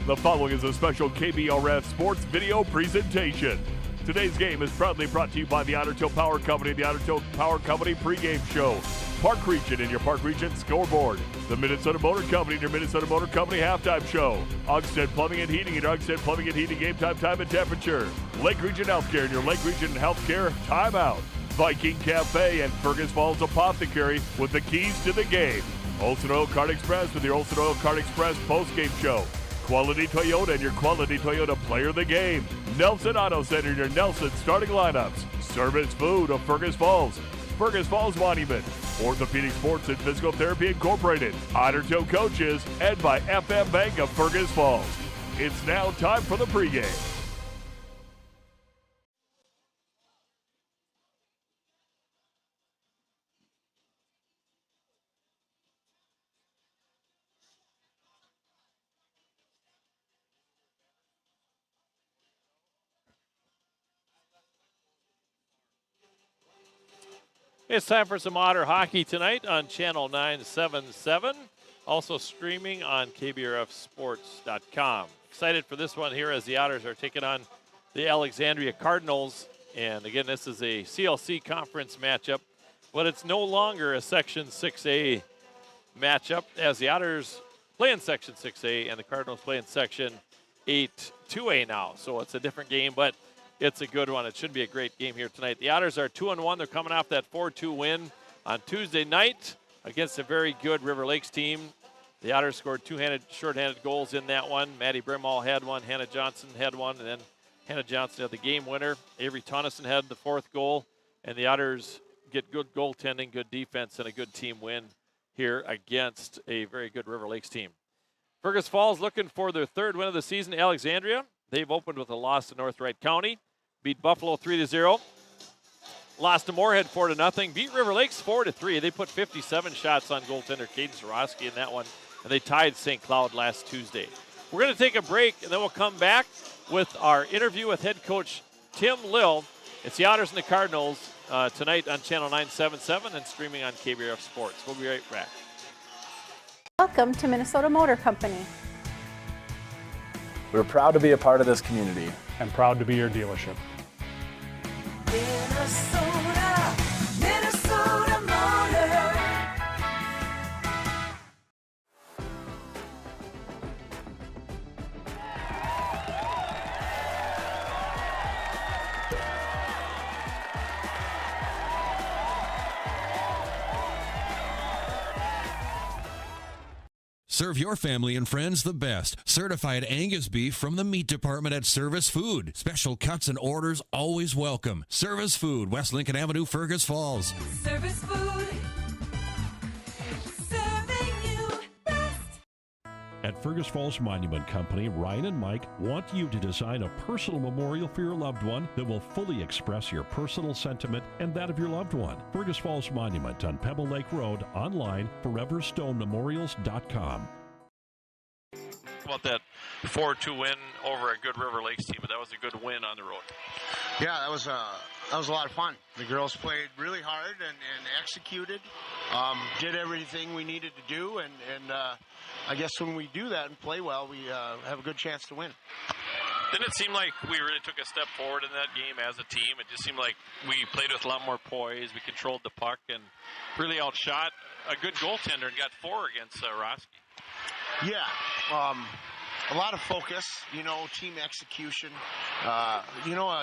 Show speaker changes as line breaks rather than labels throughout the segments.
The following is a special KBRF sports video presentation. Today's game is proudly brought to you by the Ottertail Power Company, the Ottertail Power Company pregame show. Park Region in your Park Region scoreboard. The Minnesota Motor Company in your Minnesota Motor Company halftime show. Ogstead Plumbing and Heating in your Ogstead Plumbing and Heating game time and temperature. Lake Region Healthcare in your Lake Region Healthcare timeout. Viking Cafe and Fergus Falls Apothecary with the keys to the game. Olson Oil Card Express with your Olson Oil Card Express postgame show. Quality Toyota and your Quality Toyota player of the game. Nelson Auto Center and your Nelson starting lineups. Service Food of Fergus Falls. Fergus Falls Monument. Orthopedic Sports and Physical Therapy Incorporated. Ottertail Coaches and by FM Bank of Fergus Falls. It's now time for the pregame.
It's time for some Otter hockey tonight on Channel 977. Also streaming on KBRFsports.com. Excited for this one here as the Otters are taking on the Alexandria Cardinals. And again, this is a CLC conference matchup, but it's no longer a Section 6A matchup as the Otters play in Section 6A and the Cardinals play in Section 8-2A now. So it's a different game, but it's a good one. It should be a great game here tonight. The Otters are 2-1. They're coming off that 4-2 win on Tuesday night against a very good River Lakes team. The Otters scored shorthanded goals in that one. Maddie Brimall had one. Hannah Johnson had one. And then Hannah Johnson had the game winner. Avery Tonneson had the fourth goal. And the Otters get good goaltending, good defense, and a good team win here against a very good River Lakes team. Fergus Falls looking for their third win of the season. Alexandria, they've opened with a loss to North Wright County. Beat Buffalo 3-0. Lost to Moorhead 4-0. Beat River Lakes 4-3. They put 57 shots on goaltender Caden Sorosky in that one, and they tied St. Cloud last Tuesday. We're going to take a break, and then we'll come back with our interview with head coach Tim Lill. It's the Otters and the Cardinals tonight on Channel 977 and streaming on KBRF Sports. We'll be right back.
Welcome to Minnesota Motor Company.
We're proud to be a part of this community.
And proud to be your dealership.
Minnesota Motor.
Serve your family and friends the best. Certified Angus beef from the meat department at Service Food. Special cuts and orders always welcome. Service Food, West Lincoln Avenue, Fergus Falls.
Service Food. Serving you best.
At Fergus Falls Monument Company, Ryan and Mike want you to design a personal memorial for your loved one that will fully express your personal sentiment and that of your loved one. Fergus Falls Monument on Pebble Lake Road, online, foreverstonememorials.com.
About that 4-2 win over a good River Lakes team, but that was a good win on the road.
Yeah, that was a lot of fun. The girls played really hard and executed, did everything we needed to do, and I guess when we do that and play well, we have a good chance to win.
Didn't it seem like we really took a step forward in that game as a team? It just seemed like we played with a lot more poise. We controlled the puck and really outshot a good goaltender and got 4 against Roski.
Yeah, a lot of focus, team execution. A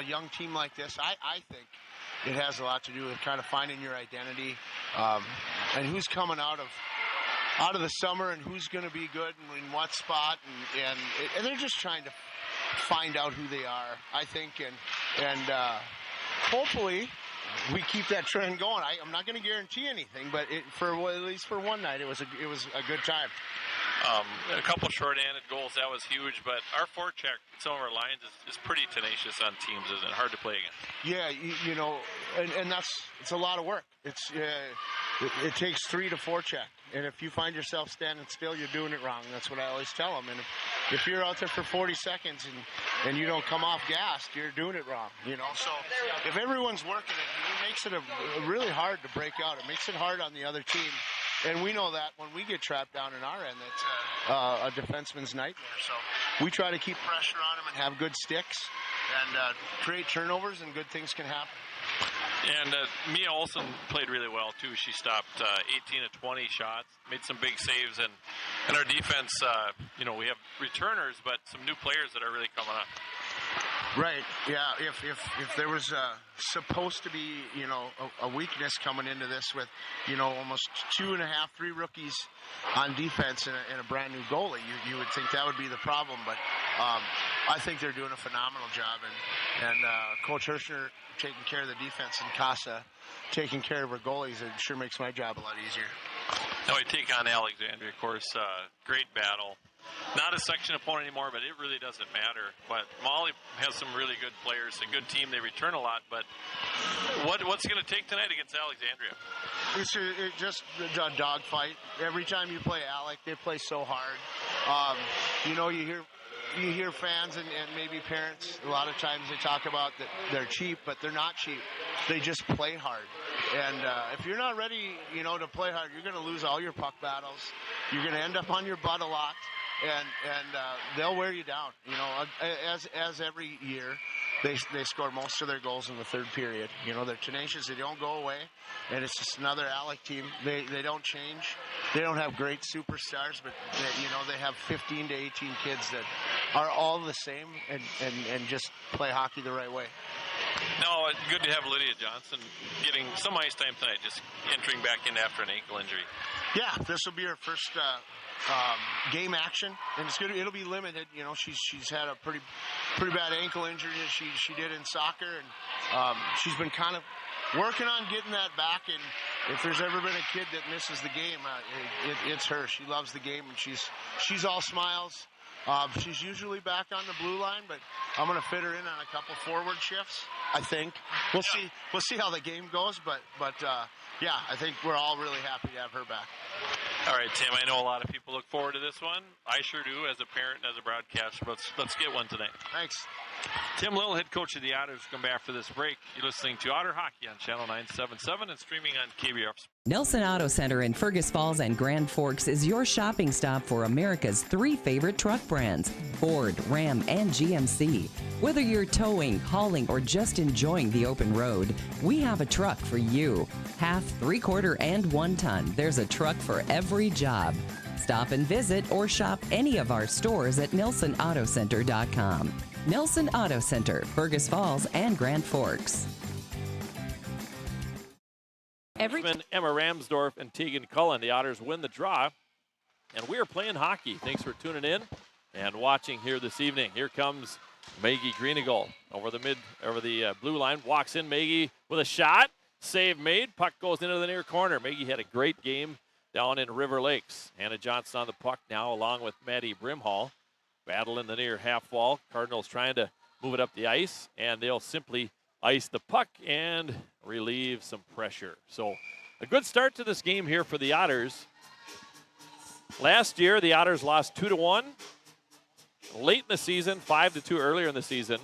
young team like this, I think it has a lot to do with kind of finding your identity and who's coming out of the summer and who's going to be good and in what spot, and they're just trying to find out who they are, I think, and hopefully we keep that trend going. I'm not going to guarantee anything, but at least for one night, it was a good time.
A couple short-handed goals, that was huge, but our forecheck, some of our lines, is pretty tenacious on teams, isn't it? Hard to play against.
Yeah, and it's a lot of work. It takes 3 to forecheck, and if you find yourself standing still, you're doing it wrong. That's what I always tell them. And if you're out there for 40 seconds and you don't come off gassed, you're doing it wrong. So if everyone's working it makes it really hard to break out. It makes it hard on the other team And we know that when we get trapped down in our end, that's a defenseman's nightmare. So we try to keep pressure on them and have good sticks and create turnovers, and good things can happen.
And Mia Olsen played really well, too. She stopped 18 of 20 shots, made some big saves. And our defense, we have returners, but some new players that are really coming up.
Right. Yeah. If there was supposed to be, a weakness coming into this with, almost 2.5, 3 rookies on defense and a brand new goalie, you would think that would be the problem. But I think they're doing a phenomenal job. And Coach Hirschner taking care of the defense and Casa taking care of her goalies, it sure makes my job a lot easier.
Now we take on Alexandria, of course. Great battle. Not a section opponent anymore, but it really doesn't matter. But Molly has some really good players, a good team. They return a lot. But what's it going to take tonight against Alexandria?
It's just a dogfight. Every time you play Alec, they play so hard. You hear fans and maybe parents, a lot of times they talk about that they're cheap, but they're not cheap. They just play hard. And if you're not ready, to play hard, you're going to lose all your puck battles. You're going to end up on your butt a lot, and they'll wear you down. As every year, they score most of their goals in the third period. They're tenacious. They don't go away, and it's just another Alec team. They don't change. They don't have great superstars, but they have 15 to 18 kids that are all the same and just play hockey the right way.
No, it's good to have Lydia Johnson getting some ice time tonight, just entering back in after an ankle injury.
Yeah, this will be her first game action, and it'll be limited. She's had a pretty bad ankle injury as she did in soccer, and she's been kind of working on getting that back. And if there's ever been a kid that misses the game, it's her. She loves the game, and she's all smiles. She's usually back on the blue line, but I'm going to fit her in on a couple forward shifts, I think. We'll see. We'll see how the game goes, but yeah, I think we're all really happy to have her back.
All right, Tim, I know a lot of people look forward to this one. I sure do as a parent and as a broadcaster. Let's get one tonight.
Thanks.
Tim Little, head coach of the Otters, come back for this break. You're listening to Otter Hockey on Channel 977 and streaming on KBRF.
Nelson Auto Center in Fergus Falls and Grand Forks is your shopping stop for America's 3 favorite truck brands, Ford, Ram, and GMC. Whether you're towing, hauling, or just enjoying the open road, we have a truck for you. Half, 3/4, and 1 ton. There's a truck for every job. Stop and visit or shop any of our stores at NelsonAutoCenter.com. Nelson Auto Center, Fergus Falls and Grand Forks.
Emma Ramsdorf and Tegan Cullen. The Otters win the draw, and we are playing hockey. Thanks for tuning in and watching here this evening. Here comes Maggie Greeneagle over the blue line. Walks in, Maggie with a shot. Save made. Puck goes into the near corner. Maggie had a great game down in River Lakes. Hannah Johnson on the puck now, along with Maddie Brimhall. Battle in the near half wall. Cardinals trying to move it up the ice, and they'll simply ice the puck and relieve some pressure. So a good start to this game here for the Otters. Last year, the Otters lost 2-1. Late in the season, 5-2 earlier in the season.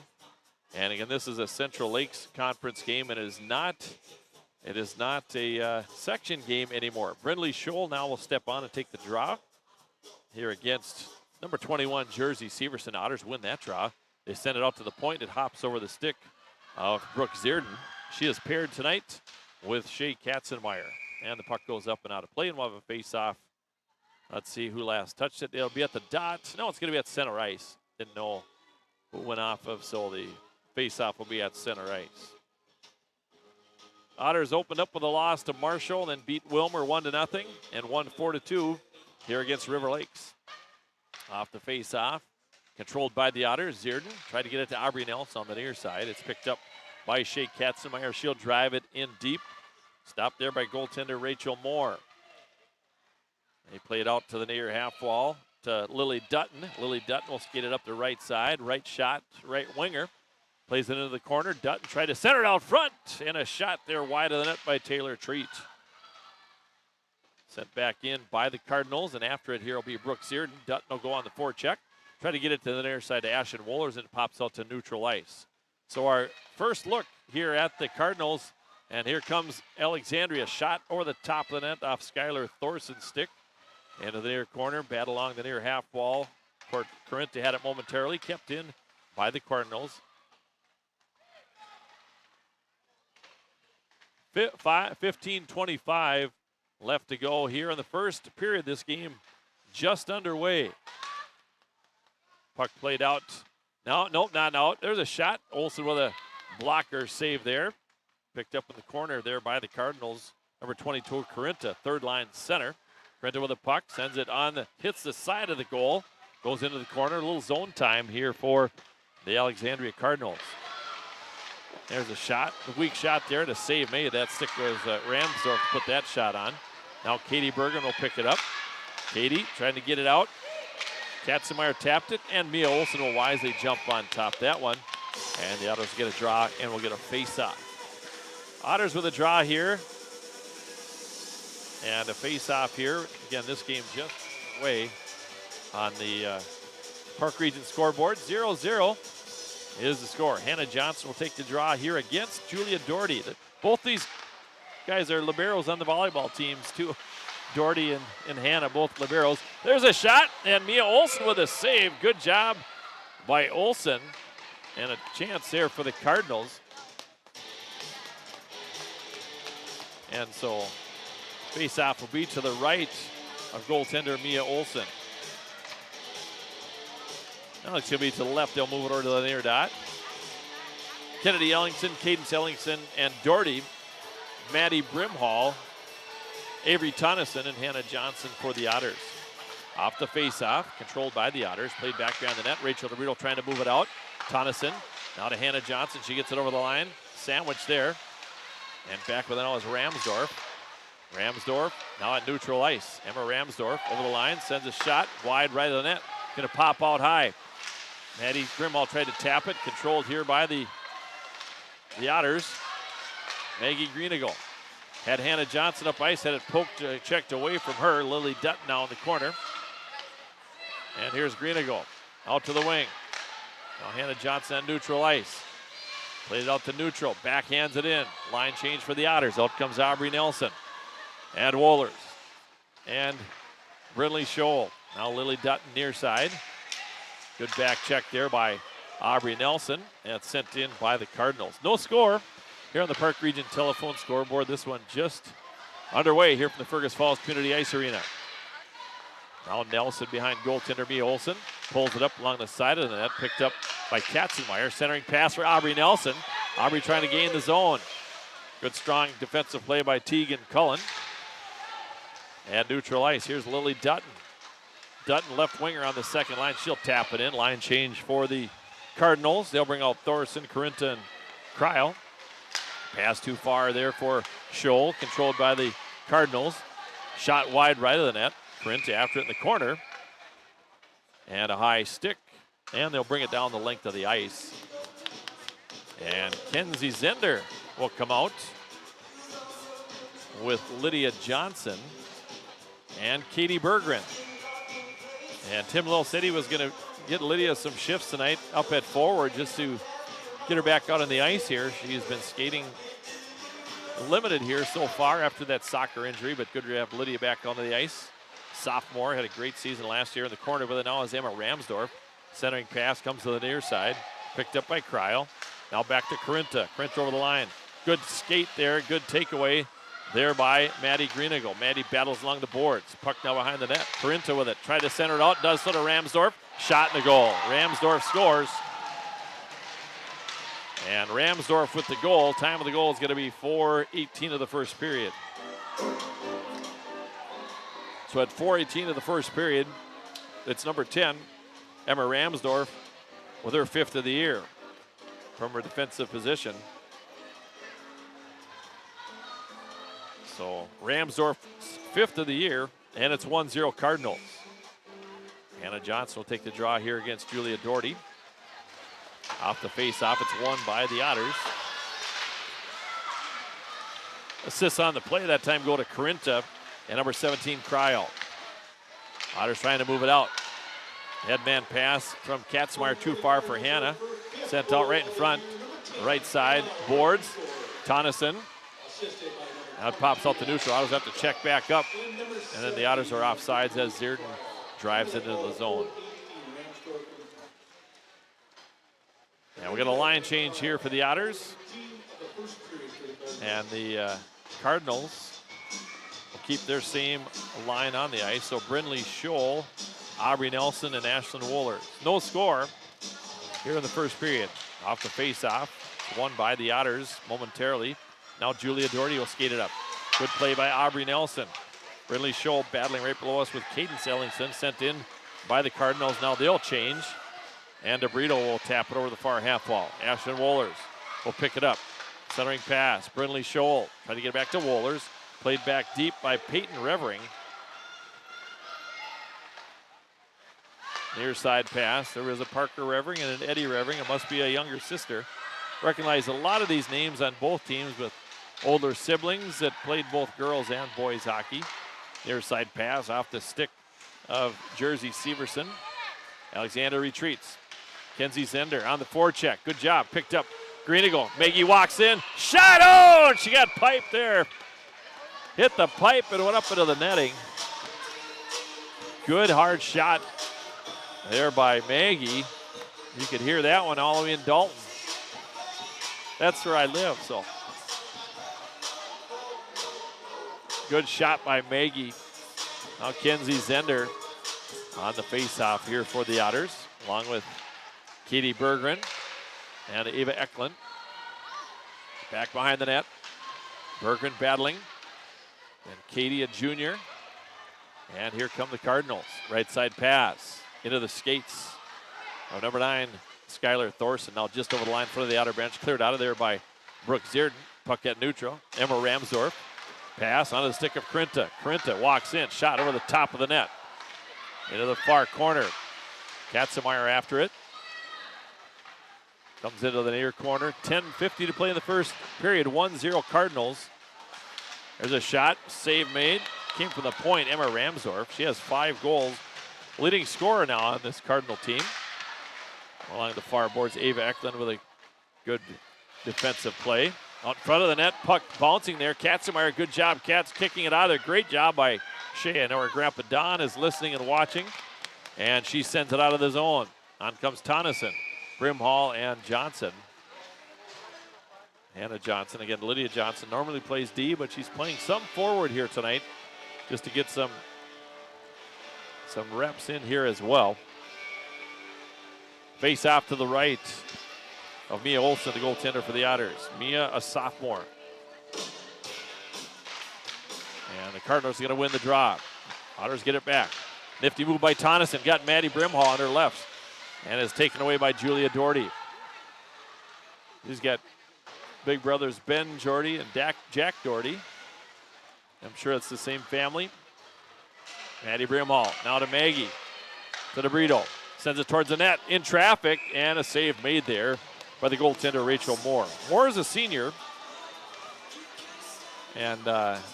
And again, this is a Central Lakes Conference game, and it is not a section game anymore. Brindley Scholl now will step on and take the draw here against number 21, Jersey Severson. Otters win that draw. They send it out to the point. It hops over the stick of Brooke Zierden. She is paired tonight with Shay Katzenmeyer. And the puck goes up and out of play, and we'll have a face-off. Let's see who last touched it. It'll be at the dot. No, it's going to be at center ice. Didn't know who went off of, so the face-off will be at center ice. Otters opened up with a loss to Marshall, then beat Wilmer 1-0 and won 4-2 here against River Lakes. Off the face-off, controlled by the Otters. Zierden tried to get it to Aubrey Nelson on the near side. It's picked up by Shay Katzenmeyer. She'll drive it in deep. Stopped there by goaltender Rachel Moore. They play it out to the near half wall to Lily Dutton. Lily Dutton will skate it up the right side. Right shot, right winger. Plays it into the corner. Dutton tried to center it out front. And a shot there wide of the net by Taylor Treat. Sent back in by the Cardinals. And after it here will be Brooke Zierden. Dutton will go on the forecheck. Try to get it to the near side to Ashen Wohlers, and it pops out to neutral ice. So our first look here at the Cardinals And here comes Alexandria. Shot over the top of the net off Skylar Thorson's stick. Into the near corner, bat along the near half wall. Corinta had it momentarily, kept in by the Cardinals. 15:25 left to go here in the first period. This game just underway. Puck played out. No, nope, not out. There's a shot. Olsen with a blocker save there. Picked up in the corner there by the Cardinals. Number 22, Corinta, third line center. Corinta with a puck, sends it on, hits the side of the goal. Goes into the corner. A little zone time here for the Alexandria Cardinals. There's a shot, a weak shot there to save me. That stick was Ramsdorf put that shot on. Now Katie Bergen will pick it up. Katie trying to get it out. Katzenmeyer tapped it, and Mia Olsen will wisely jump on top of that one. And the Otters get a draw and will get a face-off. Otters with a draw here. And a face-off here. Again, this game just away on the Park Region scoreboard. 0-0 is the score. Hannah Johnson will take the draw here against Julia Doherty. Both these guys are liberos on the volleyball teams, too. Doherty and Hannah, both liberos. There's a shot, and Mia Olsen with a save. Good job by Olsen. And a chance there for the Cardinals. And so face-off will be to the right of goaltender Mia Olsen. Now it's going to be to the left. They'll move it over to the near dot. Kennedy Ellingson, Cadence Ellingson, and Doherty. Maddie Brimhall, Avery Tonneson, and Hannah Johnson for the Otters. Off the face-off, controlled by the Otters. Played back behind the net. Rachel DeBrito trying to move it out. Tonneson, now to Hannah Johnson. She gets it over the line. Sandwich there. And back with it now is Ramsdorf. Ramsdorf now at neutral ice. Emma Ramsdorf over the line, sends a shot wide right of the net. Going to pop out high. Maddie Grimhall tried to tap it. Controlled here by the Otters. Maggie Greenagle had Hannah Johnson up ice, had it poked, checked away from her. Lily Dutton now in the corner. And here's Greenagle out to the wing. Now Hannah Johnson on neutral ice. Played it out to neutral, backhands it in. Line change for the Otters. Out comes Aubrey Nelson. And Wohlers. And Brinley Scholl. Now Lily Dutton near side. Good back check there by Aubrey Nelson. And it's sent in by the Cardinals. No score here on the Park Region telephone scoreboard. This one just underway here from the Fergus Falls Community Ice Arena. Now Nelson behind goaltender Mia Olsen. Pulls it up along the side of the net. Picked up by Katzenmeyer. Centering pass for Aubrey Nelson. Aubrey trying to gain the zone. Good strong defensive play by Tegan Cullen. And neutral ice. Here's Lily Dutton. Dutton left winger on the second line. She'll tap it in. Line change for the Cardinals. They'll bring out Thorson, Corinta, and Cryle. Pass too far there for Scholl. Controlled by the Cardinals. Shot wide right of the net. Corinta after it in the corner. And a high stick. And they'll bring it down the length of the ice. And Kenzie Zender will come out with Lydia Johnson and Katie Berggren. And Tim Little said he was going to get Lydia some shifts tonight up at forward just to get her back out on the ice here. She's been skating limited here so far after that soccer injury, but good to have Lydia back onto the ice. Sophomore, had a great season last year in the corner with it now is Emma Ramsdorf. Centering pass comes to the near side, picked up by Cryle. Now back to Corinta. Corinta over the line. Good skate there, good takeaway there by Maddie Greenagle. Maddie battles along the boards. Puck now behind the net. Corinta with it. Tried to center it out. Does so to Ramsdorf. Shot in the goal. Ramsdorf scores. And Ramsdorf with the goal. Time of the goal is going to be 4:18 of the first period. So at 4:18 of the first period, it's number 10, Emma Ramsdorf, with her 5th of the year from her defensive position. So Ramsdorf's 5th of the year, and it's 1-0 Cardinals. Hannah Johnson will take the draw here against Julia Doherty. Off the face-off, it's won by the Otters. Assists on the play that time go to Corinta and number 17, Cryle. Otters trying to move it out. Headman pass from Katzmeyer too far for Hannah. Sent out right in front. Right side, boards. Tonneson Now it pops out to neutral. Otters have to check back up. And then the Otters are offsides as Zierden drives into the zone. And we got a line change here for the Otters. And the Cardinals will keep their same line on the ice. So Brindley Scholl, Aubrey Nelson, and Ashlyn Wohlers. No score here in the first period. Off the face-off, won by the Otters momentarily. Now Julia Doherty will skate it up. Good play by Aubrey Nelson. Brindley Scholl battling right below us with Cadence Ellingson, sent in by the Cardinals. Now they'll change. And DeBrito will tap it over the far half wall. Ashlyn Wohlers will pick it up. Centering pass, Brindley Scholl trying to get it back to Wohlers. Played back deep by Peyton Revering. Near side pass. There is a Parker Revering and an Eddie Revering. It must be a younger sister. Recognize a lot of these names on both teams with older siblings that played both girls and boys hockey. Near side pass off the stick of Jersey Severson. Alexander retreats. Kenzie Zender on the forecheck. Good job. Picked up Greenigal. Maggie walks in. Shot! Oh! She got piped there. Hit the pipe and went up into the netting. Good hard shot there by Maggie. You could hear that one all the way in Dalton. That's where I live, so. Good shot by Maggie. Now Kenzie Zender on the face-off here for the Otters, along with Katie Berggren and Ava Eklund. Back behind the net. Berggren battling. And Katie, a junior. And here come the Cardinals. Right side pass into the skates of number 9, Skylar Thorson. Now just over the line in front of the outer bench. Cleared out of there by Brooke Zierden. Puck at neutral. Emma Ramsdorf. Pass onto the stick of Krinta. Krinta walks in. Shot over the top of the net. Into the far corner. Katzenmeyer after it. Comes into the near corner. 10:50 to play in the first period. 1-0 Cardinals. There's a shot. Save made. Came from the point. Emma Ramsdorf. She has 5 goals. Leading scorer now on this Cardinal team. Along the far boards, Ava Eklund with a good defensive play. Out in front of the net. Puck bouncing there. Katzenmeyer, good job. Katz kicking it out of there. Great job by Shea. I know her grandpa Don is listening and watching. And she sends it out of the zone. On comes Tonneson, Brimhall, and Johnson. Hannah Johnson. Again, Lydia Johnson normally plays D, but she's playing some forward here tonight just to get some reps in here as well. Face off to the right of Mia Olsen, the goaltender for the Otters. Mia, a sophomore. And the Cardinals are going to win the draw. Otters get it back. Nifty move by Tonneson. Got Maddie Brimhall on her left. And is taken away by Julia Doherty. He's got big brothers Ben Doherty and Jack Doherty. I'm sure it's the same family. Maddie Brimhall now to Maggie. To DeBrito. Sends it towards the net in traffic. And a save made there by the goaltender Rachel Moore. Moore is a senior. And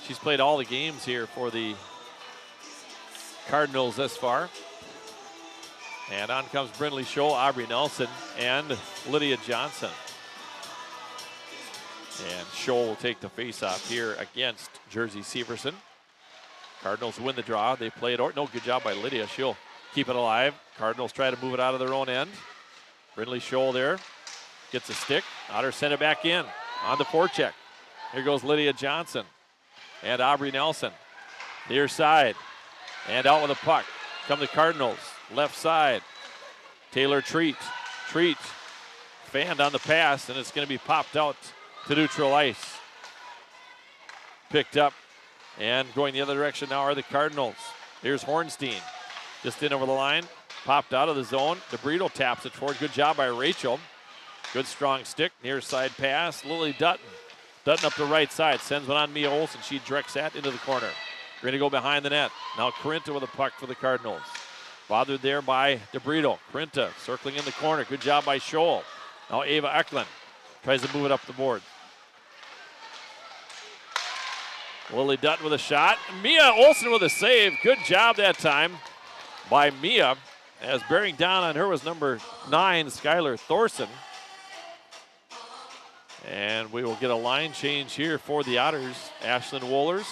she's played all the games here for the Cardinals thus far. And on comes Brindley Scholl, Aubrey Nelson, and Lydia Johnson. And Scholl will take the faceoff here against Jersey Severson. Cardinals win the draw. They play it. No, good job by Lydia. She'll keep it alive. Cardinals try to move it out of their own end. Brindley Scholl there. Gets a stick. Otters send it back in on the forecheck. Here goes Lydia Johnson and Aubrey Nelson. Near side. And out with a puck. Come the Cardinals. Left side. Taylor Treat. Treat fanned on the pass, and it's going to be popped out to neutral ice. Picked up and going the other direction now are the Cardinals. Here's Hornstein. Just in over the line. Popped out of the zone. DeBrito taps it forward. Good job by Rachel. Good strong stick. Near side pass. Lily Dutton. Dutton up the right side. Sends one on Mia Olsen. She directs that into the corner. We're going to go behind the net. Now Corinta with a puck for the Cardinals. Bothered there by DeBrito. Corinta circling in the corner. Good job by Scholl. Now Ava Eklund tries to move it up the board. Lily Dutton with a shot. Mia Olsen with a save. Good job that time by Mia. As bearing down on her was number 9, Skylar Thorson. And we will get a line change here for the Otters. Ashlyn Wohlers,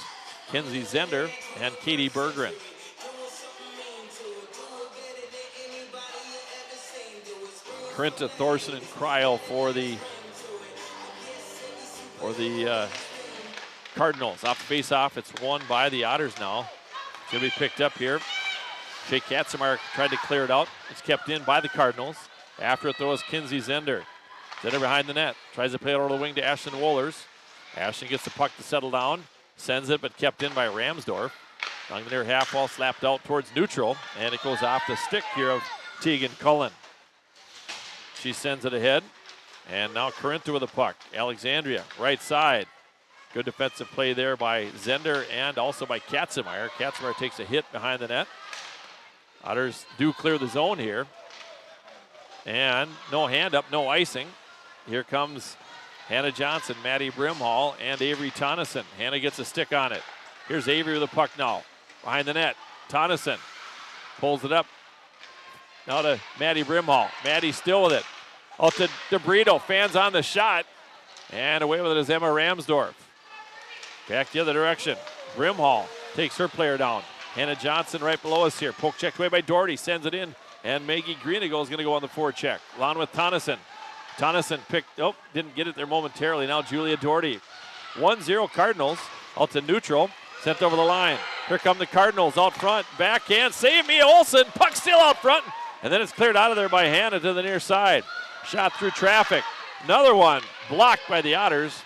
Kenzie Zender, and Katie Berggren. Corinta Thorson and Cryle for the Cardinals. Off the face-off, it's won by the Otters now. It's going to be picked up here. Shea Katzenmeyer tried to clear it out. It's kept in by the Cardinals. After it throws Kenzie Zender. Zender behind the net. Tries to play it over the wing to Ashlyn Wohlers. Ashlyn gets the puck to settle down. Sends it, but kept in by Ramsdorf. Along the near half wall, slapped out towards neutral. And it goes off the stick here of Tegan Cullen. She sends it ahead. And now Corinta with the puck. Alexandria, right side. Good defensive play there by Zender and also by Katzenmeyer. Katzenmeyer takes a hit behind the net. Otters do clear the zone here. And no hand up, no icing. Here comes Hannah Johnson, Maddie Brimhall, and Avery Tonneson. Hannah gets a stick on it. Here's Avery with the puck now. Behind the net, Tonneson pulls it up. Now to Maddie Brimhall. Maddie still with it. Out to DeBrito, fans on the shot. And away with it is Emma Ramsdorf. Back the other direction. Brimhall takes her player down. Hannah Johnson right below us here. Poke checked away by Doherty, sends it in. And Maggie Greenagle is going to go on the forecheck. Along with Tonneson. Tonneson didn't get it there momentarily. Now Julia Doherty. 1-0 Cardinals. Out to neutral. Sent over the line. Here come the Cardinals out front. Backhand. Save Mia Olsen. Puck still out front. And then it's cleared out of there by Hannah to the near side. Shot through traffic. Another one blocked by the Otters.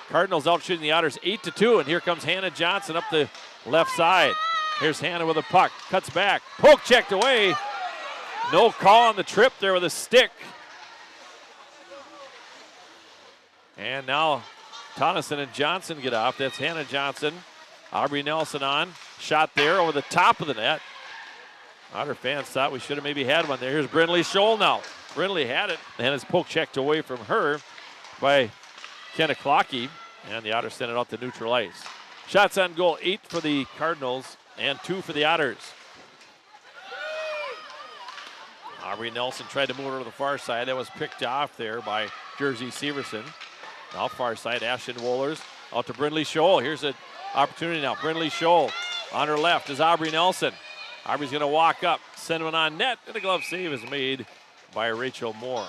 Cardinals out shooting the Otters 8-2. And here comes Hannah Johnson up the left side. Here's Hannah with a puck. Cuts back. Poke checked away. No call on the trip there with a stick. And now Tonneson and Johnson get off. That's Hannah Johnson. Aubrey Nelson on. Shot there over the top of the net. Otter fans thought we should have maybe had one there. Here's Brindley Scholl now. Brindley had it, and it's poke checked away from her by Kenna Clockey. And the Otters send it out to neutral ice. Shots on goal, 8 for the Cardinals and 2 for the Otters. Aubrey Nelson tried to move her to the far side. That was picked off there by Jersey Severson. Now far side, Ashlyn Wohlers out to Brindley Scholl. Here's an opportunity now. Brindley Scholl on her left is Aubrey Nelson. Aubrey's going to walk up, send one on net, and a glove save is made by Rachel Moore.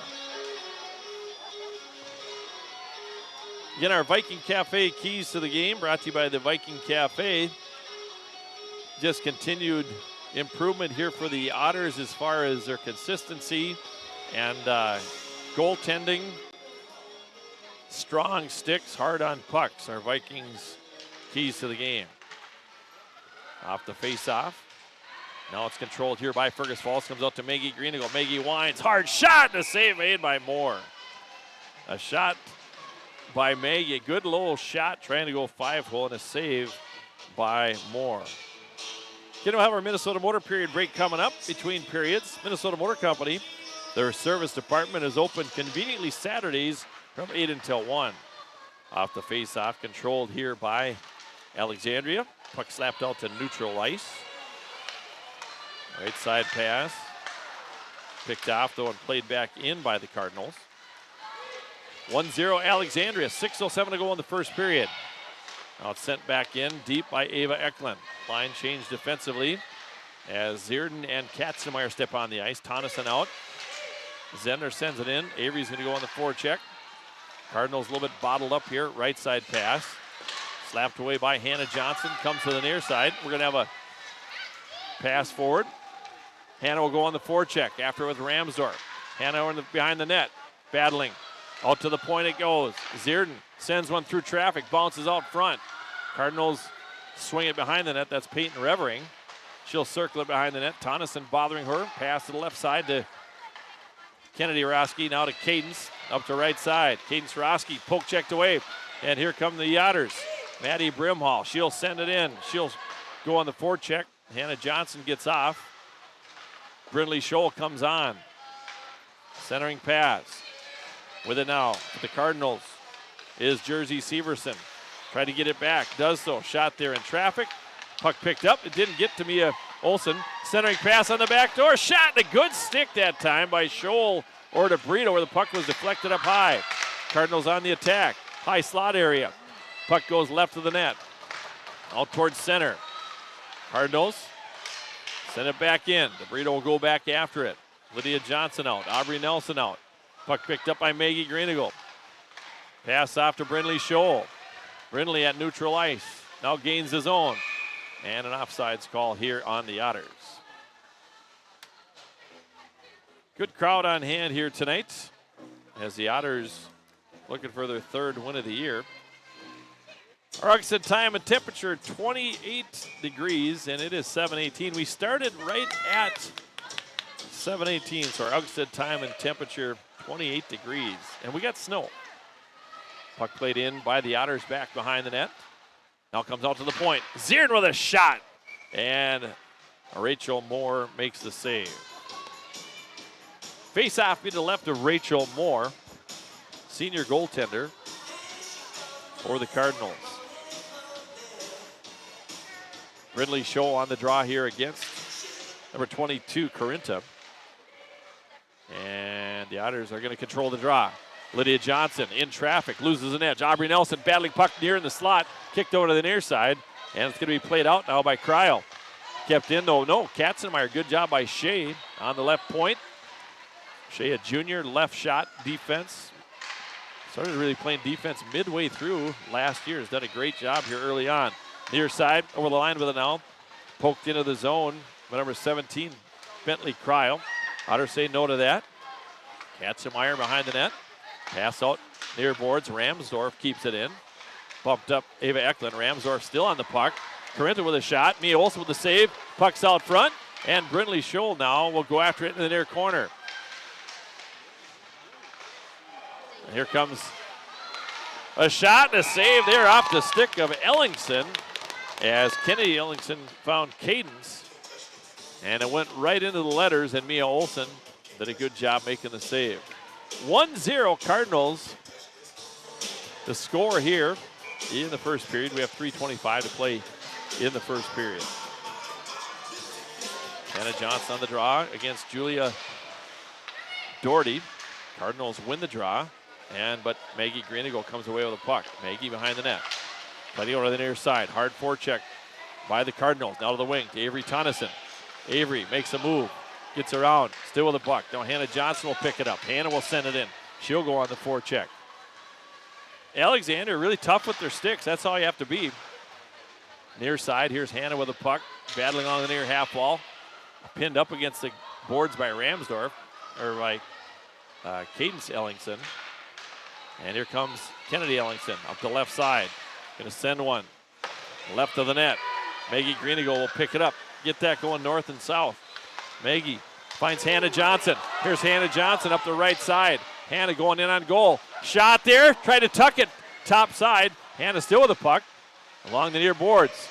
Again, our Viking Cafe keys to the game brought to you by the Viking Cafe. Just continued improvement here for the Otters as far as their consistency and goaltending. Strong sticks, hard on pucks. Our Vikings keys to the game. Off the face-off. Now it's controlled here by Fergus Falls. Comes out to Maggie Greenagle. Maggie winds. Hard shot and a save made by Moore. A shot by Maggie. Good low shot trying to go 5-hole and a save by Moore. Going to have our Minnesota Motor period break coming up between periods. Minnesota Motor Company, their service department is open conveniently Saturdays from 8 until 1. Off the face-off, controlled here by Alexandria. Puck slapped out to neutral ice. Right side pass. Picked off, though, and played back in by the Cardinals. 1-0 Alexandria. 6:07 to go in the first period. Now it's sent back in deep by Ava Eklund. Line change defensively as Zierden and Katzenmeyer step on the ice. Tonneson out. Zender sends it in. Avery's going to go on the forecheck. Cardinals a little bit bottled up here. Right side pass. Slapped away by Hannah Johnson. Comes to the near side. We're going to have a pass forward. Hannah will go on the forecheck after with Ramsdorf. Hannah behind the net. Battling. Out to the point it goes. Zierden sends one through traffic. Bounces out front. Cardinals swing it behind the net. That's Peyton Revering. She'll circle it behind the net. Tonneson bothering her. Pass to the left side to Kennedy Roski. Now to Cadence. Up to right side. Cadence Roski poke checked away. And here come the Otters. Maddie Brimhall. She'll send it in. She'll go on the forecheck. Hannah Johnson gets off. Brindley Scholl comes on. Centering pass. With it now for the Cardinals is Jersey Severson. Tried to get it back. Does so. Shot there in traffic. Puck picked up. It didn't get to Mia Olsen. Centering pass on the back door. Shot and a good stick that time by Scholl or to Brito where the puck was deflected up high. Cardinals on the attack. High slot area. Puck goes left of the net. Out towards center. Cardinals send it back in. DeBrito will go back after it. Lydia Johnson out. Aubrey Nelson out. Puck picked up by Maggie Greenigal. Pass off to Brindley Scholl. Brindley at neutral ice. Now gains his own. And an offsides call here on the Otters. Good crowd on hand here tonight as the Otters looking for their third win of the year. Our exit time and temperature 28 degrees, and it is 7:18. We started right at 7:18, so our exit time and temperature 28 degrees, and we got snow. Puck played in by the Otters back behind the net. Now comes out to the point. Ziern with a shot, and Rachel Moore makes the save. Face-off be to the left of Rachel Moore, senior goaltender for the Cardinals. Brindley Scholl on the draw here against number 22, Corinta. And the Otters are going to control the draw. Lydia Johnson in traffic, loses an edge. Aubrey Nelson battling puck near in the slot, kicked over to the near side, and it's going to be played out now by Cryle. Kept in though, no, Katzenmeyer, good job by Shea on the left point. Shea, a junior, left shot defense. Started really playing defense midway through last year. Has done a great job here early on. Near side, over the line with it now. Poked into the zone by number 17, Bentley Cryle. Otters say no to that. Katzenmeyer behind the net. Pass out near boards. Ramsdorf keeps it in. Bumped up Ava Eklund. Ramsdorf still on the puck. Corinta with a shot. Mia Olsen with the save. Puck's out front. And Brindley Scholl now will go after it in the near corner. And here comes a shot and a save there off the stick of Ellingson as Kennedy Ellingson found cadence. And it went right into the letters, and Mia Olsen did a good job making the save. 1-0 Cardinals. The score here in the first period. We have 3:25 to play in the first period. Hannah Johnson on the draw against Julia Doherty. Cardinals win the draw, but Maggie Greenigal comes away with a puck. Maggie behind the net. Plenty over the near side. Hard forecheck by the Cardinals. Now to the wing to Avery Tonneson. Avery makes a move. Gets around. Still with the puck. Now Hannah Johnson will pick it up. Hannah will send it in. She'll go on the forecheck. Alexandria really tough with their sticks. That's all you have to be. Near side. Here's Hannah with a puck. Battling on the near half wall. Pinned up against the boards by Ramsdorf. Or by Cadence Ellingson. And here comes Kennedy Ellingson up the left side. Going to send one left of the net. Maggie Greenigal will pick it up. Get that going north and south. Maggie finds Hannah Johnson. Here's Hannah Johnson up the right side. Hannah going in on goal. Shot there. Tried to tuck it top side. Hannah still with the puck along the near boards.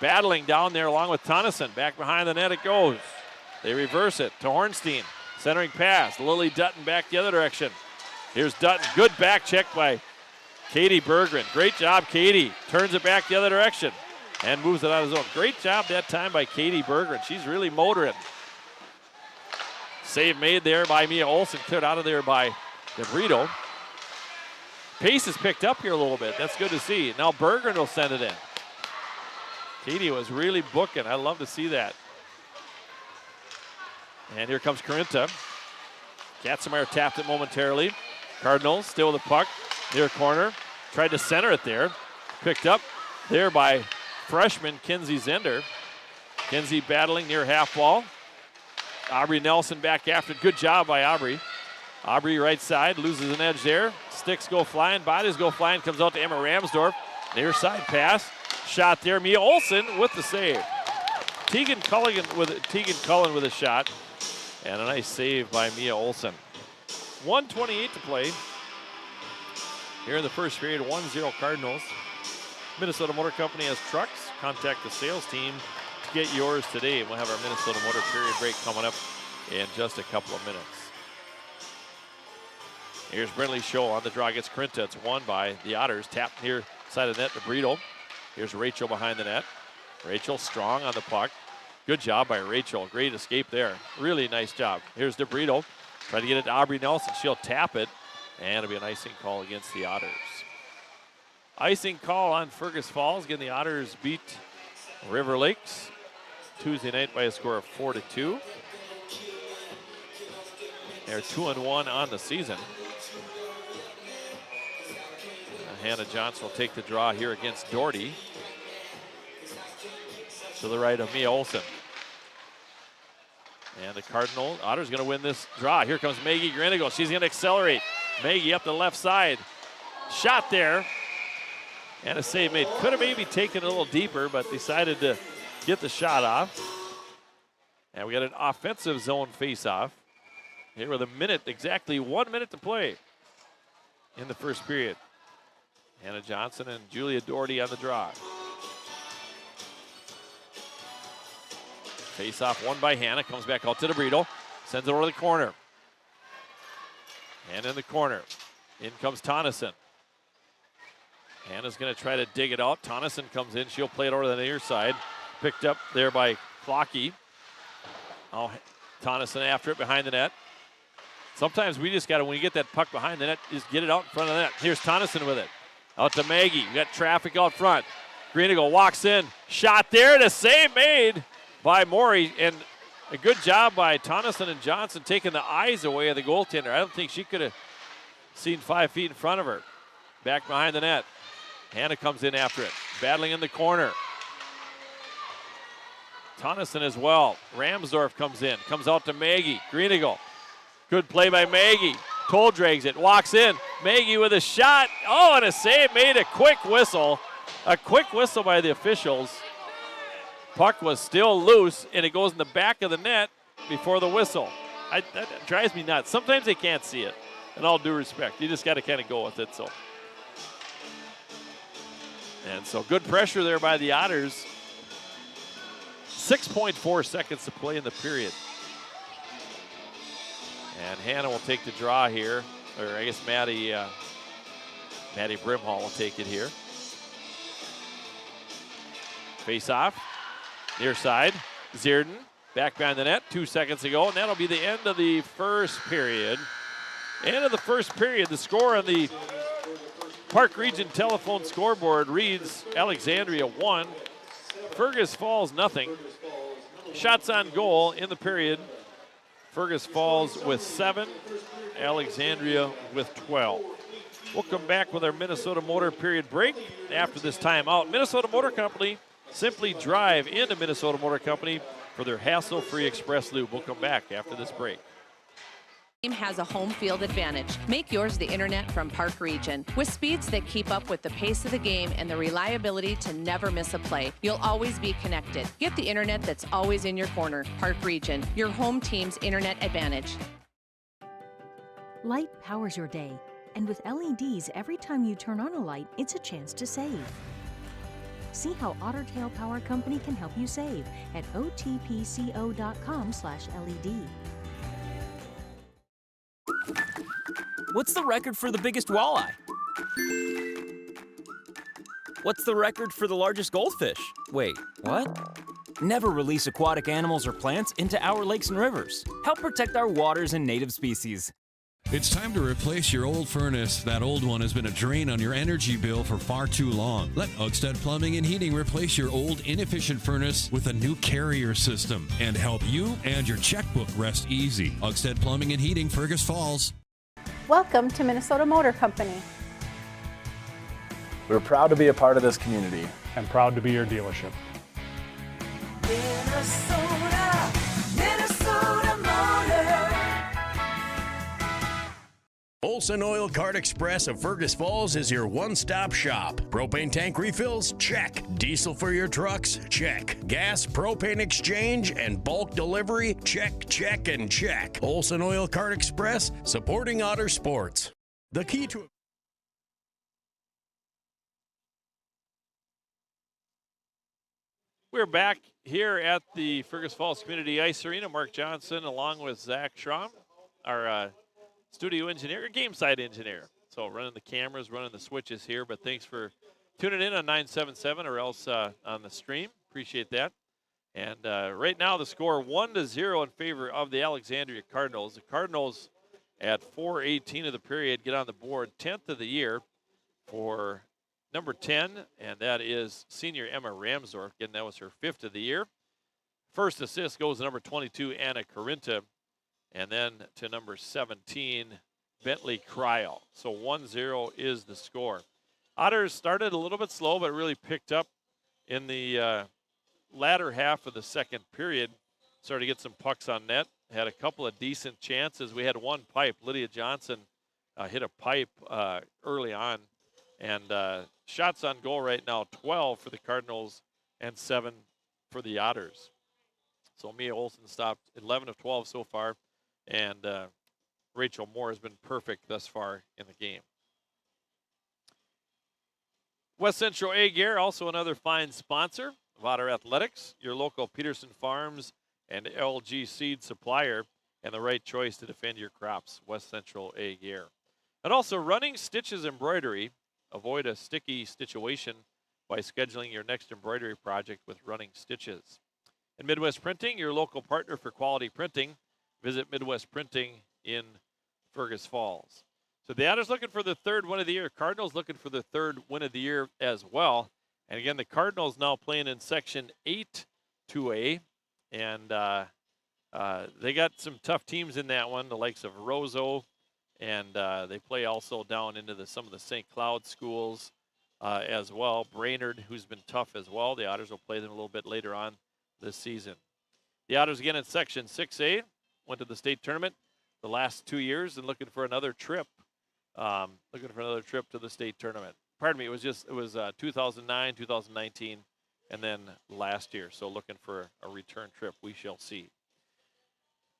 Battling down there along with Tonneson. Back behind the net it goes. They reverse it to Hornstein. Centering pass. Lily Dutton back the other direction. Here's Dutton. Good back check by Katie Berggren. Great job, Katie. Turns it back the other direction and moves it out of zone. Great job that time by Katie Berggren. She's really motoring. Save made there by Mia Olsen. Cleared out of there by DeBrito. Pace is picked up here a little bit. That's good to see. Now Berggren will send it in. Katie was really booking. I love to see that. And here comes Corinta. Katzenmeyer tapped it momentarily. Cardinals still with the puck. Near corner. Tried to center it there. Picked up there by freshman Kinsey Zender. Kinsey battling near half wall. Aubrey Nelson back after. Good job by Aubrey. Aubrey right side. Loses an edge there. Sticks go flying. Bodies go flying. Comes out to Emma Ramsdorf. Near side pass. Shot there. Mia Olsen with the save. Tegan Cullen with a shot. And a nice save by Mia Olsen. 1:28 to play. Here in the first period, 1-0 Cardinals. Minnesota Motor Company has trucks. Contact the sales team to get yours today. We'll have our Minnesota Motor period break coming up in just a couple of minutes. Here's Brindley Scholl on the draw against Corinta. It's won by the Otters. Tapped near side of the net to Brito. Here's Rachel behind the net. Rachel strong on the puck. Good job by Rachel. Great escape there. Really nice job. Here's DeBrito. Trying to get it to Aubrey Nelson. She'll tap it. And it'll be an icing call against the Otters. Icing call on Fergus Falls. Again, the Otters beat River Lakes Tuesday night by a score of 4-2. They're 2-1 on the season. Hannah Johnson will take the draw here against Doherty. To the right of Mia Olsen. And the Otters going to win this draw. Here comes Maggie Grenigo. She's going to accelerate. Maggie up the left side. Shot there. And a save made. Could have maybe taken it a little deeper, but decided to get the shot off. And we got an offensive zone face-off. Here with exactly 1 minute to play in the first period. Hannah Johnson and Julia Doherty on the draw. Face-off won by Hannah. Comes back out to DeBrito. Sends it over to the corner. And in the corner. In comes Tonneson. Hannah's going to try to dig it out. Tonneson comes in. She'll play it over to the near side. Picked up there by Flocky. Oh, Tonneson after it behind the net. Sometimes we just got to, when you get that puck behind the net, just get it out in front of the net. Here's Tonneson with it. Out to Maggie. We got traffic out front. Greenigo walks in. Shot there and a save made by Morey. And a good job by Tonneson and Johnson taking the eyes away of the goaltender. I don't think she could have seen 5 feet in front of her. Back behind the net. Hannah comes in after it. Battling in the corner. Tonneson as well. Ramsdorf comes in. Comes out to Maggie. Greenigo. Good play by Maggie. Toll drags it. Walks in. Maggie with a shot. Oh, and a save made. A quick whistle. A quick whistle by the officials. Puck was still loose, and it goes in the back of the net before the whistle. That drives me nuts. Sometimes they can't see it. In all due respect, you just got to kind of go with it. And so good pressure there by the Otters. 6.4 seconds to play in the period. And Hannah will take the draw here, or I guess Maddie Brimhall will take it here. Face off, near side, Zierden, back behind the net, 2 seconds to go, and that'll be the end of the first period. End of the first period, the score on the Park Region telephone scoreboard reads Alexandria 1, Fergus Falls nothing. Shots on goal in the period. Fergus Falls with 7, Alexandria with 12. We'll come back with our Minnesota Motor period break after this timeout. Minnesota Motor Company, simply drive into Minnesota Motor Company for their hassle-free express lube. We'll come back after this break.
Has a home field advantage. Make yours the internet from Park Region. With speeds that keep up with the pace of the game and the reliability to never miss a play, you'll always be connected. Get the internet that's always in your corner. Park Region, your home team's internet advantage.
Light powers your day, and with LEDs, every time you turn on a light, it's a chance to save. See how Otter Tail Power Company can help you save at otpco.com/LED.
What's the record for the biggest walleye? What's the record for the largest goldfish? Wait, what? Never release aquatic animals or plants into our lakes and rivers. Help protect our waters and native species.
It's time to replace your old furnace. That old one has been a drain on your energy bill for far too long. Let Ugstead Plumbing and Heating replace your old inefficient furnace with a new carrier system and help you and your checkbook rest easy. Ugstead Plumbing and Heating, Fergus Falls.
Welcome to Minnesota Motor Company.
We're proud to be a part of this community.
And proud to be your dealership.
Minnesota Motor.
Olson Oil Cart Express of Fergus Falls is your one-stop shop. Propane tank refills? Check. Diesel for your trucks? Check. Gas, propane exchange, and bulk delivery? Check, check, and check. Olson Oil Cart Express, supporting Otter sports. The key to...
We're back here at the Fergus Falls Community Ice Arena. Mark Johnson along with Zach Schramm, our studio engineer, game side engineer. So running the cameras, running the switches here, but thanks for tuning in on 977 or else on the stream. Appreciate that. And right now the score 1-0 in favor of the Alexandria Cardinals. The Cardinals at 4:18 of the period. Get on the board, 10th of the year for number 10, and that is senior Emma Ramsdorf. Again, that was her 5th of the year. First assist goes to number 22, Anna Carinta, and then to number 17, Bentley Kryl. So 1-0 is the score. Otters started a little bit slow, but really picked up in the latter half of the second period. Started to get some pucks on net. Had a couple of decent chances. We had one pipe. Lydia Johnson hit a pipe early on. And shots on goal right now, 12 for the Cardinals and 7 for the Otters. So Mia Olsen stopped 11 of 12 so far. And Rachel Moore has been perfect thus far in the game. West Central Agare, also another fine sponsor of Otter Athletics, your local Peterson Farms and LG seed supplier, and the right choice to defend your crops, West Central Agare. And also Running Stitches Embroidery. Avoid a sticky situation by scheduling your next embroidery project with Running Stitches. And Midwest Printing, your local partner for quality printing. Visit Midwest Printing in Fergus Falls. So the Otters looking for the third win of the year. Cardinals looking for the third win of the year as well. And again, the Cardinals now playing in Section 8 2A. And they got some tough teams in that one, the likes of Roseau. And they play also down into some of the St. Cloud schools as well. Brainerd, who's been tough as well. The Otters will play them a little bit later on this season. The Otters again in Section 6A. Went to the state tournament the last 2 years and looking for another trip. To the state tournament. Pardon me, it was 2009, 2019, and then last year. So looking for a return trip. We shall see.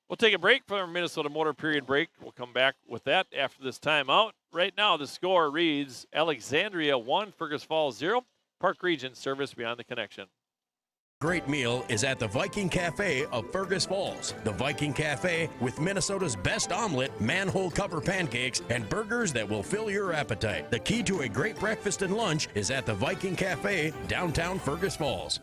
We'll take a break for our Minnesota Motor period break. We'll come back with that after this timeout. Right now, the score reads Alexandria 1, Fergus Falls 0. Park Region service beyond the connection.
Great meal is at the Viking Cafe of Fergus Falls. The Viking Cafe with Minnesota's best omelet, manhole cover pancakes, and burgers that will fill your appetite. The key to a great breakfast and lunch is at the Viking Cafe, downtown Fergus Falls.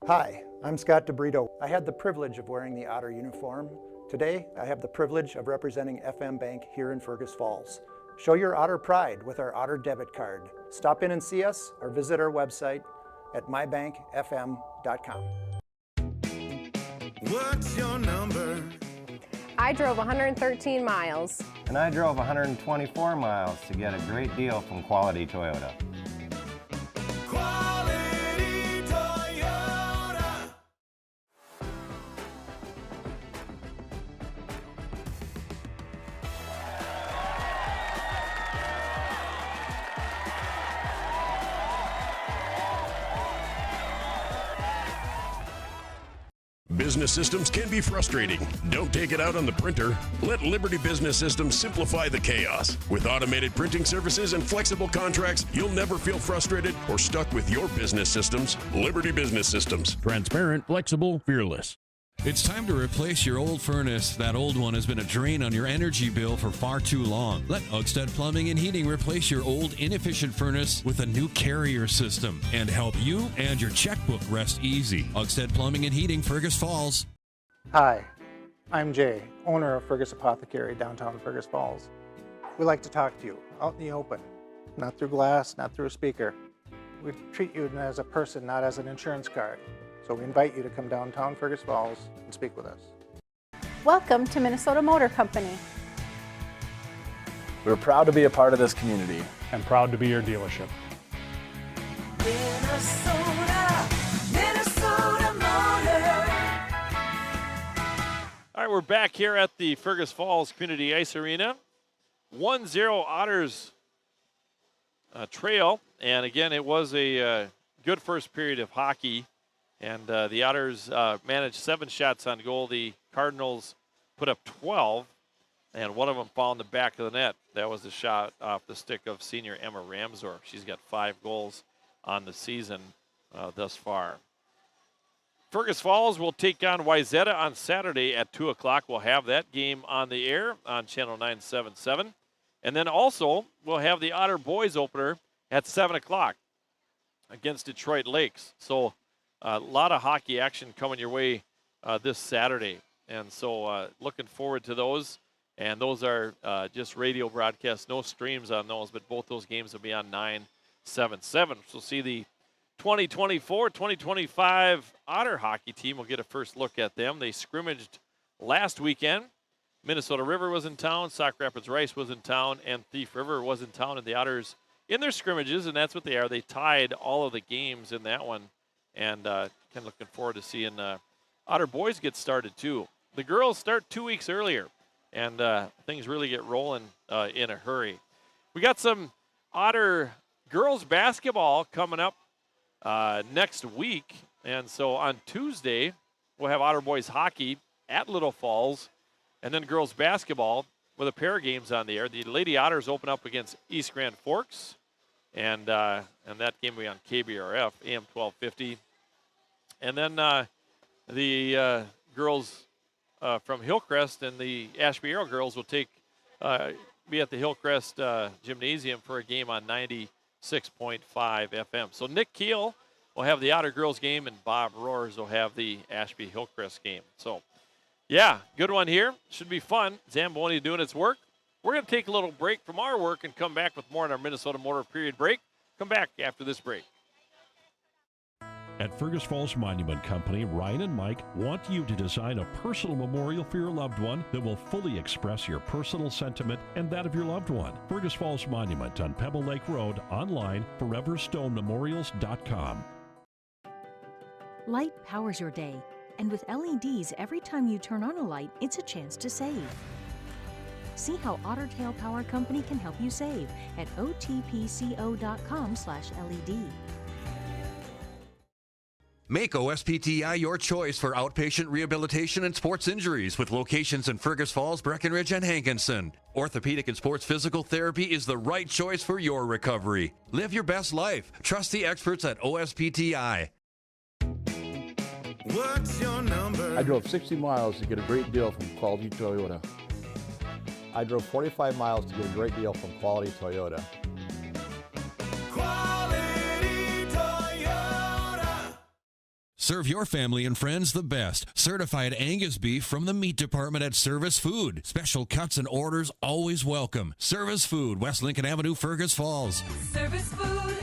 Hi, I'm Scott DeBrito. I had the privilege of wearing the Otter uniform. Today, I have the privilege of representing FM Bank here in Fergus Falls. Show your Otter pride with our Otter debit card. Stop in and see us or visit our website at mybankfm.com.
What's your number?
I drove 113 miles.
And I drove 124 miles to get a great deal from Quality Toyota.
Quality Toyota.
Business systems can be frustrating. Don't take it out on the printer. Let Liberty Business Systems simplify the chaos. With automated printing services and flexible contracts, you'll never feel frustrated or stuck with your business systems. Liberty Business Systems.
Transparent, flexible, fearless.
It's time to replace your old furnace. That old one has been a drain on your energy bill for far too long. Let Otters Plumbing and Heating replace your old inefficient furnace with a new carrier system and help you and your checkbook rest easy. Otters Plumbing and Heating, Fergus Falls.
Hi, I'm Jay, owner of Fergus Apothecary, downtown Fergus Falls. We like to talk to you out in the open, not through glass, not through a speaker. We treat you as a person, not as an insurance card. So we invite you to come downtown Fergus Falls and speak with us.
Welcome to Minnesota Motor Company.
We're proud to be a part of this community.
And proud to be your dealership.
Minnesota Motor.
All right, we're back here at the Fergus Falls Community Ice Arena. 1-0 Otters trail. And again, it was a good first period of hockey. And the Otters managed 7 shots on goal. The Cardinals put up 12, and one of them found the back of the net. That was a shot off the stick of senior Emma Ramsdorf. She's got 5 goals on the season thus far. Fergus Falls will take on Wayzata on Saturday at 2 o'clock. We'll have that game on the air on Channel 977. And then also, we'll have the Otter boys opener at 7 o'clock against Detroit Lakes. So a lot of hockey action coming your way this Saturday. And so looking forward to those. And those are just radio broadcasts, no streams on those, but both those games will be on 977. So see the 2024-2025 Otter hockey team. We'll get a first look at them. They scrimmaged last weekend. Minnesota River was in town, Sauk Rapids Rice was in town, and Thief River was in town, and the Otters in their scrimmages, and that's what they are. They tied all of the games in that one, and kind of looking forward to seeing Otter boys get started too. The girls start 2 weeks earlier, and things really get rolling in a hurry. We got some Otter girls basketball coming up next week, and so on Tuesday we'll have Otter boys hockey at Little Falls, and then girls basketball with a pair of games on the air. The Lady Otters open up against East Grand Forks, and that game will be on KBRF, AM 1250. And then the girls from Hillcrest and the Ashby Arrow girls will be at the Hillcrest Gymnasium for a game on 96.5 FM. So Nick Keel will have the Otter girls game, and Bob Roars will have the Ashby Hillcrest game. So, yeah, good one here. Should be fun. Zamboni doing its work. We're going to take a little break from our work and come back with more on our Minnesota Motor period break. Come back after this break.
At Fergus Falls Monument Company, Ryan and Mike want you to design a personal memorial for your loved one that will fully express your personal sentiment and that of your loved one. Fergus Falls Monument on Pebble Lake Road, online, foreverstonememorials.com.
Light powers your day, and with LEDs, every time you turn on a light, it's a chance to save. See how Otter Tail Power Company can help you save at otpco.com/LED.
Make OSPTI your choice for outpatient rehabilitation and sports injuries with locations in Fergus Falls, Breckenridge, and Hankinson. Orthopedic and sports physical therapy is the right choice for your recovery. Live your best life. Trust the experts at OSPTI.
What's your number?
I drove 60 miles to get a great deal from Quality Toyota. I drove 45 miles to get a great deal from Quality Toyota.
Quality Toyota.
Serve your family and friends the best. Certified Angus beef from the meat department at Service Food. Special cuts and orders always welcome. Service Food, West Lincoln Avenue, Fergus Falls.
Service Food.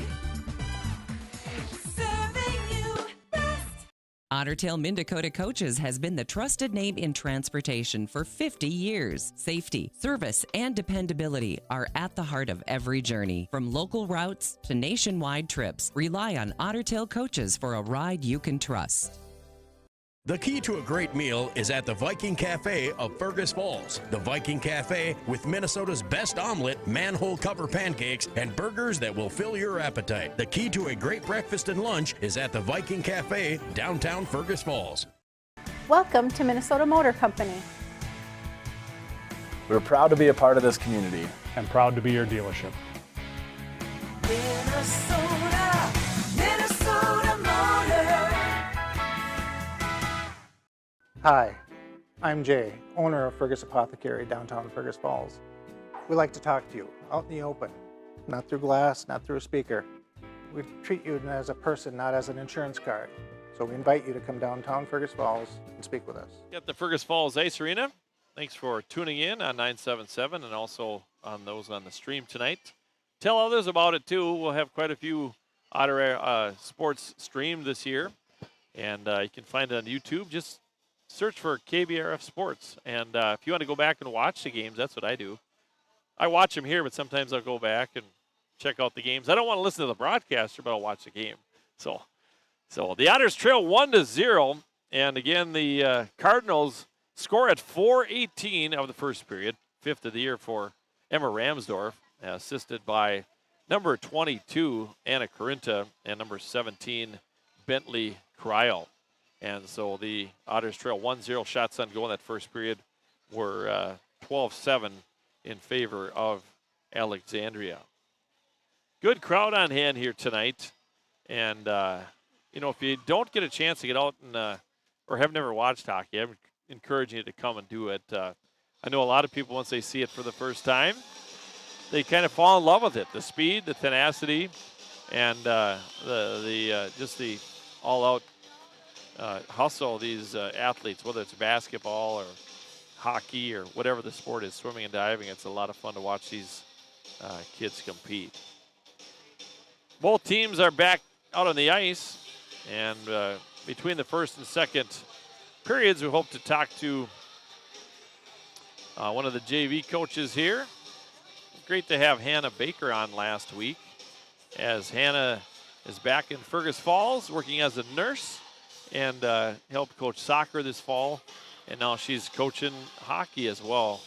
Serving you best.
Otter Tail Minn-Dakota Coaches has been the trusted name in transportation for 50 years. Safety, service, and dependability are at the heart of every journey. From local routes to nationwide trips, rely on Otter Tail Coaches for a ride you can trust.
The key to a great meal is at the Viking Cafe of Fergus Falls. The Viking Cafe with Minnesota's best omelet, manhole cover pancakes, and burgers that will fill your appetite. The key to a great breakfast and lunch is at the Viking Cafe, downtown Fergus Falls.
Welcome to Minnesota Motor Company.
We're proud to be a part of this community.
And proud to be your dealership.
Minnesota Motor.
Hi, I'm Jay, owner of Fergus Apothecary, downtown Fergus Falls. We like to talk to you out in the open, not through glass, not through a speaker. We treat you as a person, not as an insurance card. So we invite you to come downtown Fergus Falls and speak with us.
Got the Fergus Falls Ice Arena. Thanks for tuning in on 977 and also on those on the stream tonight. Tell others about it too. We'll have quite a few Otter sports streamed this year, and you can find it on YouTube. Just search for KBRF Sports, and if you want to go back and watch the games, that's what I do. I watch them here, but sometimes I'll go back and check out the games. I don't want to listen to the broadcaster, but I'll watch the game. So the Otters trail 1-0, and again, the Cardinals score at 4:18 of the first period, 5th of the year for Emma Ramsdorf, assisted by number 22, Anna Corinta, and number 17, Bentley Kryl. And so the Otters trail 1-0. Shots on goal in that first period were 12-7 in favor of Alexandria. Good crowd on hand here tonight. And, if you don't get a chance to get out and or have never watched hockey, I'm encouraging you to come and do it. I know a lot of people, once they see it for the first time, they kind of fall in love with it. The speed, the tenacity, and just the all-out hustle these athletes, whether it's basketball or hockey or whatever the sport is, swimming and diving. It's a lot of fun to watch these kids compete. Both teams are back out on the ice, and between the first and second periods, we hope to talk to one of the JV coaches here. Great to have Hannah Baker on last week, as Hannah is back in Fergus Falls working as a nurse and helped coach soccer this fall, and now she's coaching hockey as well,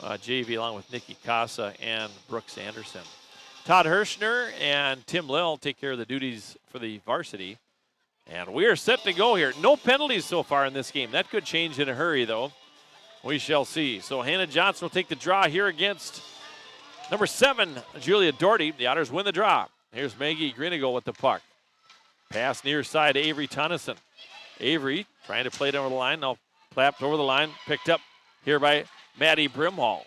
JV, along with Nikki Casa and Brooks Anderson. Todd Hirschner and Tim Lill take care of the duties for the varsity. And we are set to go here. No penalties so far in this game. That could change in a hurry, though. We shall see. So Hannah Johnson will take the draw here against number 7, Julia Doherty. The Otters win the draw. Here's Maggie Grinigo with the puck. Pass near side to Avery Tonneson. Avery trying to play it over the line. Now clapped over the line. Picked up here by Maddie Brimhall.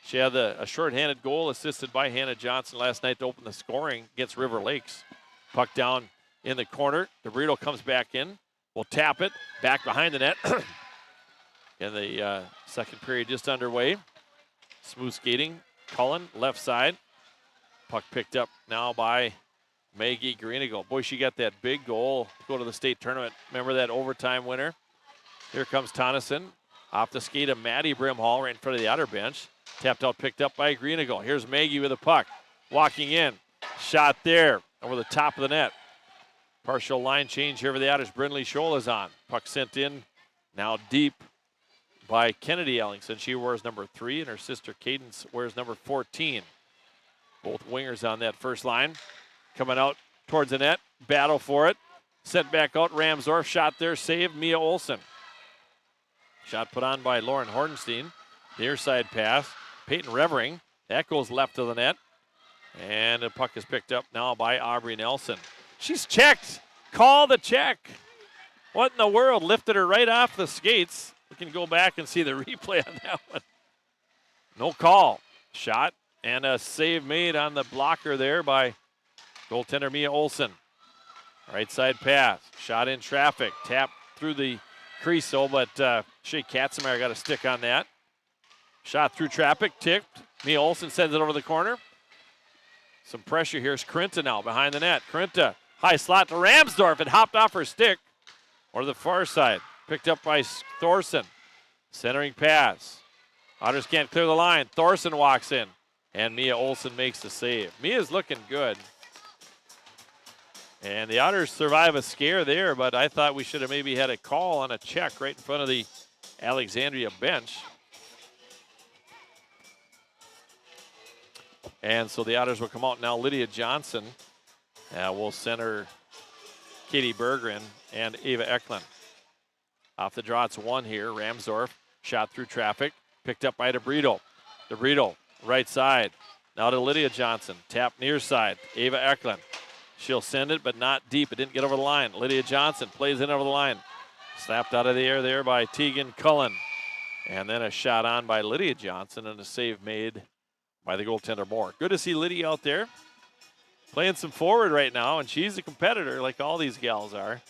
She had a shorthanded goal assisted by Hannah Johnson last night to open the scoring against River Lakes. Puck down in the corner. DeBrito comes back in. Will tap it back behind the net. In the second period just underway. Smooth skating. Cullen, left side. Puck picked up now by Maggie Grinigo. Boy, she got that big goal to go to the state tournament. Remember that overtime winner? Here comes Tonneson. Off the skate of Maddie Brimhall right in front of the outer bench. Tapped out, picked up by Grinigo. Here's Maggie with a puck. Walking in. Shot there over the top of the net. Partial line change here for the Otters. Brindley Scholl is on. Puck sent in now deep by Kennedy Ellingson. She wears number 3, and her sister Cadence wears number 14. Both wingers on that first line. Coming out towards the net. Battle for it. Sent back out. Ramsdorf shot there. Save. Mia Olsen. Shot put on by Lauren Hornstein. Near side pass. Peyton Revering. That goes left of the net. And the puck is picked up now by Aubrey Nelson. She's checked. Call the check. What in the world? Lifted her right off the skates. We can go back and see the replay on that one. No call. Shot and a save made on the blocker there by goaltender Mia Olsen. Right side pass. Shot in traffic. Tap through the crease, but Shea Katzenmeyer got a stick on that. Shot through traffic. Tipped. Mia Olsen sends it over the corner. Some pressure. Here's Krinta now behind the net. Krinta, high slot to Ramsdorf. It hopped off her stick. Or the far side. Picked up by Thorson. Centering pass. Otters can't clear the line. Thorson walks in. And Mia Olsen makes the save. Mia's looking good. And the Otters survive a scare there, but I thought we should have maybe had a call on a check right in front of the Alexandria bench. And so the Otters will come out now. Lydia Johnson will center Katie Berggren and Ava Eklund. Off the draw, it's 1 here. Ramsdorf shot through traffic. Picked up by DeBrito. DeBrito, right side. Now to Lydia Johnson. Tap near side. Ava Eklund. She'll send it, but not deep. It didn't get over the line. Lydia Johnson plays in over the line. Slapped out of the air there by Tegan Cullen. And then a shot on by Lydia Johnson and a save made by the goaltender Moore. Good to see Lydia out there playing some forward right now, and she's a competitor like all these gals are.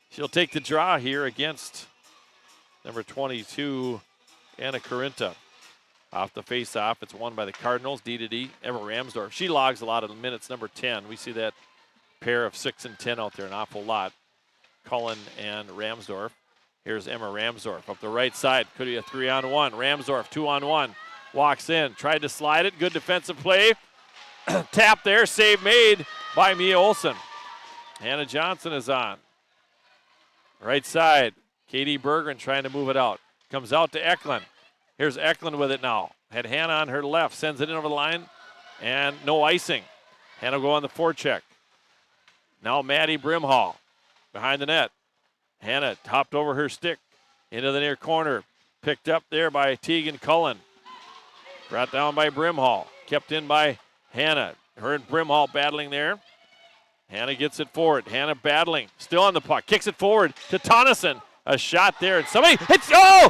She'll take the draw here against number 22, Anna Corinta. Off the face-off, it's won by the Cardinals, D-to-D, Emma Ramsdorf. She logs a lot of the minutes, number 10. We see that pair of 6 and 10 out there an awful lot. Cullen and Ramsdorf. Here's Emma Ramsdorf up the right side. Could be a 3-on-1. Ramsdorf, 2-on-1. Walks in, tried to slide it. Good defensive play. Tap there, save made by Mia Olsen. Hannah Johnson is on. Right side, Katie Berggren trying to move it out. Comes out to Eklund. Here's Eklund with it now. Had Hannah on her left, sends it in over the line, and no icing. Hannah will go on the forecheck. Now Maddie Brimhall behind the net. Hannah hopped over her stick into the near corner. Picked up there by Tegan Cullen. Brought down by Brimhall. Kept in by Hannah. Her and Brimhall battling there. Hannah gets it forward. Hannah battling. Still on the puck. Kicks it forward to Tonneson. A shot there. And somebody hits. Oh!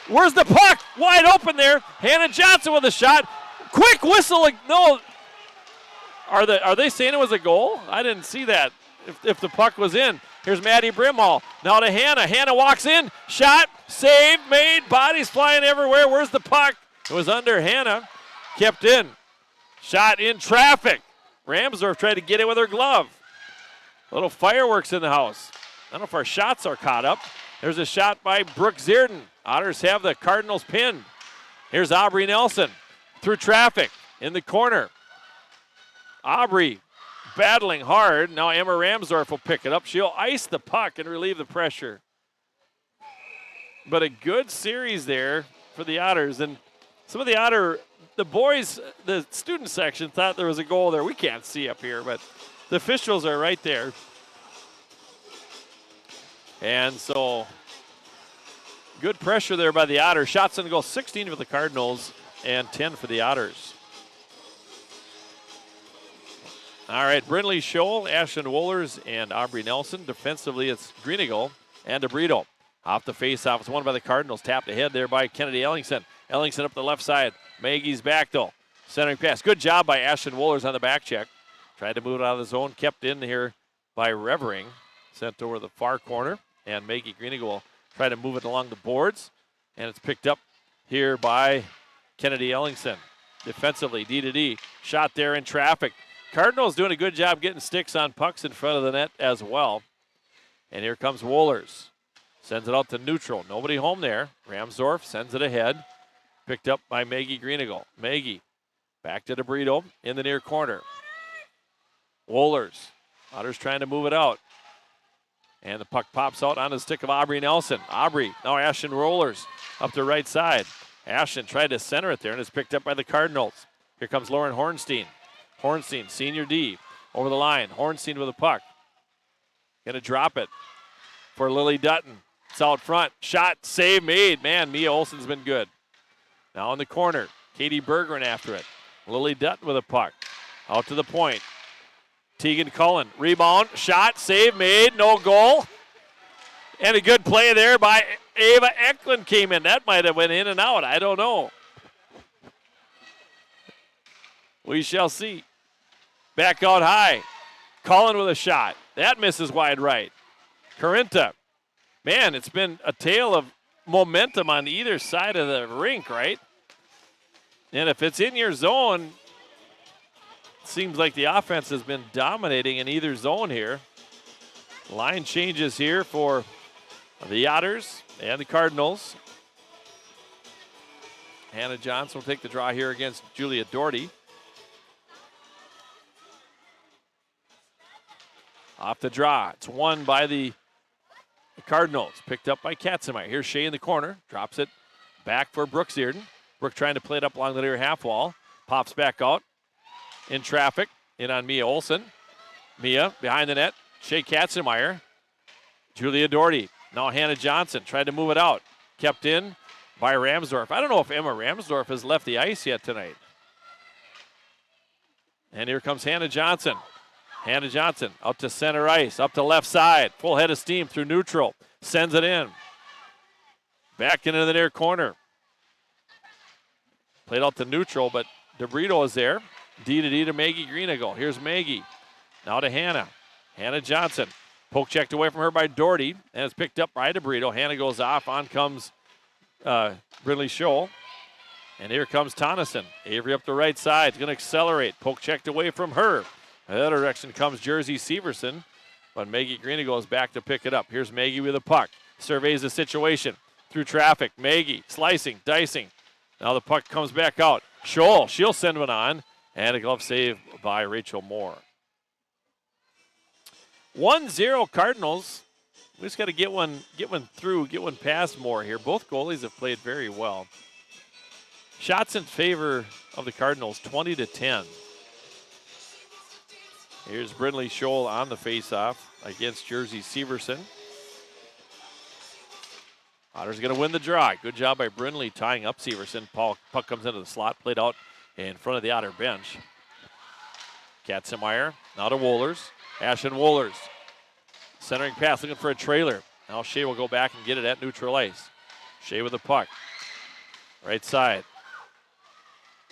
Where's the puck? Wide open there. Hannah Johnson with a shot. Quick whistle. No. Are they saying it was a goal? I didn't see that. If the puck was in. Here's Maddie Brimhall. Now to Hannah. Hannah walks in. Shot. Save made. Bodies flying everywhere. Where's the puck? It was under Hannah. Kept in. Shot in traffic. Ramsdorf tried to get it with her glove. Little fireworks in the house. I don't know if our shots are caught up. There's a shot by Brooke Zierden. Otters have the Cardinals pinned. Here's Aubrey Nelson through traffic in the corner. Aubrey battling hard. Now Emma Ramsdorf will pick it up. She'll ice the puck and relieve the pressure. But a good series there for the Otters. And some of the boys, the student section thought there was a goal there. We can't see up here, but the officials are right there. And so good pressure there by the Otters. Shots on goal, 16 for the Cardinals and 10 for the Otters. All right, Brindley Scholl, Ashton Wohlers, and Aubrey Nelson. Defensively, it's Greenigal and DeBrito. Off the faceoff, it's won by the Cardinals. Tapped ahead there by Kennedy Ellingson. Ellingson up the left side. Maggie's back, though. Centering pass. Good job by Ashton Wohlers on the back check. Tried to move it out of the zone. Kept in here by Revering. Sent over the far corner. And Maggie Greenigal will try to move it along the boards. And it's picked up here by Kennedy Ellingson. Defensively, D-to-D. Shot there in traffic. Cardinals doing a good job getting sticks on pucks in front of the net as well. And here comes Wohlers. Sends it out to neutral. Nobody home there. Ramsdorf sends it ahead. Picked up by Maggie Greenigal. Maggie back to DeBrito in the near corner. Wohlers. Otters trying to move it out. And the puck pops out on the stick of Aubrey Nelson. Aubrey, now Ashton Wohlers up the right side. Ashton tried to center it there and it's picked up by the Cardinals. Here comes Lauren Hornstein. Hornstein, senior D, over the line. Hornstein with a puck. Gonna drop it for Lily Dutton. It's out front. Shot, save made. Man, Mia Olsen's been good. Now in the corner, Katie Bergeron after it. Lily Dutton with a puck. Out to the point. Tegan Cullen, rebound, shot, save made, no goal. And a good play there by Ava Eklund came in. That might have went in and out. I don't know. We shall see. Back out high. Cullen with a shot. That misses wide right. Corinta. Man, it's been a tale of momentum on either side of the rink, right? And if it's in your zone, it seems like the offense has been dominating in either zone here. Line changes here for the Otters and the Cardinals. Hannah Johnson will take the draw here against Julia Doherty. Off the draw. It's won by the Cardinals. Picked up by Katzenmeyer. Here's Shea in the corner. Drops it back for Brooke Zierden. Brooke trying to play it up along the near half wall. Pops back out in traffic. In on Mia Olsen. Mia behind the net. Shea Katzenmeyer. Julia Doherty. Now Hannah Johnson tried to move it out. Kept in by Ramsdorf. I don't know if Emma Ramsdorf has left the ice yet tonight. And here comes Hannah Johnson. Hannah Johnson out to center ice, up to left side. Full head of steam through neutral. Sends it in. Back into the near corner. Played out to neutral, but DeBrito is there. D to Maggie Greenigal. Here's Maggie. Now to Hannah. Hannah Johnson. Poke checked away from her by Doherty, and it's picked up by DeBrito. Hannah goes off. On comes Brindley Scholl. And here comes Tonneson. Avery up the right side. It's going to accelerate. Poke checked away from her. In the other direction comes Jersey Severson, but Maggie Greenigal is back to pick it up. Here's Maggie with a puck. Surveys the situation through traffic. Maggie slicing, dicing. Now the puck comes back out. Scholl, she'll send one on, and a glove save by Rachel Moore. 1-0 Cardinals. We just got to get one through, get one past Moore here. Both goalies have played very well. Shots in favor of the Cardinals, 20-10. Here's Brindley Scholl on the faceoff against Jersey Severson. Otters going to win the draw. Good job by Brindley tying up Severson. Puck comes into the slot, played out in front of the Otter bench. Katzenmeyer now to Wohlers. Ashton Wohlers. Centering pass, looking for a trailer. Now Shea will go back and get it at neutral ice. Shea with the puck. Right side.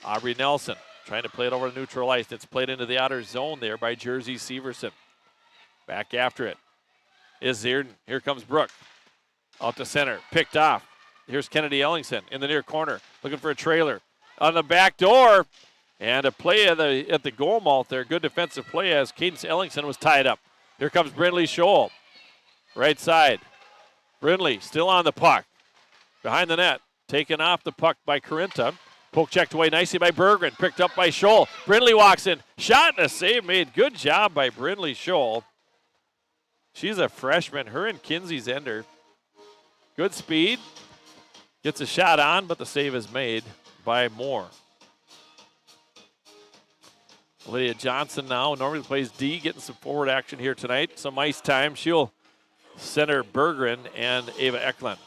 Aubrey Nelson. Trying to play it over to neutral ice. It's played into the outer zone there by Jersey Severson. Back after it is Zierden. Here comes Brooke. Out to center, picked off. Here's Kennedy Ellingson in the near corner, looking for a trailer. On the back door, and a play at the goal mouth there. Good defensive play as Cadence Ellingson was tied up. Here comes Brindley Scholl. Right side. Brindley still on the puck. Behind the net. Taken off the puck by Corinta. Poke checked away nicely by Berggren. Picked up by Scholl. Brindley walks in. Shot and a save made. Good job by Brindley Scholl. She's a freshman. Her and Kinsey Zender. Good speed. Gets a shot on, but the save is made by Moore. Lydia Johnson now normally plays D, getting some forward action here tonight. Some ice time. She'll center Berggren and Ava Eklund.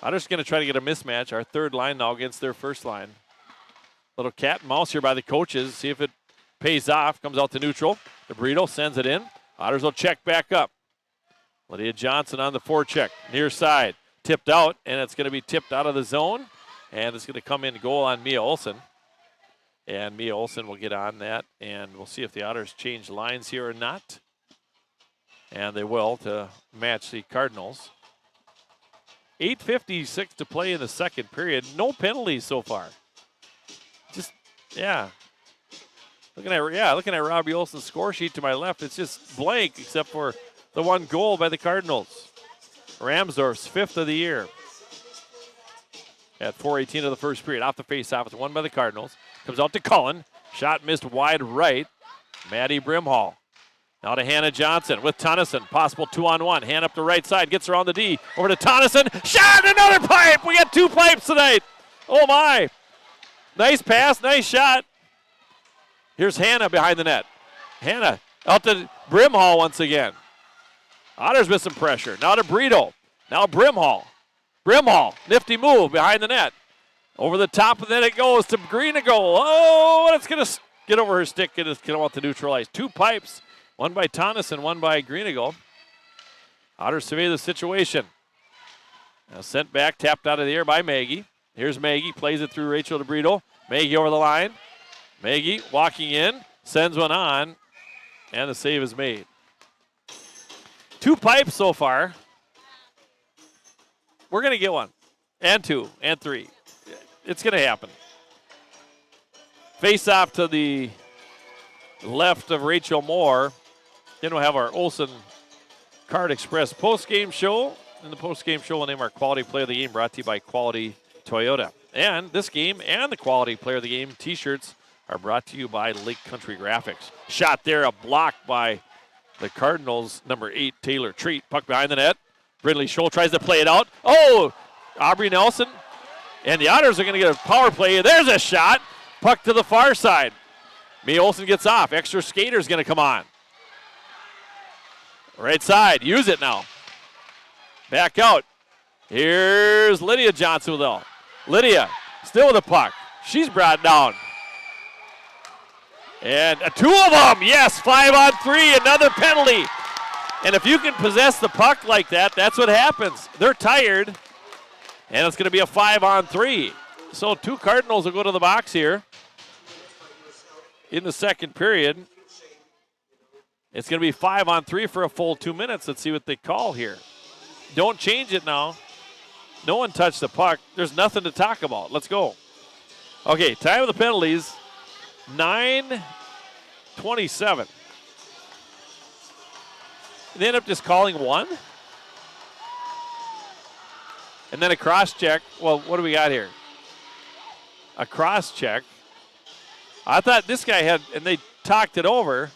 Otters going to try to get a mismatch. Our third line now against their first line. Little cat and mouse here by the coaches. See if it pays off. Comes out to neutral. DeBrito sends it in. Otters will check back up. Lydia Johnson on the forecheck. Near side. Tipped out, and it's going to be tipped out of the zone. And it's going to come in goal on Mia Olsen. And Mia Olsen will get on that. And we'll see if the Otters change lines here or not. And they will to match the Cardinals. 8:56 to play in the second period. No penalties so far. Just, yeah. Looking at Robbie Olsen's score sheet to my left, it's just blank except for the one goal by the Cardinals. Ramsdorf's 5th of the year. At 4:18 of the first period. Off the faceoff, it's won by the Cardinals. Comes out to Cullen. Shot missed wide right. Maddie Brimhall. Now to Hannah Johnson with Tonneson. Possible 2-on-1. Hand up the right side. Gets around the D. Over to Tonneson. Shot! Another pipe! We got 2 pipes tonight. Oh, my. Nice pass. Nice shot. Here's Hannah behind the net. Hannah out to Brimhall once again. Otters with some pressure. Now to Brito. Now Brimhall. Brimhall, nifty move behind the net. Over the top, and then it goes to Greenigo. Oh, and it's going to get over her stick and it's going to want to neutralize. 2 pipes, one by Tonneson, one by Greenigo. Otters survey the situation. Now sent back, tapped out of the air by Maggie. Here's Maggie, plays it through Rachel DeBrito. Maggie over the line. Maggie walking in, sends one on, and the save is made. 2 pipes so far. We're going to get 1, and 2, and 3. It's going to happen. Face off to the left of Rachel Moore. Then we'll have our Olsen Card Express postgame show. In the postgame show, we'll name our Quality Player of the Game, brought to you by Quality Toyota. And this game and the Quality Player of the Game t-shirts are brought to you by Lake Country Graphics. Shot there, a block by the Cardinals, number 8, Taylor Treat. Puck behind the net. Brindley Scholl tries to play it out. Oh, Aubrey Nelson. And the Otters are going to get a power play. There's a shot. Puck to the far side. Mia Olsen gets off. Extra skater's going to come on. Right side. Use it now. Back out. Here's Lydia Johnson though. Lydia still with the puck. She's brought down. And 2 of them. Yes, 5-on-3. Another penalty. And if you can possess the puck like that, that's what happens. They're tired, and it's going to be a 5-on-3. So 2 Cardinals will go to the box here in the second period. It's going to be 5-on-3 for a full 2 minutes. Let's see what they call here. Don't change it now. No one touched the puck. There's nothing to talk about. Let's go. Okay, time of the penalties, 9:27. They end up just calling 1. And then a cross check. Well, what do we got here? A cross check. I thought this guy had, and they talked it over.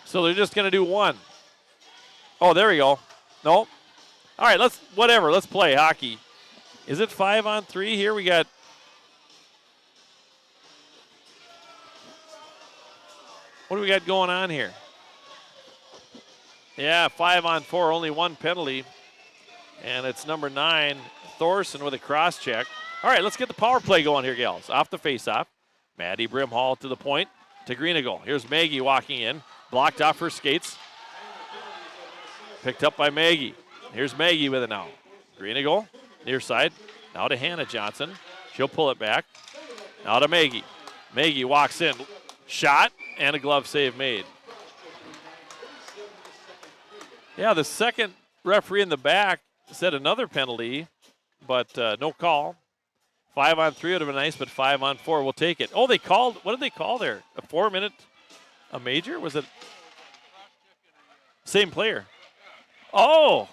So they're just going to do 1. Oh, there we go. Nope. All right, let's play hockey. Is it 5-on-3 here? We got. What do we got going on here? Yeah, 5-on-4, only 1 penalty. And it's number 9, Thorson with a cross check. All right, let's get the power play going here, gals. Off the faceoff. Maddie Brimhall to the point to Greenigo. Here's Maggie walking in. Blocked off her skates. Picked up by Maggie. Here's Maggie with it now. Greenigo, near side. Now to Hannah Johnson. She'll pull it back. Now to Maggie. Maggie walks in. Shot and a glove save made. Yeah, the second referee in the back said another penalty, but no call. 5-on-3 would have been nice, but 5-on-4, we'll take it. Oh, they called, what did they call there? A 4-minute, a major? Was it same player? Oh,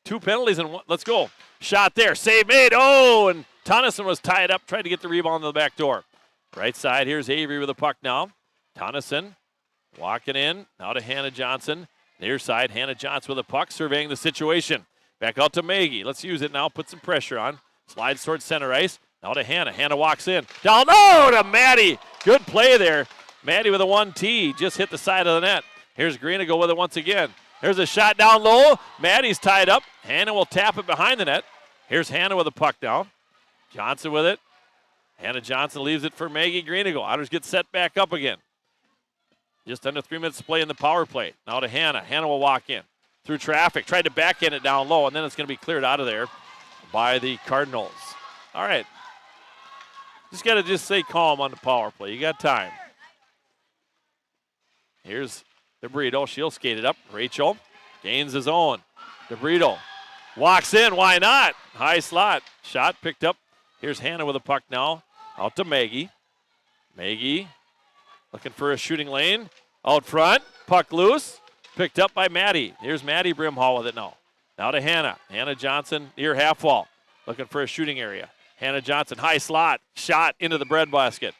2 penalties and one. Let's go. Shot there, save made. Oh, and Tonneson was tied up, tried to get the rebound to the back door. Right side, here's Avery with the puck now. Tonneson walking in, now to Hannah Johnson. Near side, Hannah Johnson with the puck, surveying the situation. Back out to Maggie. Let's use it now, put some pressure on. Slides towards center ice. Now to Hannah. Hannah walks in. Down low to Maddie. Good play there. Maddie with a 1T. Just hit the side of the net. Here's Greenigo with it once again. There's a shot down low. Maddie's tied up. Hannah will tap it behind the net. Here's Hannah with the puck down. Johnson with it. Hannah Johnson leaves it for Maggie Greenigo. Otters get set back up again. Just under 3 minutes to play in the power play. Now to Hannah. Hannah will walk in. Through traffic. Tried to backhand it down low, and then it's going to be cleared out of there by the Cardinals. All right. Just got to just stay calm on the power play. You got time. Here's DeBrito. She'll skate it up. Rachel gains his own. DeBrito walks in. Why not? High slot. Shot picked up. Here's Hannah with a puck now. Out to Maggie. Maggie looking for a shooting lane. Out front. Puck loose. Picked up by Maddie. Here's Maddie Brimhall with it now. Now to Hannah. Hannah Johnson near half wall. Looking for a shooting area. Hannah Johnson, high slot. Shot into the breadbasket.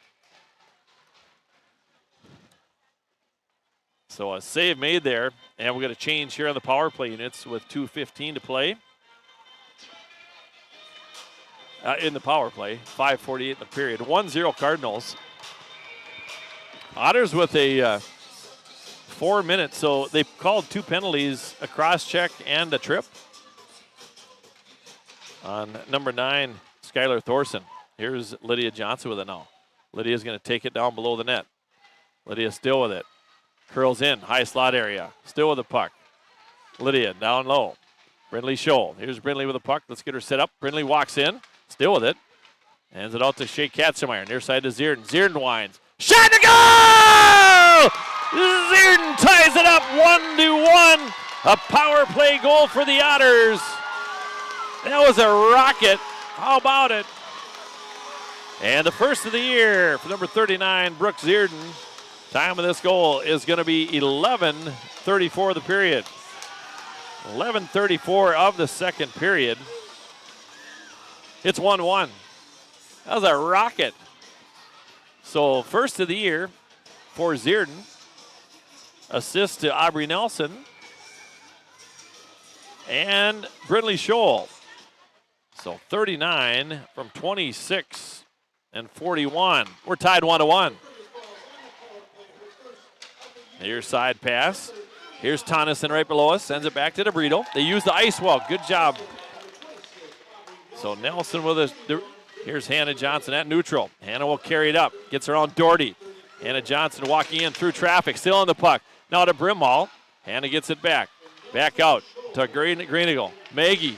So a save made there. And we're going to change here on the power play units with 2:15 to play. In the power play. 5:48 in the period. 1-0 Cardinals. Otters with a 4 minutes. So they called 2 penalties, a cross check and a trip on number 9, Skylar Thorson. Here's Lydia Johnson with it now. Lydia's going to take it down below the net. Lydia still with it. Curls in, high slot area. Still with the puck. Lydia down low. Brindley Scholl. Here's Brindley with the puck. Let's get her set up. Brindley walks in. Still with it. Hands it out to Shea Katzenmeyer. Near side to Zierden. Zierden winds. Shot to go! Zierden ties it up 1-1. A power play goal for the Otters. That was a rocket. How about it? And the first of the year for number 39, Brooke Zierden. Time of this goal is going to be 11:34 of the period. 11:34 of the second period. It's 1-1. That was a rocket. So first of the year for Zierden. Assist to Aubrey Nelson. And Brindley Scholl. So 39 from 26 and 41. We're tied 1-1. Near side pass. Here's Tonneson right below us. Sends it back to DeBrito. They use the ice wall. Good job. So Nelson with us. Here's Hannah Johnson at neutral. Hannah will carry it up. Gets her on Doherty. Hannah Johnson walking in through traffic. Still on the puck. Now to Brimhall. Hannah gets it back. Back out to Greenigo. Maggie.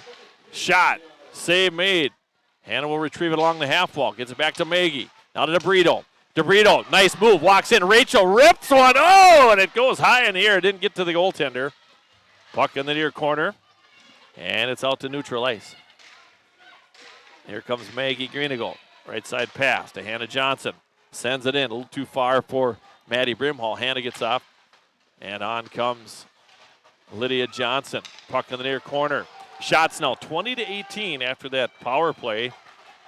Shot. Save made. Hannah will retrieve it along the half wall. Gets it back to Maggie. Now to DeBrito. DeBrito, nice move. Walks in. Rachel rips one. Oh, and it goes high in the air. It didn't get to the goaltender. Puck in the near corner. And it's out to neutral ice. Here comes Maggie Greenigo. Right side pass to Hannah Johnson. Sends it in. A little too far for Maddie Brimhall. Hannah gets off. And on comes Lydia Johnson. Puck in the near corner. Shots now 20-18 after that power play.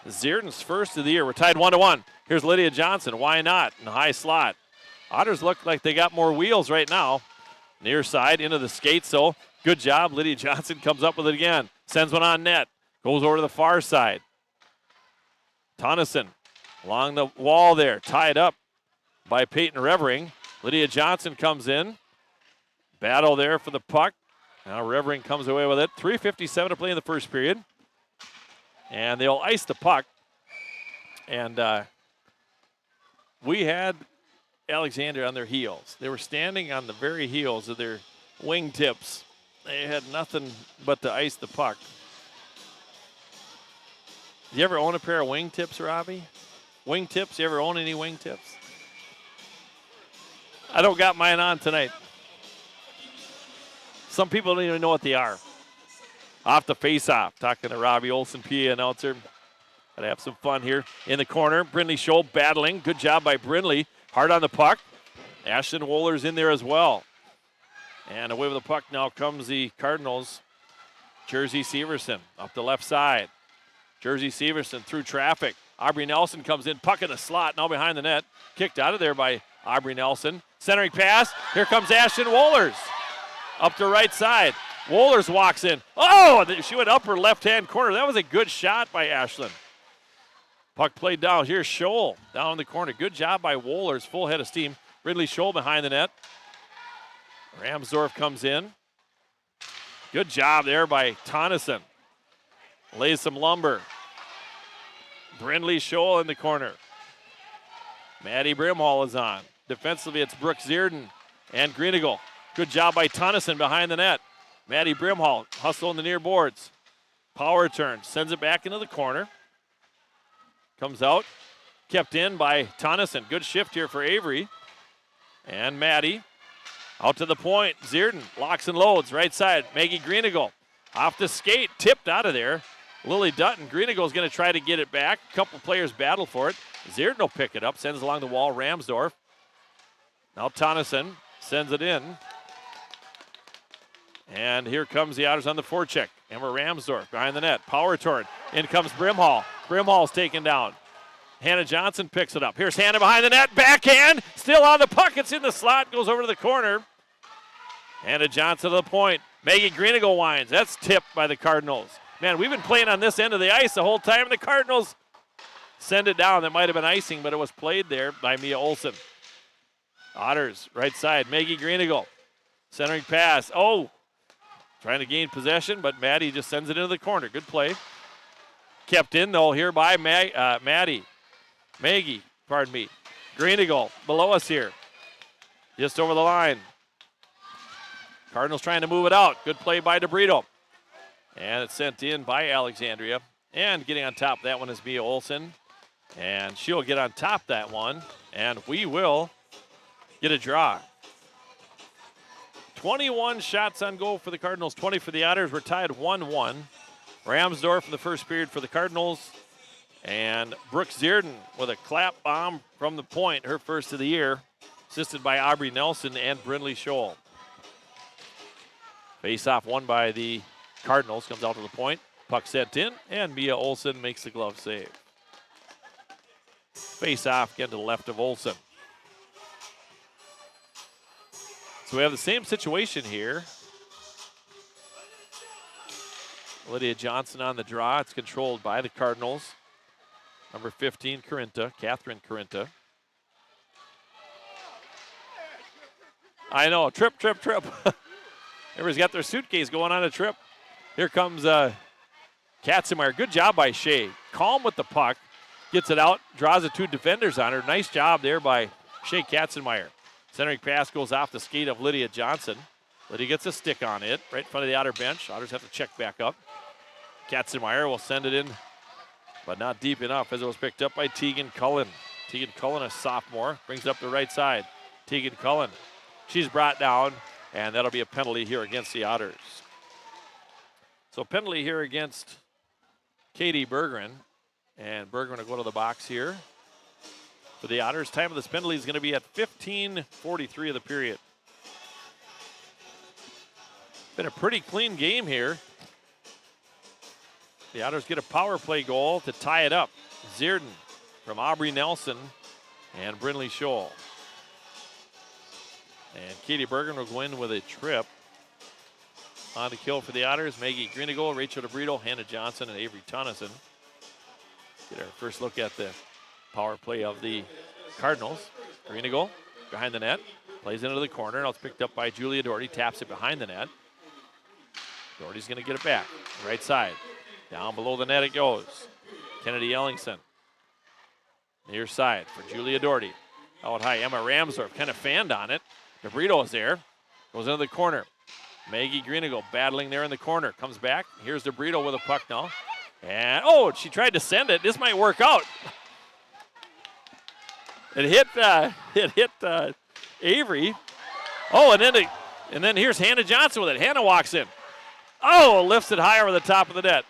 Zierden's first of the year. We're tied 1-1. Here's Lydia Johnson. Why not? In the high slot. Otters look like they got more wheels right now. Near side into the skate. So good job. Lydia Johnson comes up with it again. Sends one on net. Goes over to the far side. Tonneson along the wall there. Tied up by Peyton Revering. Lydia Johnson comes in. Battle there for the puck. Now Revering comes away with it. 3:57 to play in the first period. And they'll ice the puck. And we had Alexandria on their heels. They were standing on the very heels of their wingtips. They had nothing but to ice the puck. Do you ever own a pair of wingtips, Robbie? Wingtips? You ever own any wingtips? I don't got mine on tonight. Some people don't even know what they are. Off the face-off, talking to Robbie Olson, PA announcer. Gotta have some fun here. In the corner, Brindley Scholl battling. Good job by Brindley. Hard on the puck. Ashton Wohler's in there as well. And away with the puck now comes the Cardinals. Jersey Severson up the left side. Jersey Severson through traffic. Aubrey Nelson comes in, puck in the slot, now behind the net. Kicked out of there by Aubrey Nelson. Centering pass. Here comes Ashton Wohlers. Up the right side. Wohlers walks in. Oh, she went upper left-hand corner. That was a good shot by Ashland. Puck played down. Here's Scholl down in the corner. Good job by Wohlers. Full head of steam. Ridley Scholl behind the net. Ramsdorf comes in. Good job there by Tonneson. Lays some lumber. Brindley Scholl in the corner. Maddie Brimhall is on. Defensively, it's Brooke Zierden and Greenigal. Good job by Tonneson behind the net. Maddie Brimhall hustle in the near boards. Power turn. Sends it back into the corner. Comes out. Kept in by Tonneson. Good shift here for Avery. And Maddie. Out to the point. Zierden locks and loads. Right side. Maggie Greenigal. Off the skate. Tipped out of there. Lily Dutton. Greenigal's going to try to get it back. A couple players battle for it. Zierden will pick it up. Sends along the wall. Ramsdorf. Now Tonneson sends it in. And here comes the Otters on the forecheck. Emma Ramsdorf behind the net. Power turn. In comes Brimhall. Brimhall's taken down. Hannah Johnson picks it up. Here's Hannah behind the net. Backhand. Still on the puck. It's in the slot. Goes over to the corner. Hannah Johnson to the point. Maggie Greenigal winds. That's tipped by the Cardinals. Man, we've been playing on this end of the ice the whole time. The Cardinals send it down. That might have been icing, but it was played there by Mia Olson. Otters, right side. Maggie Greenigal. Centering pass. Oh, trying to gain possession, but Maddie just sends it into the corner. Good play. Kept in, though, here by Maggie, pardon me. Greenigal below us here. Just over the line. Cardinals trying to move it out. Good play by DeBrito. And it's sent in by Alexandria. And getting on top of that one is Mia Olson. And she'll get on top of that one. And we will get a draw. 21 shots on goal for the Cardinals, 20 for the Otters. We're tied 1-1. Ramsdorf in the first period for the Cardinals. And Brooke Zierden with a clap bomb from the point, her first of the year, assisted by Aubrey Nelson and Brindley Scholl. Face-off won by the Cardinals, comes out to the point. Puck sent in, and Mia Olson makes the glove save. Face-off again to the left of Olson. So we have the same situation here. Lydia Johnson on the draw. It's controlled by the Cardinals. Number 15, Catherine Corinta. I know, trip. Everybody's got their suitcase going on a trip. Here comes Katzenmeyer. Good job by Shea. Calm with the puck. Gets it out, draws the two defenders on her. Nice job there by Shea Katzenmeyer. Centering pass goes off the skate of Lydia Johnson. Lydia gets a stick on it right in front of the Otter bench. Otters have to check back up. Katzenmeyer will send it in, but not deep enough as it was picked up by Tegan Cullen. Tegan Cullen, a sophomore, brings it up the right side. Tegan Cullen, she's brought down, and that'll be a penalty here against the Otters. So penalty here against Katie Berggren, and Berggren will go to the box here. For the Otters, time of this penalty is going to be at 15:43 of the period. Been a pretty clean game here. The Otters get a power play goal to tie it up. Zierden from Aubrey Nelson and Brindley Scholl. And Katie Berggren will go in with a trip. On the kill for the Otters, Maggie Greenigal, Rachel DeBrito, Hannah Johnson, and Avery Tonneson. Get our first look at the power play of the Cardinals. Greenigal behind the net, plays into the corner. Now it's picked up by Julia Doherty, taps it behind the net. Doherty's going to get it back, right side. Down below the net it goes. Kennedy Ellingson, near side for Julia Doherty. Out high, Emma Ramsdorf kind of fanned on it. DeBrito is there, goes into the corner. Maggie Greenigal battling there in the corner, comes back. Here's DeBrito with a puck now. And, oh, she tried to send it. This might work out. It hit Avery. Oh, and then And then here's Hannah Johnson with it. Hannah walks in. Oh, lifts it high over the top of the net.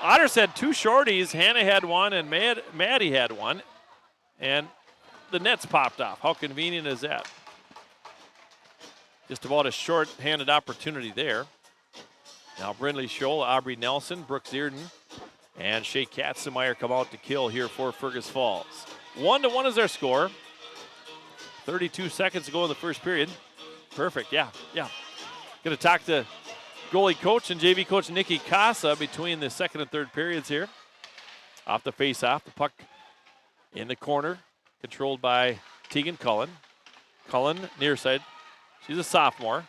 Otters had two shorties. Hannah had one and Maddie had one. And the net's popped off. How convenient is that? Just about a short-handed opportunity there. Now Brindley Scholl, Aubrey Nelson, Brooke Zierden, and Shea Katzenmeyer come out to kill here for Fergus Falls. 1-1 is our score. 32 seconds to go in the first period. Perfect, yeah. Going to talk to goalie coach and JV coach Nikki Casa between the second and third periods here. Off the face-off, the puck in the corner, controlled by Tegan Cullen. Cullen, near side. She's a sophomore.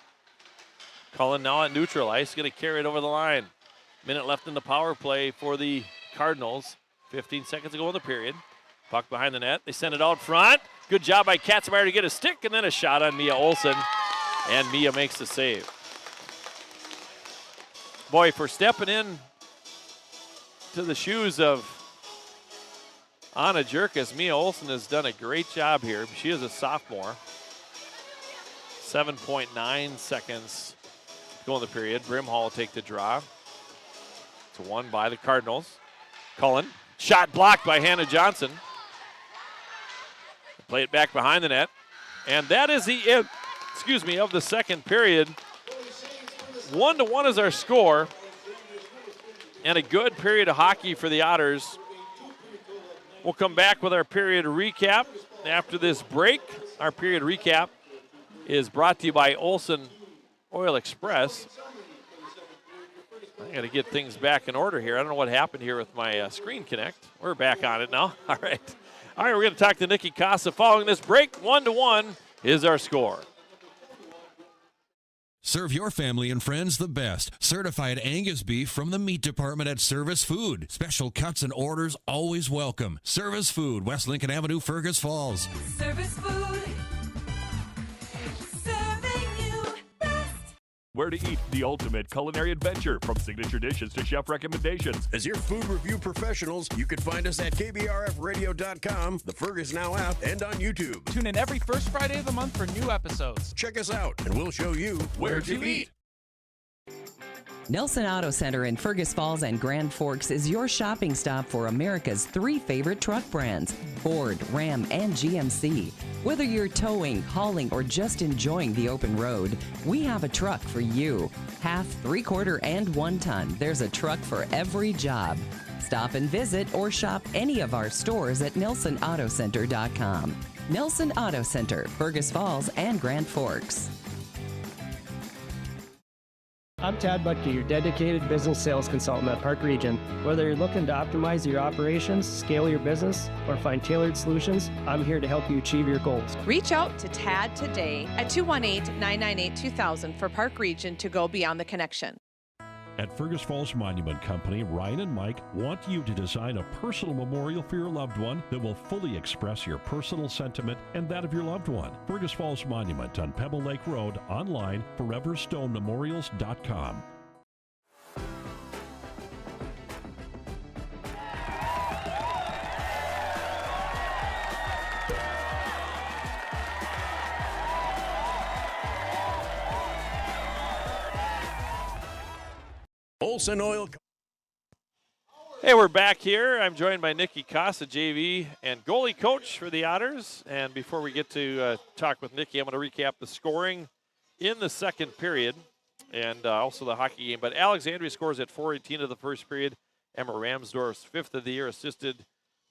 Cullen now at neutral ice, going to carry it over the line. Minute left in the power play for the Cardinals. 15 seconds to go in the period. Puck behind the net. They send it out front. Good job by Katzenmeyer to get a stick, and then a shot on Mia Olsen. And Mia makes the save. Boy, for stepping in to the shoes of Anna Jerkis, Mia Olsen has done a great job here. She is a sophomore. 7.9 seconds to go in the period. Brimhall will take the draw. It's won by the Cardinals. Cullen, shot blocked by Hannah Johnson. Play it back behind the net. And that is the end, of the second period. 1-1 is our score. And a good period of hockey for the Otters. We'll come back with our period recap after this break. Our period recap is brought to you by Olson Oil Express. I got to get things back in order here. I don't know what happened here with my Screen Connect. We're back on it now. All right, we're going to talk to Nikki Casa following this break. 1-1 is our score.
Serve your family and friends the best. Certified Angus beef from the meat department at Service Food. Special cuts and orders always welcome. Service Food, West Lincoln Avenue, Fergus Falls.
Service Food. Serving you best.
Where to eat, the ultimate culinary adventure, from signature dishes to chef recommendations.
As your food review professionals, you can find us at KBRFradio.com, the Fergus Now app, and on YouTube.
Tune in every first Friday of the month for new episodes.
Check us out, and we'll show you where to eat.
Nelson Auto Center in Fergus Falls and Grand Forks is your shopping stop for America's 3 favorite truck brands, Ford, Ram, and GMC. Whether you're towing, hauling, or just enjoying the open road, we have a truck for you. Half, 3/4, and 1 ton, there's a truck for every job. Stop and visit or shop any of our stores at NelsonAutoCenter.com. Nelson Auto Center, Fergus Falls and Grand Forks.
I'm Tad Butke, your dedicated business sales consultant at Park Region. Whether you're looking to optimize your operations, scale your business, or find tailored solutions, I'm here to help you achieve your goals.
Reach out to Tad today at 218-998-2000 for Park Region to go beyond the connection.
At Fergus Falls Monument Company, Ryan and Mike want you to design a personal memorial for your loved one that will fully express your personal sentiment and that of your loved one. Fergus Falls Monument on Pebble Lake Road, online, foreverstonememorials.com.
Olson Oil.
Hey, we're back here. I'm joined by Nikki Casa, JV and goalie coach for the Otters. And before we get to talk with Nikki, I'm going to recap the scoring in the second period and also the hockey game. But Alexandria scores at 4:18 of the first period. Emma Ramsdorf's 5th of the year, assisted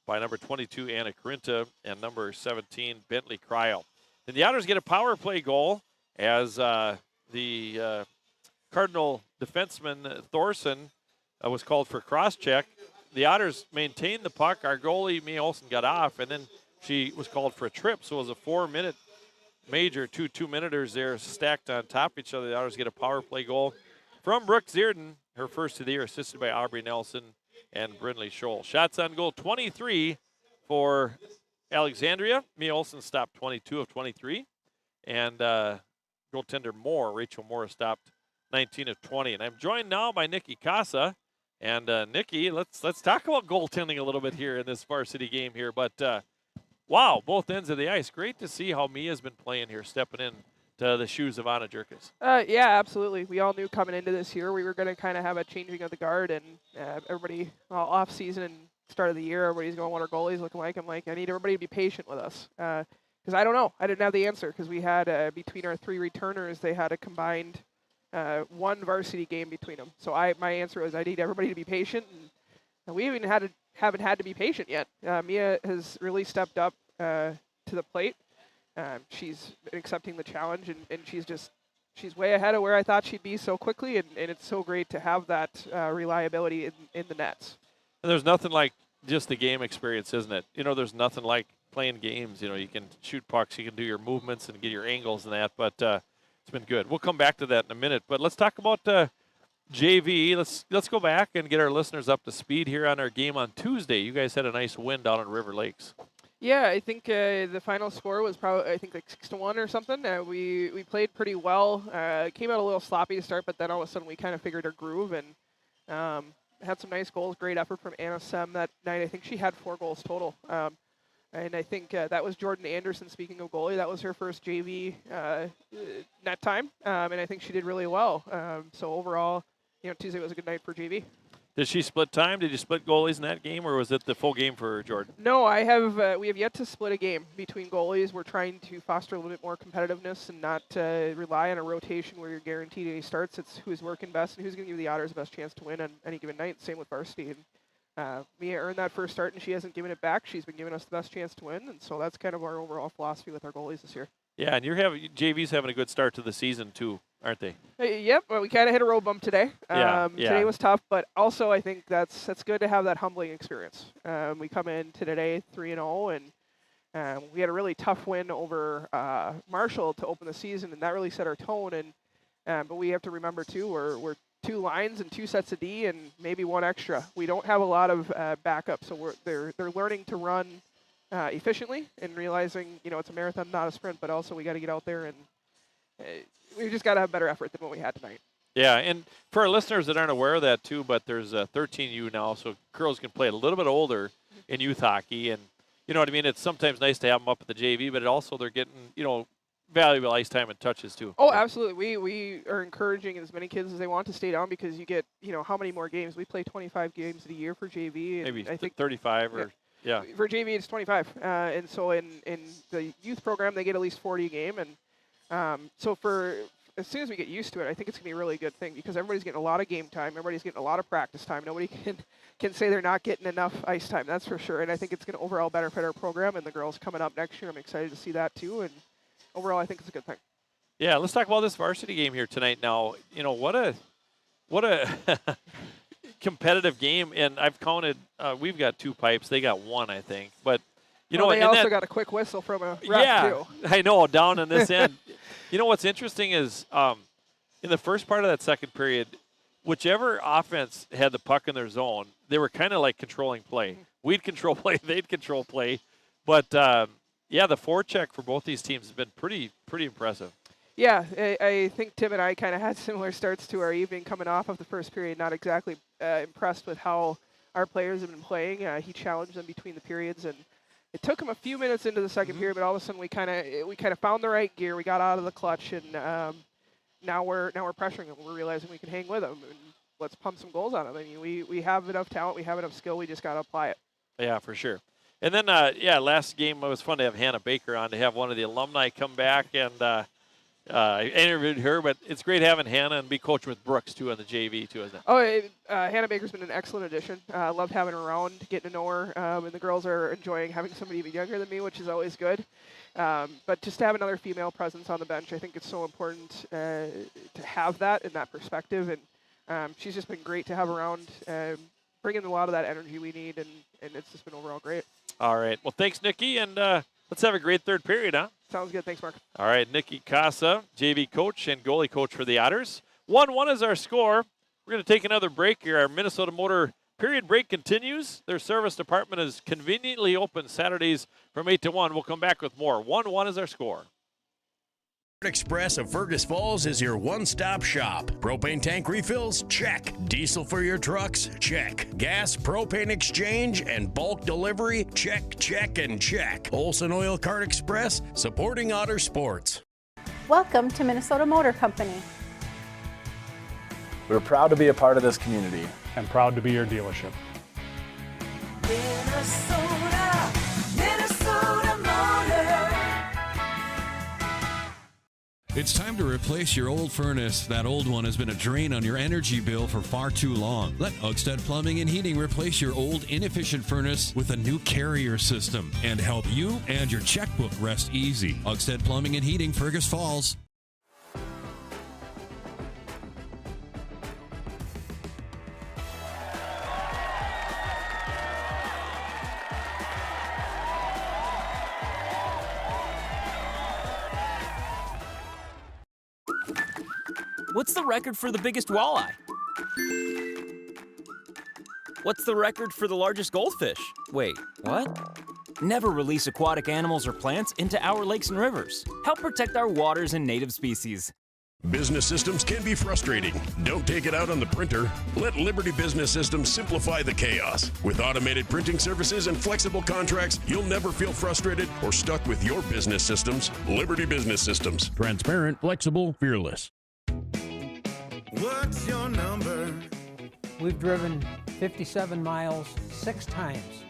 by number 22, Anna Corinta, and number 17, Bentley Cryle. And the Otters get a power play goal as the Cardinal defenseman Thorson was called for cross-check. The Otters maintained the puck. Our goalie, Mia Olsen, got off, and then she was called for a trip. So it was a 4-minute major, 2-minuters there stacked on top of each other. The Otters get a power play goal from Brooke Zierden, her first of the year, assisted by Aubrey Nelson and Brindley Scholl. Shots on goal, 23 for Alexandria. Mia Olsen stopped 22 of 23. And goaltender Rachel Moore, stopped 19 of 20. And I'm joined now by Nikki Casa. And Nikki, let's talk about goaltending a little bit here in this varsity game here. But wow, both ends of the ice. Great to see how Mia's been playing here, stepping in the shoes of Anna Jerkes?
Yeah, absolutely. We all knew coming into this year we were going to kind of have a changing of the guard, and everybody off season and start of the year, everybody's going, what are goalies looking like? I'm like, I need everybody to be patient with us. Because I don't know. I didn't have the answer because we had, between our 3 returners, they had a combined 1 varsity game between them. So my answer was I need everybody to be patient. And we even haven't had to be patient yet. Mia has really stepped up to the plate. She's been accepting the challenge, and she's way ahead of where I thought she'd be so quickly, and it's so great to have that reliability in the nets.
And there's nothing like just the game experience, isn't it? There's nothing like playing games. You can shoot pucks, you can do your movements and get your angles and that, but it's been good. We'll come back to that in a minute, but let's talk about JV. Let's go back and get our listeners up to speed here on our game on Tuesday. You guys had a nice win down at River Lakes.
Yeah, I think the final score was probably like 6-1 or something. We played pretty well. Came out a little sloppy to start, but then all of a sudden we kind of figured our groove and had some nice goals. Great effort from Anna Sem that night. I think she had 4 goals total. And I think that was Jordan Anderson, speaking of goalie. That was her first JV net time, and I think she did really well. So overall, Tuesday was a good night for JV.
Did she split time? Did you split goalies in that game, or was it the full game for Jordan?
No, we have yet to split a game between goalies. We're trying to foster a little bit more competitiveness and not rely on a rotation where you're guaranteed any starts. It's who's working best and who's going to give the Otters the best chance to win on any given night. Same with varsity. And Mia earned that first start, and she hasn't given it back. She's been giving us the best chance to win, and so that's kind of our overall philosophy with our goalies this year.
Yeah, and JV's having a good start to the season too, aren't they?
Yep, well, we kind of hit a road bump today. Today was tough, but also I think that's good to have that humbling experience. We come in today 3-0, and we had a really tough win over Marshall to open the season, and that really set our tone. But we have to remember too, we're 2 lines and 2 sets of D and maybe 1 extra. We don't have a lot of backup, so they're learning to run efficiently and realizing it's a marathon, not a sprint. But also we got to get out there and we just got to have better effort than what we had tonight.
Yeah, and for our listeners that aren't aware of that too, but there's 13U now, so girls can play a little bit older in youth hockey, and you know what I mean. It's sometimes nice to have them up at the JV, but also they're getting valuable ice time and touches too.
Oh, absolutely. We are encouraging as many kids as they want to stay down because you get, how many more games? We play 25 games a year for JV. And
maybe
I think
35 or, yeah.
For JV, it's 25. And so in the youth program, they get at least 40 a game. And so as soon as we get used to it, I think it's going to be a really good thing because everybody's getting a lot of game time. Everybody's getting a lot of practice time. Nobody can say they're not getting enough ice time, that's for sure. And I think it's going to overall benefit our program and the girls coming up next year. I'm excited to see that too. And overall, I think it's a good thing.
Yeah, let's talk about this varsity game here tonight. Now, what a competitive game, and I've counted. We've got 2 pipes; they got 1, I think. But they
also got a quick whistle from a ref too.
I know down in this end. What's interesting is in the first part of that second period, whichever offense had the puck in their zone, they were kind of like controlling play. We'd control play; they'd control play, but. Yeah, the forecheck for both these teams has been pretty impressive.
Yeah, I think Tim and I kind of had similar starts to our evening coming off of the first period. Not exactly impressed with how our players have been playing. He challenged them between the periods, and it took him a few minutes into the second period. But all of a sudden, we kind of found the right gear. We got out of the clutch, and now we're pressuring them. We're realizing we can hang with them, and let's pump some goals on them. I mean, we have enough talent. We have enough skill. We just got to apply it.
Yeah, for sure. And then, last game, it was fun to have Hannah Baker on, to have one of the alumni come back. And I interviewed her, but it's great having Hannah and be coaching with Brooks, too, on the JV, too, isn't it?
Oh, Hannah Baker's been an excellent addition. Loved having her around, getting to know her. And the girls are enjoying having somebody even younger than me, which is always good. But just to have another female presence on the bench, I think it's so important to have that in that perspective. And she's just been great to have around, bringing a lot of that energy we need, and it's just been overall great.
All right. Well, thanks, Nikki, and let's have a great third period, huh?
Sounds good. Thanks, Mark.
All right, Nikki Casa, JV coach and goalie coach for the Otters. 1-1 is our score. We're going to take another break here. Our Minnesota Motor period break continues. Their service department is conveniently open Saturdays from 8 to 1. We'll come back with more. 1-1 is our score.
Express of Fergus Falls is your one-stop shop. Propane tank refills? Check. Diesel for your trucks? Check. Gas, propane exchange, and bulk delivery? Check, check, and check. Olson Oil Card Express, supporting Otter sports.
Welcome to Minnesota Motor Company.
We're proud to be a part of this community.
And proud to be your dealership.
Minnesota, Minnesota Motor.
It's time to replace your old furnace. That old one has been a drain on your energy bill for far too long. Let Otters Plumbing and Heating replace your old inefficient furnace with a new carrier system and help you and your checkbook rest easy. Otters Plumbing and Heating, Fergus Falls.
What's the record for the biggest walleye? What's the record for the largest goldfish? Wait, what? Never release aquatic animals or plants into our lakes and rivers. Help protect our waters and native species.
Business systems can be frustrating. Don't take it out on the printer. Let Liberty Business Systems simplify the chaos. With automated printing services and flexible contracts, you'll never feel frustrated or stuck with your business systems. Liberty Business Systems. Transparent, flexible, fearless.
What's your number?
We've driven 57 miles 6 times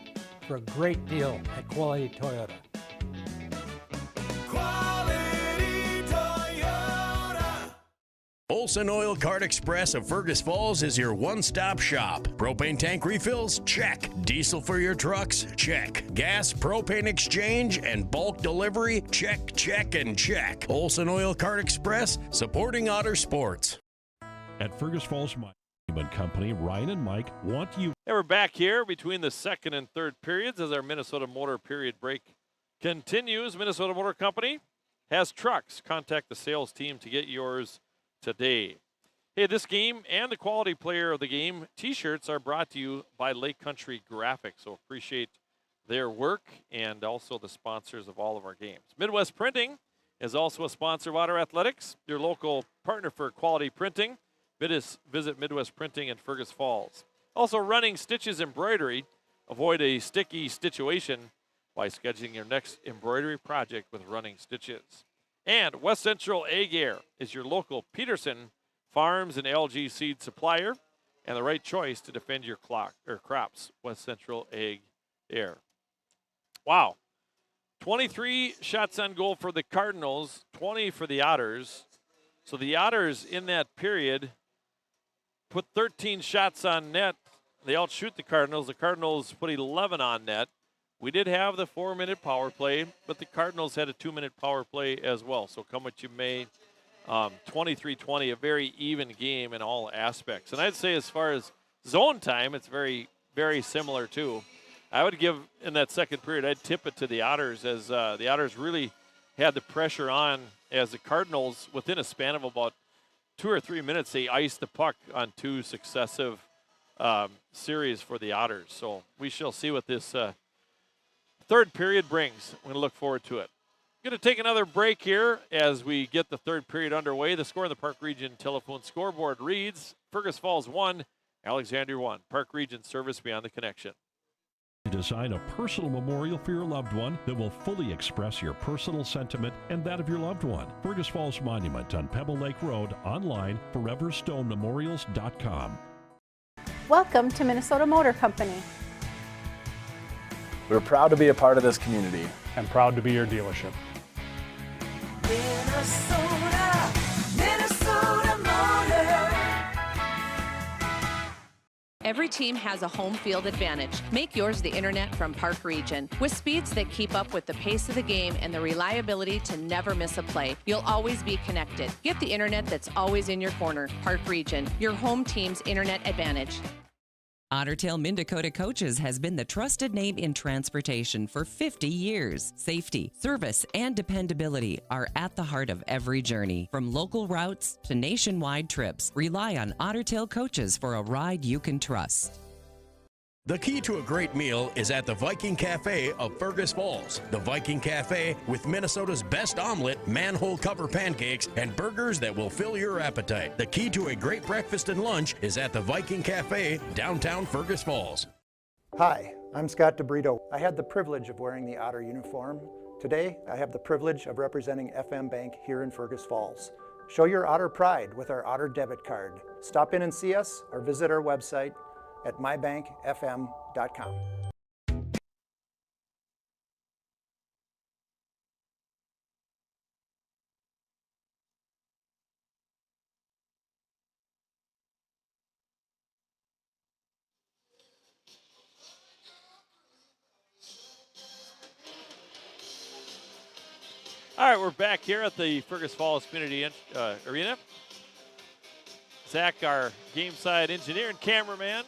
for a great deal at Quality Toyota.
Quality Toyota.
Olson Oil Card Express of Fergus Falls is your one-stop shop. Propane tank refills? Check. Diesel for your trucks? Check. Gas, propane exchange, and bulk delivery? Check, check, and check. Olson Oil Card Express, supporting Otter sports.
At Fergus Falls Monument Company, Ryan and Mike want you.
And we're back here between the second and third periods as our Minnesota Motor period break continues. Minnesota Motor Company has trucks. Contact the sales team to get yours today. Hey, this game and the quality player of the game t-shirts are brought to you by Lake Country Graphics. So appreciate their work and also the sponsors of all of our games. Midwest Printing is also a sponsor of Otter Athletics, your local partner for quality printing. Visit Midwest Printing in Fergus Falls. Also, Running Stitches Embroidery. Avoid a sticky situation by scheduling your next embroidery project with Running Stitches. And West Central Ag Air is your local Peterson Farms and LG seed supplier and the right choice to defend your crops. West Central Ag Air. Wow. 23 shots on goal for the Cardinals, 20 for the Otters. So the Otters in that period put 13 shots on net. They outshoot the Cardinals. The Cardinals put 11 on net. We did have the 4-minute power play, but the Cardinals had a 2-minute power play as well. So come what you may, 23-20, a very even game in all aspects. And I'd say as far as zone time, it's very, very similar too. I would give, in that second period, I'd tip it to the Otters as the Otters really had the pressure on as the Cardinals, within a span of about 2 or 3 minutes, they iced the puck on 2 successive series for the Otters. So we shall see what this third period brings. We're going to look forward to it. Going to take another break here as we get the third period underway. The score in the Park Region telephone scoreboard reads Fergus Falls 1, Alexandria 1. Park Region service beyond the connection.
Design a personal memorial for your loved one that will fully express your personal sentiment and that of your loved one. Fergus Falls Monument on Pebble Lake Road, online, foreverstonememorials.com.
Welcome to Minnesota Motor Company.
We're proud to be a part of this community.
And proud to be your dealership.
Minnesota, Minnesota Motor.
Every team has a home field advantage. Make yours the internet from Park Region. With speeds that keep up with the pace of the game and the reliability to never miss a play, you'll always be connected. Get the internet that's always in your corner. Park Region, your home team's internet advantage.
Otter Tail Minn-Dakota Coaches has been the trusted name in transportation for 50 years. Safety, service, and dependability are at the heart of every journey. From local routes to nationwide trips, rely on Otter Tail Coaches for a ride you can trust.
The key to a great meal is at the Viking Cafe of Fergus Falls. The Viking Cafe with Minnesota's best omelet, manhole cover pancakes, and burgers that will fill your appetite. The key to a great breakfast and lunch is at the Viking Cafe, downtown Fergus Falls.
Hi, I'm Scott DeBrito. I had the privilege of wearing the Otter uniform
Today, I have the privilege of representing FM Bank here in Fergus Falls. Show your Otter pride with our Otter debit card. Stop in and see us or visit our website at mybankfm.com.
All right, we're back here at the Fergus Falls Community Arena. Zach, our game side engineer and cameraman.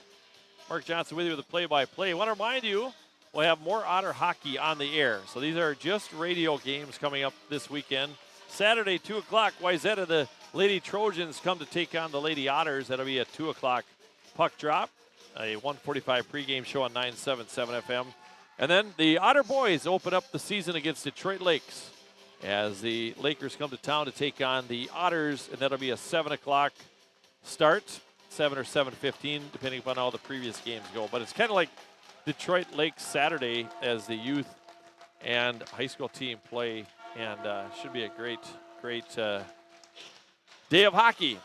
Mark Johnson with you with the play-by-play. I want to remind you, we'll have more Otter hockey on the air. So these are just radio games coming up this weekend. Saturday, 2 o'clock, Wayzata, the Lady Trojans come to take on the Lady Otters. That'll be a 2 o'clock puck drop, a 1:45 pregame show on 977 FM. And then the Otter boys open up the season against Detroit Lakes as the Lakers come to town to take on the Otters, and that'll be a 7 o'clock start, 7 or 7:15, depending upon how the previous games go. But it's kind of like Detroit Lakes Saturday as the youth and high school team play, and should be a great day of hockey.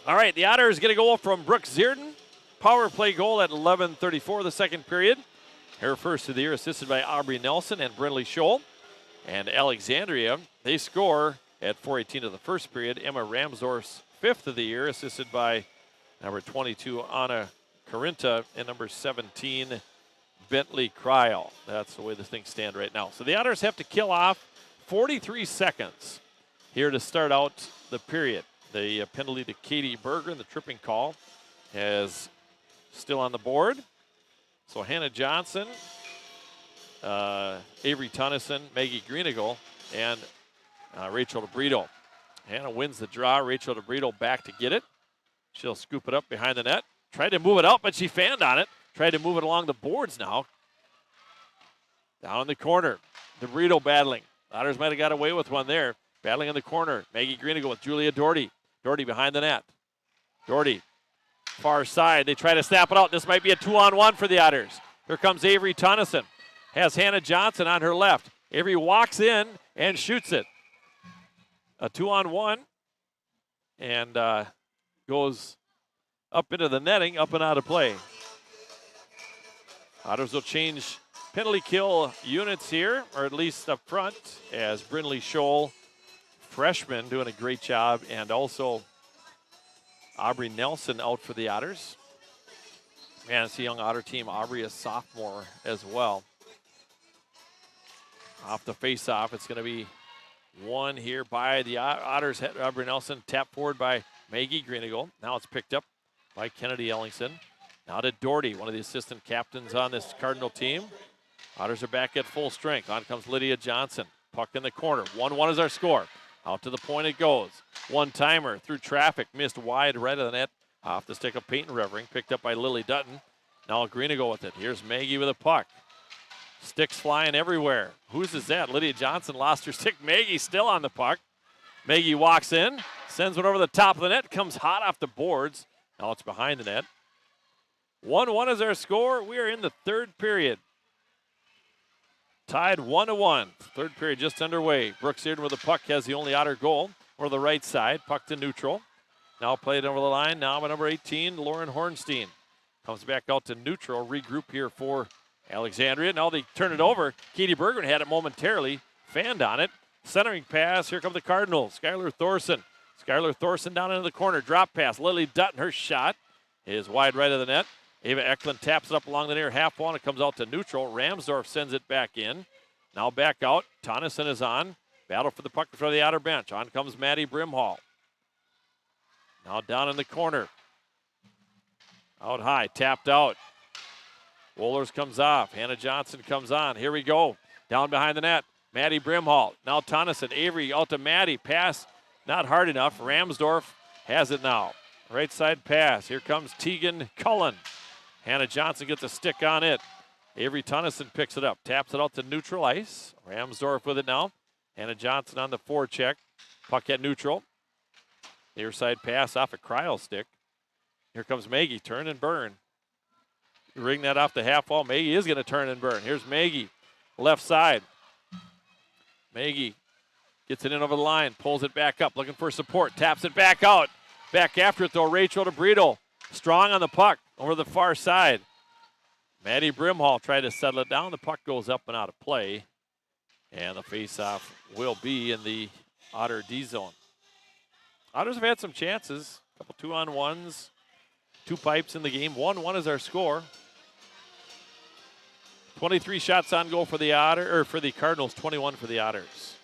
All right, the Otters get a goal from Brooke Zierden. Power play goal at 11:34 the second period. Her first of the year, assisted by Aubrey Nelson and Brindley Scholl. And Alexandria, they score at 4:18 of the first period. Emma Ramsdorf's fifth of the year, assisted by number 22, Anna Carinta, and number 17, Bentley Kryl. That's the way the things stand right now. So the Otters have to kill off 43 seconds here to start out the period. The penalty to Katie Berger, and the tripping call, is still on the board. So Hannah Johnson, Avery Tunnison, Maggie Greenagle, and Rachel DeBrito. Hannah wins the draw. Rachel DeBrito back to get it. She'll scoop it up behind the net. Tried to move it out, but she fanned on it. Tried to move it along the boards now. Down in the corner. DeBrito battling. Otters might have got away with one there. Battling in the corner. Maggie Greenagle with Julia Doherty. Doherty behind the net. Doherty, far side. They try to snap it out. This might be a 2-on-1 for the Otters. Here comes Avery Tunnison. Has Hannah Johnson on her left. Avery walks in and shoots it. A 2-on-1 and goes up into the netting, up and out of play. Otters will change penalty kill units here, or at least up front, as Brindley Scholl, freshman, doing a great job, and also Aubrey Nelson out for the Otters. And it's a young Otter team. Aubrey is sophomore as well. Off the face-off, it's going to be one here by the Otters. Aubrey Nelson, tapped forward by Maggie Greenagle. Now it's picked up by Kennedy Ellingson. Now to Doherty, one of the assistant captains on this Cardinal team. Otters are back at full strength. On comes Lydia Johnson. Puck in the corner. 1-1 is our score. Out to the point it goes. One-timer through traffic. Missed wide right of the net. Off the stick of Peyton Revering. Picked up by Lily Dutton. Now Greenagle with it. Here's Maggie with a puck. Sticks flying everywhere. Whose is that? Lydia Johnson lost her stick. Maggie still on the puck. Maggie walks in, sends one over the top of the net, comes hot off the boards. Now it's behind the net. 1-1 is our score. We are in the third period. Tied 1-1. Third period just underway. Brooke Zierden with the puck has the only Otter goal. Or the right side, puck to neutral. Now played over the line. Now by number 18, Lauren Hornstein. Comes back out to neutral. Regroup here for Alexandria. Now they turn it over. Katie Berger had it momentarily. Fanned on it. Centering pass. Here come the Cardinals. Skylar Thorson. Skylar Thorson down into the corner. Drop pass. Lily Dutton, her shot is wide right of the net. Ava Eklund taps it up along the near half wall. It comes out to neutral. Ramsdorf sends it back in. Now back out. Tonneson is on. Battle for the puck in front of the Otter bench. On comes Maddie Brimhall. Now down in the corner. Out high. Tapped out. Wohlers comes off. Hannah Johnson comes on. Here we go. Down behind the net. Maddie Brimhall. Now Tonneson. Avery out to Maddie. Pass not hard enough. Ramsdorf has it now. Right side pass. Here comes Tegan Cullen. Hannah Johnson gets a stick on it. Avery Tonneson picks it up. Taps it out to neutral ice. Ramsdorf with it now. Hannah Johnson on the forecheck. Puck at neutral. Near side pass off a Kryl stick. Here comes Maggie. Turn and burn. Ring that off the half wall. Maggie is going to turn and burn. Here's Maggie. Left side. Maggie gets it in over the line, pulls it back up, looking for support, taps it back out. Back after it, though, Rachel DeBrito. Strong on the puck over the far side. Maddie Brimhall tried to settle it down. The puck goes up and out of play. And the faceoff will be in the Otter D zone. Otters have had some chances. A couple 2-on-1s. 2 pipes in the game. 1-1 is our score. 23 shots on goal for the Cardinals, 21 for the Otters.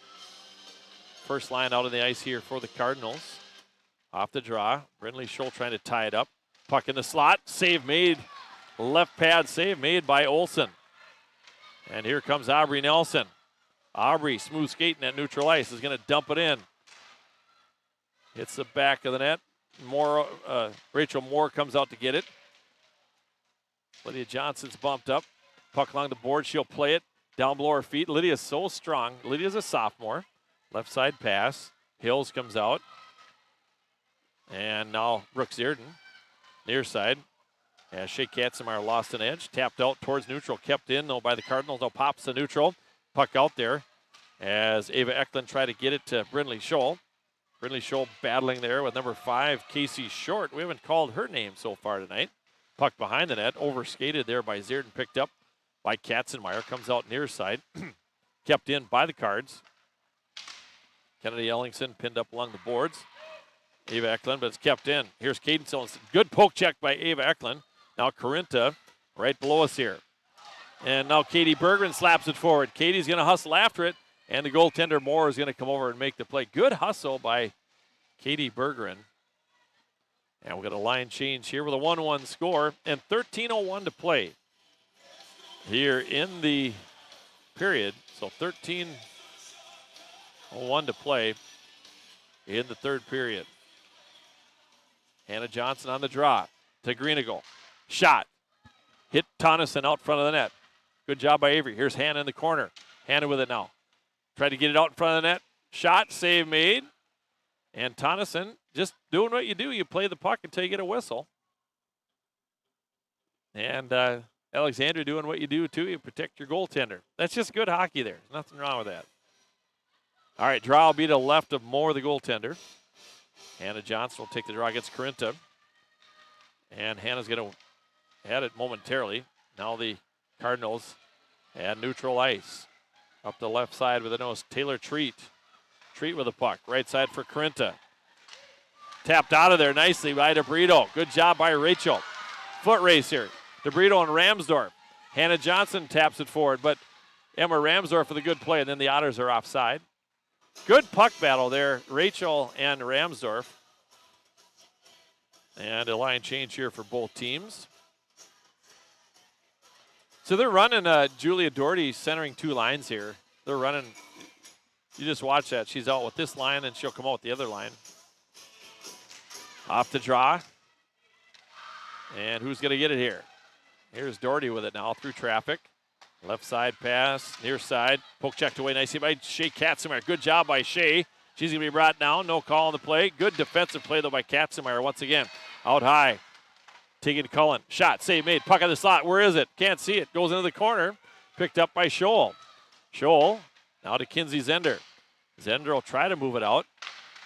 First line out on the ice here for the Cardinals. Off the draw. Brindley Scholl trying to tie it up. Puck in the slot. Save made. Left pad save made by Olsen. And here comes Aubrey Nelson. Aubrey, smooth skating at neutral ice, is going to dump it in. Hits the back of the net. Rachel Moore comes out to get it. Lydia Johnson's bumped up. Puck along the board. She'll play it down below her feet. Lydia's so strong. Lydia's a sophomore. Left side pass. Hills comes out. And now Brooke Zierden, near side. As Shea Katzenmeyer lost an edge. Tapped out towards neutral. Kept in, though, by the Cardinals. Now pops the neutral. Puck out there as Ava Eklund tried to get it to Brindley Scholl. Brindley Scholl battling there with number 5, Casey Short. We haven't called her name so far tonight. Puck behind the net. Overskated there by Zierden. Picked up by Katzenmeyer. Comes out near side. Kept in by the Cards. Kennedy Ellingson pinned up along the boards. Ava Eklund, but it's kept in. Here's Cadence Ellingson. Good poke check by Ava Eklund. Now Corinta right below us here. And now Katie Bergren slaps it forward. Katie's going to hustle after it, and the goaltender Moore is going to come over and make the play. Good hustle by Katie Bergren. And we've got a line change here with a 1-1 score and 13:01 to play here in the period. So 13:01 to play in the third period. Hannah Johnson on the draw to Greenigal. Shot. Hit Tonneson out front of the net. Good job by Avery. Here's Hannah in the corner. Hannah with it now. Tried to get it out in front of the net. Shot, save made. And Tonneson just doing what you do. You play the puck until you get a whistle. And Alexandria doing what you do, too. You protect your goaltender. That's just good hockey there. There's nothing wrong with that. All right, draw will be to the left of Moore, the goaltender. Hannah Johnson will take the draw against Corinta. And Hannah's going to had it momentarily. Now the Cardinals at neutral ice. Up the left side with the nose. Taylor Treat. Treat with the puck. Right side for Corinta. Tapped out of there nicely by DeBrito. Good job by Rachel. Foot race here. DeBrito and Ramsdorf. Hannah Johnson taps it forward, but Emma Ramsdorf with a good play, and then the Otters are offside. Good puck battle there, Rachel and Ramsdorf. And a line change here for both teams. So they're running Julia Doherty centering 2 lines here. They're running, you just watch that. She's out with this line, and she'll come out with the other line. Off the draw. And who's going to get it here? Here's Doherty with it now through traffic. Left side pass, near side. Poke checked away nicely by Shea Katzenmeyer. Good job by Shea. She's going to be brought down. No call on the play. Good defensive play, though, by Katzenmeyer once again. Out high. Tegan Cullen. Shot, save made. Puck on the slot. Where is it? Can't see it. Goes into the corner. Picked up by Scholl. Scholl now to Kinsey Zender. Zender will try to move it out.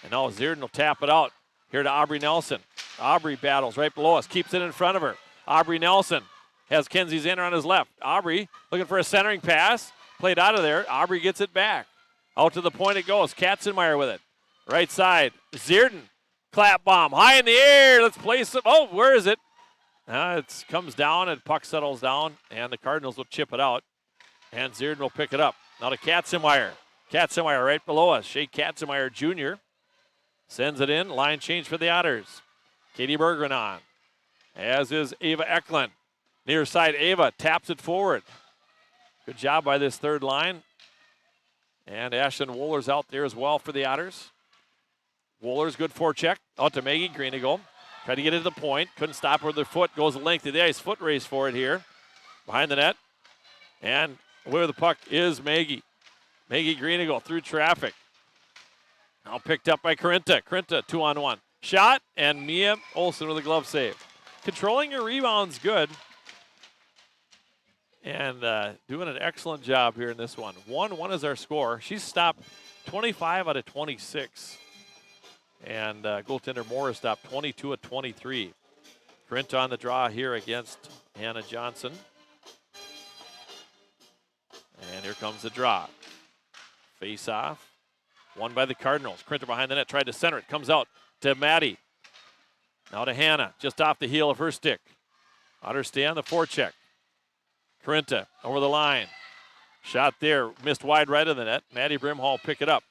And now Zierden will tap it out. Here to Aubrey Nelson. Aubrey battles right below us. Keeps it in front of her. Aubrey Nelson has Kinsey Zender on his left. Aubrey looking for a centering pass. Played out of there. Aubrey gets it back. Out to the point it goes. Katzenmeyer with it. Right side. Zierden. Clap bomb. High in the air. Let's place it. Oh, where is it? It comes down and puck settles down. And the Cardinals will chip it out. And Zierden will pick it up. Now to Katzenmeyer. Katzenmeyer right below us. Shea Katzenmeyer Jr. sends it in. Line change for the Otters. Katie Bergren on. As is Ava Eklund. Near side, Ava taps it forward. Good job by this third line. And Ashlyn Wooler's out there as well for the Otters. Wooler's good forecheck. Out to Maggie Greenigal. Tried to get it to the point. Couldn't stop her with her foot. Goes the length of the ice. Foot race for it here. Behind the net. And where the puck is Maggie. Maggie Greenigal through traffic. Now picked up by Corinta. Corinta 2-on-1. Shot, and Mia Olsen with a glove save. Controlling your rebounds good. and doing an excellent job here in this one. 1-1 is our score. She's stopped 25 out of 26. And goaltender Moore has stopped 22 of 23. Grint on the draw here against Hannah Johnson. And here comes the draw. Face off. Won by the Cardinals. Crinter behind the net, tried to center it. Comes out to Maddie. Now to Hannah, just off the heel of her stick. Otters stay on the forecheck. Corinta over the line. Shot there, missed wide right of the net. Maddie Brimhall pick it up.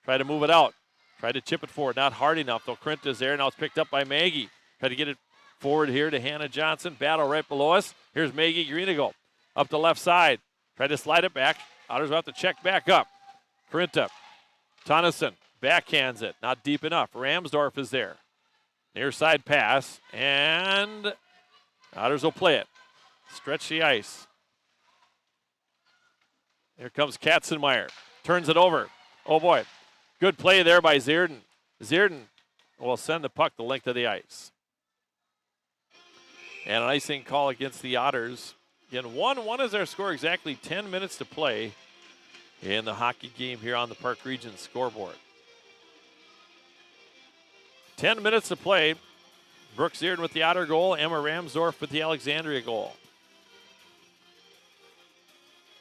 Try to move it out. Try to chip it forward, not hard enough though. Corinta's there, now it's picked up by Maggie. Try to get it forward here to Hannah Johnson. Battle right below us. Here's Maggie Greenigo up the left side. Try to slide it back. Otters will have to check back up. Corinta. Tonneson backhands it, not deep enough. Ramsdorf is there. Near side pass, and Otters will play it. Stretch the ice. Here comes Katzenmeyer. Turns it over. Oh boy. Good play there by Zierden. Zierden will send the puck the length of the ice. And an icing call against the Otters. Again, 1-1 is our score. Exactly 10 minutes to play in the hockey game here on the Park Region scoreboard. 10 minutes to play. Brooke Zierden with the Otter goal. Emma Ramsdorf with the Alexandria goal.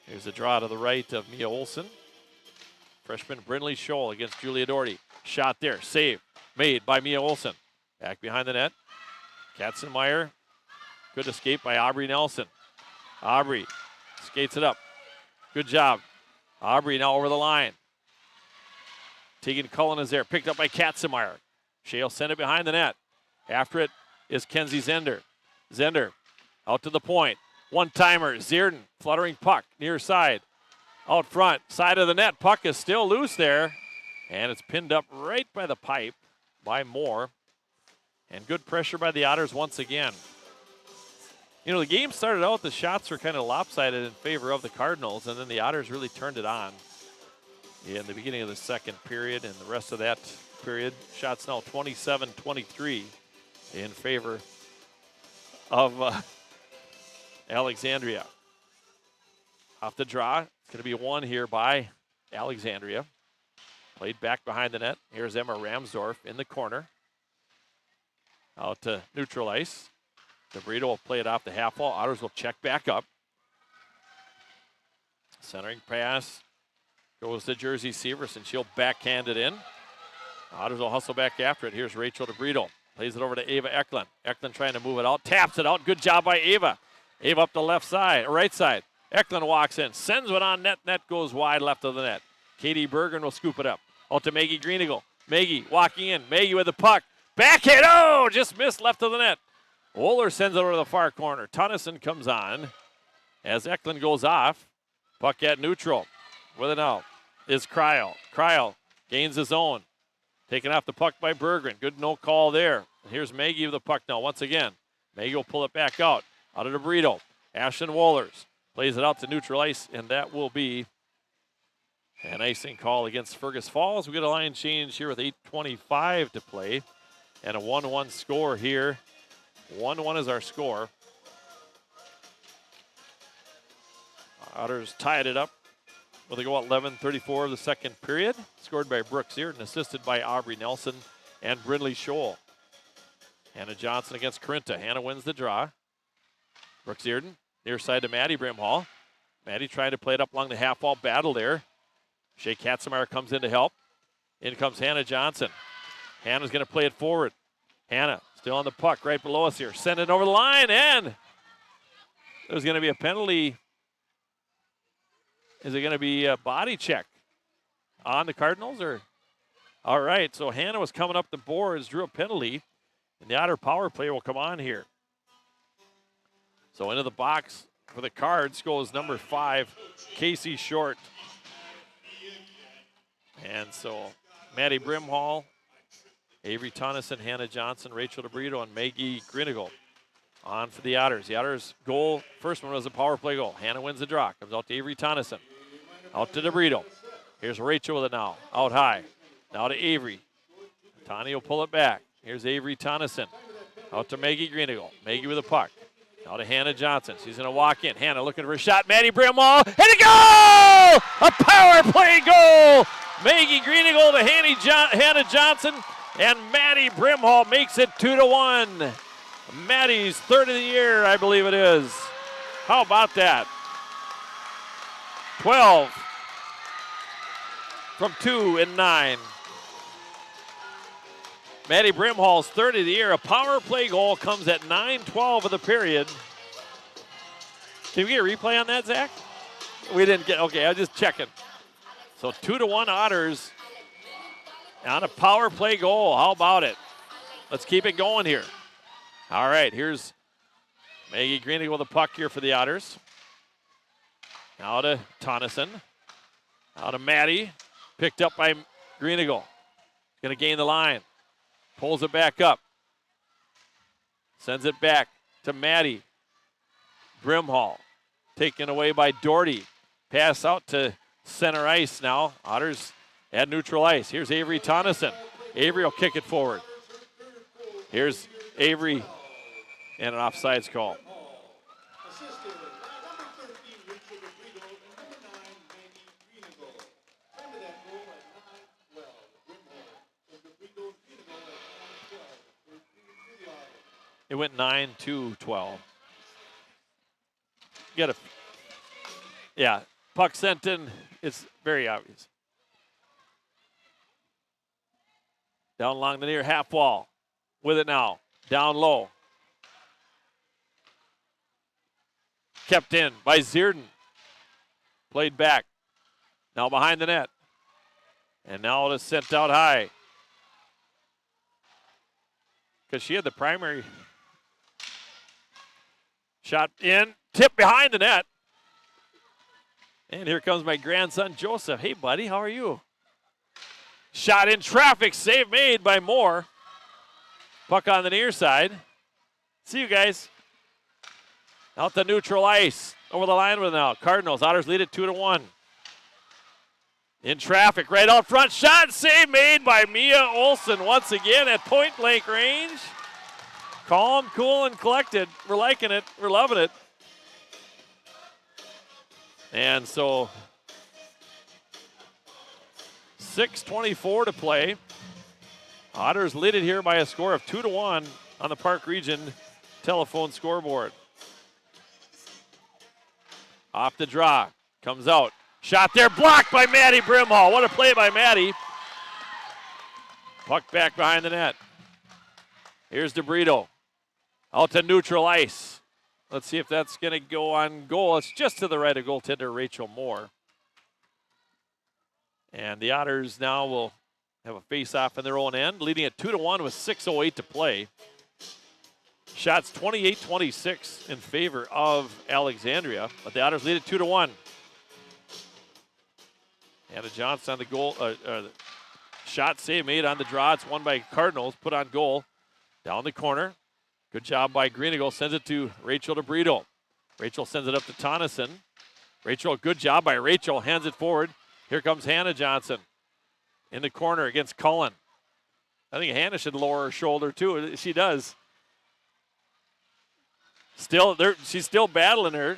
Here's a draw to the right of Mia Olsen. Freshman Brindley Scholl against Julia Doherty. Shot there. Save. Made by Mia Olsen. Back behind the net. Katzenmeyer. Good escape by Aubrey Nelson. Aubrey skates it up. Good job. Aubrey now over the line. Tegan Cullen is there. Picked up by Katzenmeyer. She'll send it behind the net. After it is Kenzie Zender. Zender out to the point. One-timer. Zierden fluttering puck near side. Out front, side of the net. Puck is still loose there. And it's pinned up right by the pipe by Moore. And good pressure by the Otters once again. You know, the game started out, the shots were kind of lopsided in favor of the Cardinals, and then the Otters really turned it on in the beginning of the second period, and the rest of that period. Shots now 27-23 in favor of Alexandria. Off the draw, it's going to be one here by Alexandria. Played back behind the net. Here's Emma Ramsdorf in the corner. Out to neutral ice. DeBrito will play it off the half wall. Otters will check back up. Centering pass goes to Jersey Severson. She'll backhand it in. Otters will hustle back after it. Here's Rachel DeBrito. Plays it over to Ava Eklund. Eklund trying to move it out. Taps it out. Good job by Ava. Ava up the left side, or right side. Eklund walks in. Sends it on net. Net goes wide left of the net. Katie Bergen will scoop it up. Out to Maggie Greenigal. Maggie walking in. Maggie with the puck. Backhand. Oh, just missed left of the net. Wohler sends it over to the far corner. Tonneson comes on as Eklund goes off. Puck at neutral. With it now is Kryl. Kryl gains his own. Taken off the puck by Berggren. Good no call there. Here's Maggie with the puck now once again. Maggie will pull it back out. Out of DeBrito. Ashton Wohlers plays it out to neutral ice, and that will be an icing call against Fergus Falls. We get a line change here with 8:25 to play, and a 1-1 score here. 1-1 is our score. Otters tied it up with a goal at 11:34 of the second period. Scored by Brooke Zierden, assisted by Aubrey Nelson and Brindley Scholl. Hannah Johnson against Corinta. Hannah wins the draw. Brooke Zierden, near side to Maddie Brimhall. Maddie trying to play it up along the half wall. Battle there. Shea Katzenmeyer comes in to help. In comes Hannah Johnson. Hannah's going to play it forward. Hannah still on the puck right below us here. Send it over the line, and there's going to be a penalty. Is it going to be a body check on the Cardinals? Or all right, so Hannah was coming up the boards, drew a penalty, and the Otter power play will come on here. So into the box for the Cards goes number 5, Casey Short. And so Maddie Brimhall, Avery Tonneson, Hannah Johnson, Rachel DeBrito, and Maggie Greenigal on for the Otters. The Otters' goal, first one was a power play goal. Hannah wins the draw. Comes out to Avery Tonneson. Out to DeBrito. Here's Rachel with it now. Out high. Now to Avery. Tani will pull it back. Here's Avery Tonneson. Out to Maggie Greenigal. Maggie with a puck. Now to Hannah Johnson. She's going to walk in. Hannah looking for a shot. Maddie Brimhall. And a goal! A power play goal! Maggie Greenigal to Hannah Johnson. And Maddie Brimhall makes it 2-1. Maddie's third of the year, I believe it is. How about that? 12 from 2 and 9. Maddie Brimhall's third of the year. A power play goal comes at 9:12 of the period. Can we get a replay on that, Zach? We didn't get, okay, I was just checking. So 2-1 Otters on a power play goal. How about it? Let's keep it going here. All right, here's Maggie Greenigal with the puck here for the Otters. Now to Tonneson. Now to Maddie. Picked up by Greenigal. Going to gain the line. Pulls it back up. Sends it back to Maddie. Brimhall. Taken away by Doherty. Pass out to center ice now. Otters at neutral ice. Here's Avery Tonneson. Avery will kick it forward. Here's Avery and an offsides call. It went 9-12. Get a, yeah, puck sent in. It's very obvious. Down along the near half wall. With it now. Down low. Kept in by Zierden. Played back. Now behind the net. And now it is sent out high. Because she had the primary shot in. Tip behind the net. And here comes my grandson, Joseph. Hey, buddy, how are you? Shot in traffic. Save made by Moore. Puck on the near side. See you guys. Out the neutral ice. Over the line with it now. Cardinals. Otters lead it 2-1. In traffic. Right out front. Shot. Save made by Mia Olsen once again at point blank range. Calm, cool, and collected. We're liking it. We're loving it. And so 6:24 to play. Otters lead it here by a score of 2-1 on the Park Region telephone scoreboard. Off the draw. Comes out. Shot there. Blocked by Maddie Brimhall. What a play by Maddie. Puck back behind the net. Here's DeBrito. Out to neutral ice. Let's see if that's going to go on goal. It's just to the right of goaltender Rachel Moore. And the Otters now will have a face-off in their own end, leading at 2-1 with 6:08 to play. Shots 28-26 in favor of Alexandria, but the Otters lead at 2-1. Hannah Johnson on the goal. Shot save made on the draw. It's won by Cardinals. Put on goal. Down the corner. Good job by Greenigal. Sends it to Rachel DeBrito. Rachel sends it up to Tonneson. Rachel, good job by Rachel. Hands it forward. Here comes Hannah Johnson. In the corner against Cullen. I think Hannah should lower her shoulder too. She does. She's still battling her.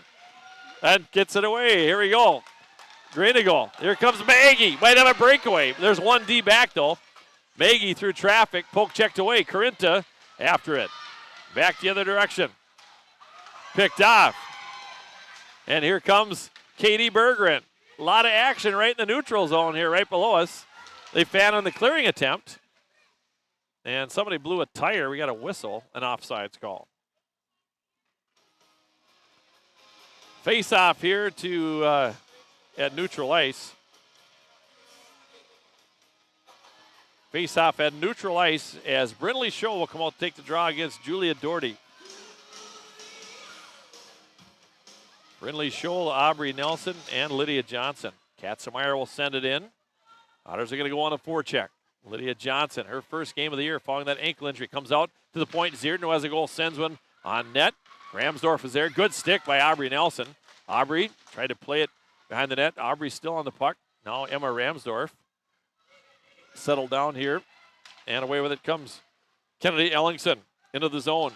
And gets it away. Here we go. Greenigal. Here comes Maggie. Might have a breakaway. There's one D back though. Maggie through traffic. Poke checked away. Corinta after it. Back the other direction. Picked off. And here comes Katie Berggren. A lot of action right in the neutral zone here, right below us. They fan on the clearing attempt. And somebody blew a tire. We got a whistle, an offsides call. Face off here to at neutral ice. Face off at neutral ice as Brindley Show will come out to take the draw against Julia Doherty. Brindley Show, Aubrey Nelson, and Lydia Johnson. Katzenmeyer will send it in. Otters are going to go on a forecheck. Lydia Johnson, her first game of the year following that ankle injury, comes out to the point. Zierden, who has a goal, sends one on net. Ramsdorf is there. Good stick by Aubrey Nelson. Aubrey tried to play it behind the net. Aubrey still on the puck. Now Emma Ramsdorf. Settled down here. And away with it comes Kennedy Ellingson into the zone.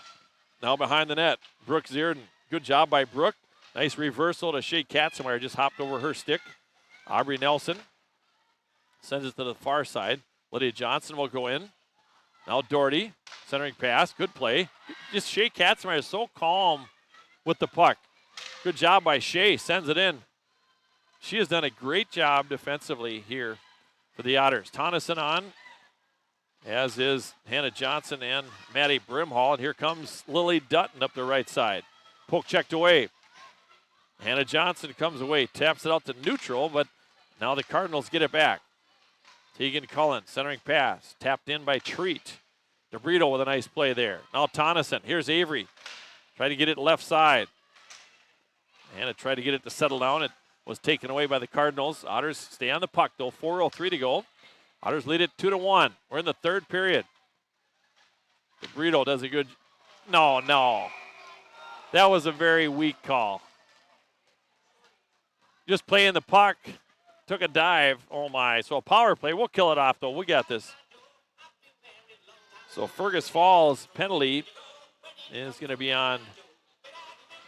Now behind the net, Brooke Zierden. Good job by Brooke. Nice reversal to Shea Katzenmeyer. Just hopped over her stick. Aubrey Nelson sends it to the far side. Lydia Johnson will go in. Now Doherty, centering pass. Good play. Just Shea Katzenmeyer is so calm with the puck. Good job by Shea. Sends it in. She has done a great job defensively here for the Otters. Tonneson on, as is Hannah Johnson and Maddie Brimhall. And here comes Lily Dutton up the right side. Poke checked away. Hannah Johnson comes away, taps it out to neutral, but now the Cardinals get it back. Tegan Cullen, centering pass, tapped in by Treat. DeBrito with a nice play there. Now Tonneson, here's Avery. Trying to get it left side. Hannah tried to get it to settle down. It was taken away by the Cardinals. Otters stay on the puck, though. 4:03 to go. Otters lead it 2-1. We're in the third period. DeBrito does a good... No. That was a very weak call. Just playing the puck. Took a dive. Oh, my. So a power play. We'll kill it off, though. We got this. So Fergus Falls penalty is going to be on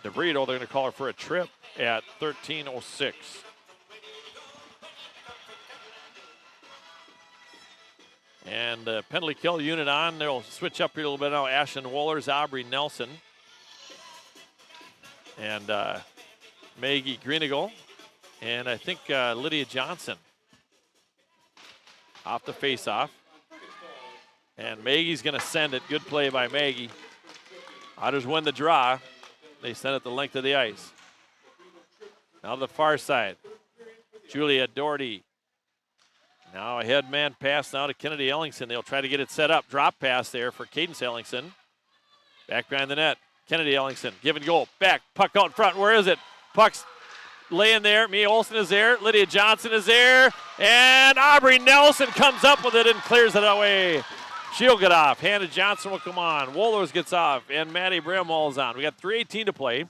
DeBrito. They're going to call her for a trip at 13:06. And penalty kill unit on. They'll switch up here a little bit now. Ashton Wohlers, Aubrey Nelson, and Maggie Greenigal. And I think Lydia Johnson off the face-off. And Maggie's going to send it. Good play by Maggie. Otters win the draw. They send it the length of the ice. Now to the far side. Julia Doherty. Now a head man pass now to Kennedy Ellingson. They'll try to get it set up. Drop pass there for Cadence Ellingson. Back behind the net. Kennedy Ellingson. Give and go. Back. Puck out in front. Where is it? Puck's laying there. Mia Olsen is there. Lydia Johnson is there. And Aubrey Nelson comes up with it and clears it away. She'll get off. Hannah Johnson will come on. Wohlers gets off. And Maddie Brimhall is on. We got 3:18 to play.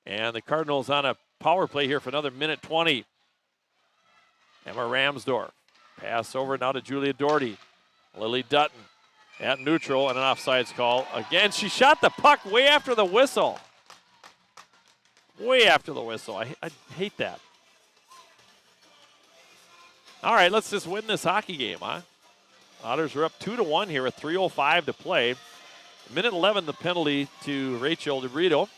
And the Cardinals on a power play here for another minute 20. Emma Ramsdorf. Pass over now to Julia Doherty. Lily Dutton at neutral and an offsides call. Again, she shot the puck way after the whistle. Way after the whistle. I hate that. All right, let's just win this hockey game, huh? Otters are up 2-1 here with 3:05 to play. Minute 11, the penalty to Rachel DeBrito.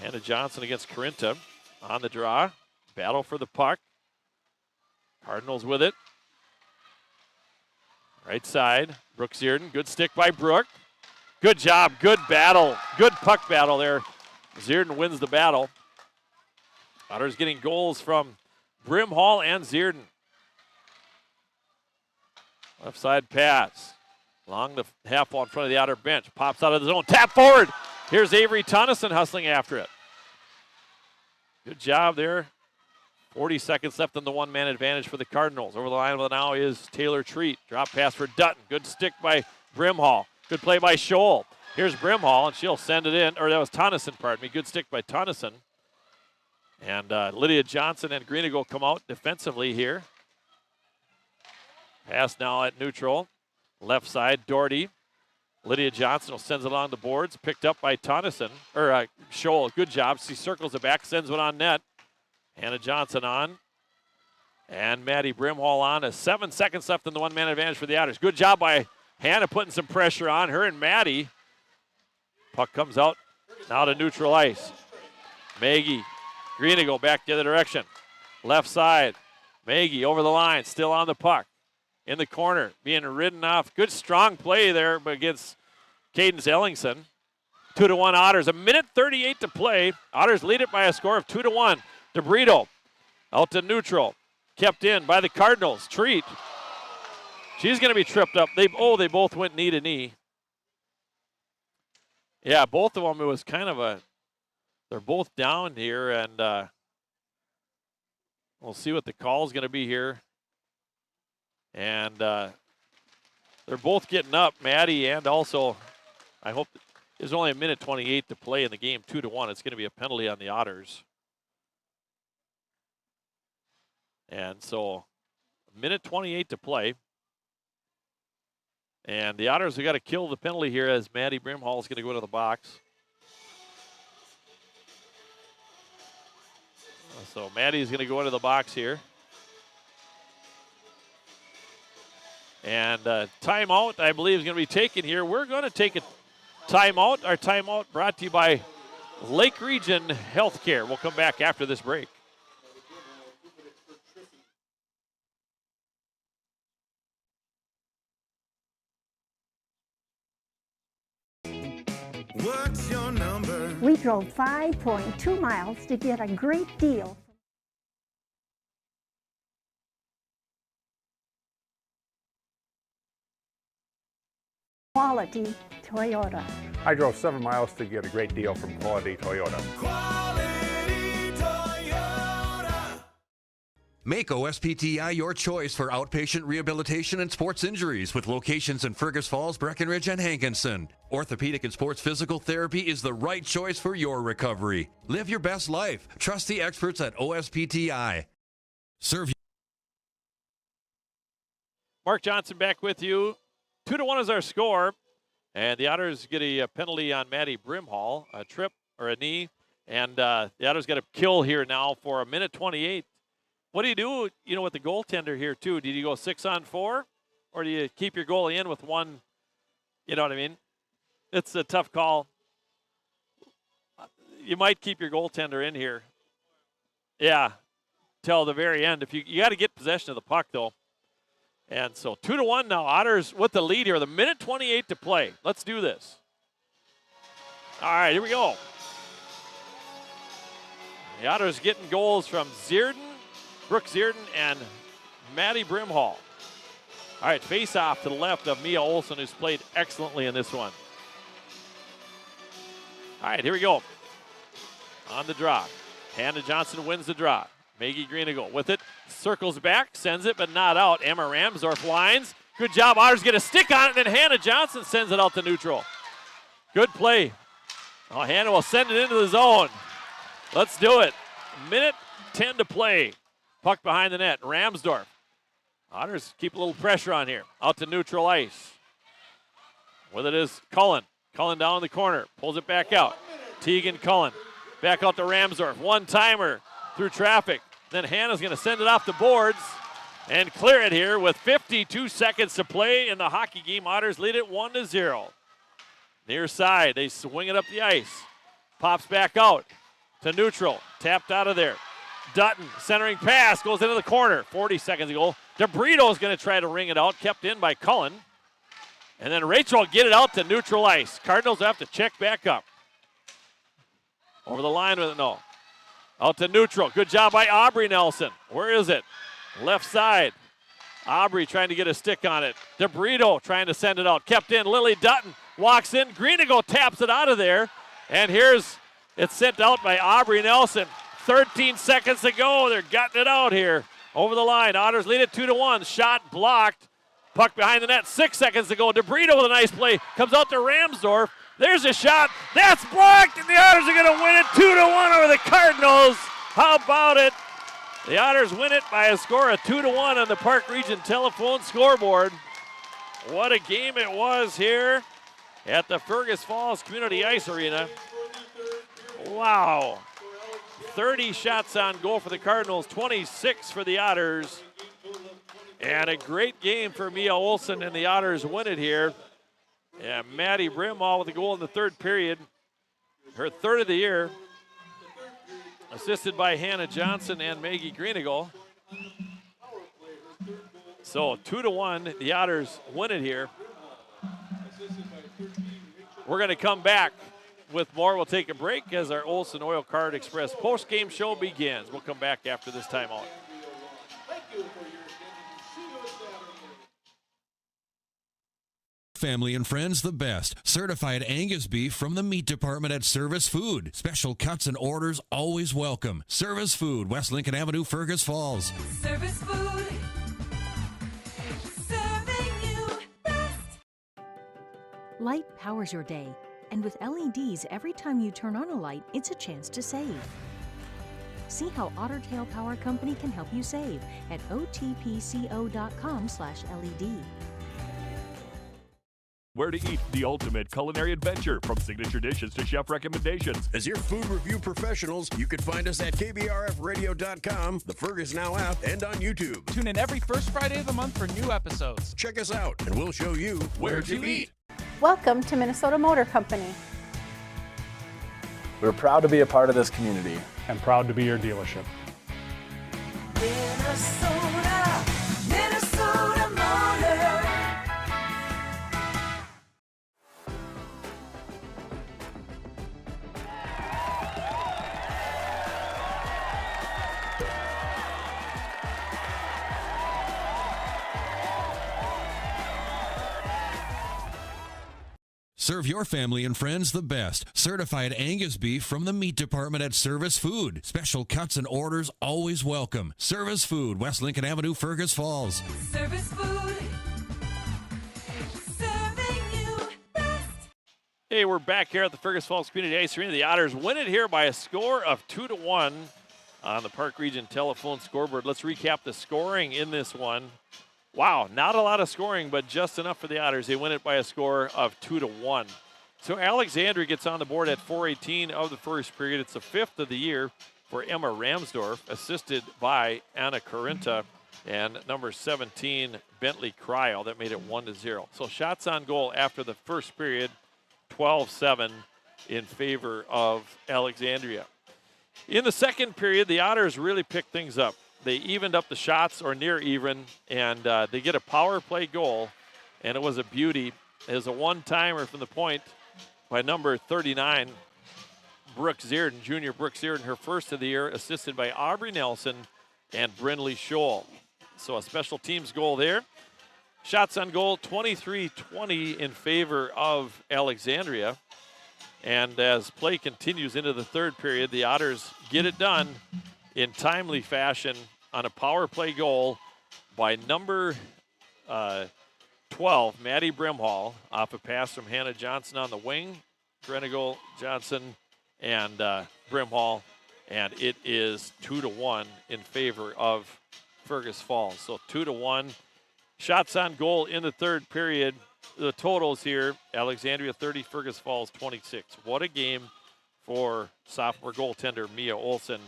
Hannah Johnson against Corinta on the draw. Battle for the puck. Cardinals with it. Right side, Brooke Zierden. Good stick by Brooke. Good job, good battle. Good puck battle there. Zierden wins the battle. Otters getting goals from Brimhall and Zierden. Left side pass. Along the half wall in front of the outer bench. Pops out of the zone. Tap forward. Here's Avery Tonneson hustling after it. Good job there. 40 seconds left in the one-man advantage for the Cardinals. Over the line now is Taylor Treat. Drop pass for Dutton. Good stick by Brimhall. Good play by Scholl. Here's Brimhall, and she'll send it in. Or that was Tonneson, pardon me. Good stick by Tonneson. And Lydia Johnson and Greenigal come out defensively here. Pass now at neutral. Left side, Doherty. Lydia Johnson will send it along the boards. Picked up by Tonneson. Or Scholl. Good job. She circles it back, sends one on net. Hannah Johnson on. And Maddie Brimhall on. 7 seconds left in the one-man advantage for the Otters. Good job by Hannah putting some pressure on her and Maddie. Puck comes out now to neutral ice. Maggie Greenigal back the other direction. Left side. Maggie over the line. Still on the puck. In the corner. Being ridden off. Good strong play there against Cadence Ellingson. 2-1 Otters. 1:38 to play. Otters lead it by a score of 2-1. DeBrito out to neutral. Kept in by the Cardinals. Treat. She's going to be tripped up. They both went knee to knee. Yeah, both of them, it was kind of they're both down here, and we'll see what the call is going to be here. And they're both getting up, Maddie, and also, I hope there's only 1:28 to play in the game, 2-1. It's going to be a penalty on the Otters. And so, 1:28 to play. And the Otters have got to kill the penalty here as Maddie Brimhall is going to go to the box. So Maddie is going to go into the box here. And timeout, I believe, is going to be taken here. We're going to take a timeout. Our timeout brought to you by Lake Region Healthcare. We'll come back after this break.
What's your number?
We drove 5.2 miles to get a great deal. Quality Toyota.
I drove 7 miles to get a great deal from Quality Toyota.
Make OSPTI your choice for outpatient rehabilitation and sports injuries with locations in Fergus Falls, Breckenridge, and Hankinson. Orthopedic and sports physical therapy is the right choice for your recovery. Live your best life. Trust the experts at OSPTI. Serve you.
Mark Johnson back with you. 2-1 is our score. And the Otters get a penalty on Maddie Brimhall, a trip or a knee. And the Otters got a kill here now for 1:28. What do you do, with the goaltender here, too? Do you go 6-on-4? Or do you keep your goalie in with one? You know what I mean? It's a tough call. You might keep your goaltender in here. Yeah, till the very end. If you got to get possession of the puck, though. And so 2-1 now. Otters with the lead here. The 1:28 to play. Let's do this. All right, here we go. The Otters getting goals from Brooke Zierden and Maddie Brimhall. All right, face-off to the left of Mia Olson, who's played excellently in this one. All right, here we go. On the draw. Hannah Johnson wins the draw. Maggie Greenagle with it. Circles back, sends it, but not out. Emma Ramsdorf lines. Good job. Otters get a stick on it, and then Hannah Johnson sends it out to neutral. Good play. Oh, Hannah will send it into the zone. Let's do it. 1:10 to play. Puck behind the net. Ramsdorf. Otters keep a little pressure on here. Out to neutral ice. With it is Cullen. Cullen down in the corner. Pulls it back out. Tegan Cullen. Back out to Ramsdorf. One-timer through traffic. Then Hannah's going to send it off the boards and clear it here with 52 seconds to play in the hockey game. Otters lead it 1-0. Near side. They swing it up the ice. Pops back out to neutral. Tapped out of there. Dutton, centering pass, goes into the corner. 40 seconds ago. DeBrito is going to try to ring it out. Kept in by Cullen. And then Rachel will get it out to neutral ice. Cardinals have to check back up. Over the line with it, no. Out to neutral. Good job by Aubrey Nelson. Where is it? Left side. Aubrey trying to get a stick on it. DeBrito trying to send it out. Kept in. Lily Dutton walks in. Greenagle taps it out of there. And here's it's sent out by Aubrey Nelson. 13 seconds to go. They're gutting it out here. Over the line. Otters lead it 2-1. Shot blocked. Puck behind the net. 6 seconds to go. DeBrito with a nice play. Comes out to Ramsdorf. There's a shot. That's blocked. And the Otters are going to win it 2-1 over the Cardinals. How about it? The Otters win it by a score of 2-1 on the Park Region telephone scoreboard. What a game it was here at the Fergus Falls Community Ice Arena. Wow. 30 shots on goal for the Cardinals, 26 for the Otters. And a great game for Mia Olson, and the Otters win it here. And Maddie Brimhall with a goal in the third period. Her third of the year. Assisted by Hannah Johnson and Maggie Greenagle. So 2-1, the Otters win it here. We're going to come back with more. We'll take a break as our Olson Oil Card Express post-game show begins. We'll come back after this timeout.
Family and friends, the best. Certified Angus beef from the meat department at Service Food. Special cuts and orders always welcome. Service Food, West Lincoln Avenue, Fergus Falls.
Service Food. Serving you best.
Light powers your day. And with LEDs, every time you turn on a light, it's a chance to save. See how Otter Tail Power Company can help you save at otpco.com/LED.
Where to eat, the ultimate culinary adventure, from signature dishes to chef recommendations.
As your food review professionals, you can find us at KBRFradio.com, the Fergus Now app, and on YouTube.
Tune in every first Friday of the month for new episodes.
Check us out, and we'll show you where to eat.
Welcome to Minnesota Motor Company.
We're proud to be a part of this community.
And proud to be your dealership.
Minnesota, Minnesota Motor.
Serve your family and friends the best. Certified Angus beef from the meat department at Service Food. Special cuts and orders always welcome. Service Food, West Lincoln Avenue, Fergus Falls.
Service Food. Serving you best.
Hey, we're back here at the Fergus Falls Community Ice Arena. The Otters win it here by a score of 2-1 on the Park Region telephone scoreboard. Let's recap the scoring in this one. Wow, not a lot of scoring, but just enough for the Otters. They win it by a score of 2-1. So Alexandria gets on the board at 4:18 of the first period. It's the 5th of the year for Emma Ramsdorf, assisted by Anna Corinta and number 17, Bentley Cryle. That made it 1-0. So shots on goal after the first period, 12-7 in favor of Alexandria. In the second period, the Otters really picked things up. They evened up the shots, or near even, and they get a power play goal, and it was a beauty. It was a one-timer from the point by number 39, Brooke Zierden, junior Brooke Zierden, her first of the year, assisted by Aubrey Nelson and Brindley Scholl. So a special teams goal there. Shots on goal, 23-20 in favor of Alexandria. And as play continues into the third period, the Otters get it done in timely fashion on a power play goal by number 12, Maddie Brimhall, off a pass from Hannah Johnson on the wing. Grenigal, Johnson, and Brimhall, and it is 2-1 in favor of Fergus Falls. So 2-1. Shots on goal in the third period. The totals here, Alexandria 30, Fergus Falls 26. What a game for sophomore goaltender Mia Olson.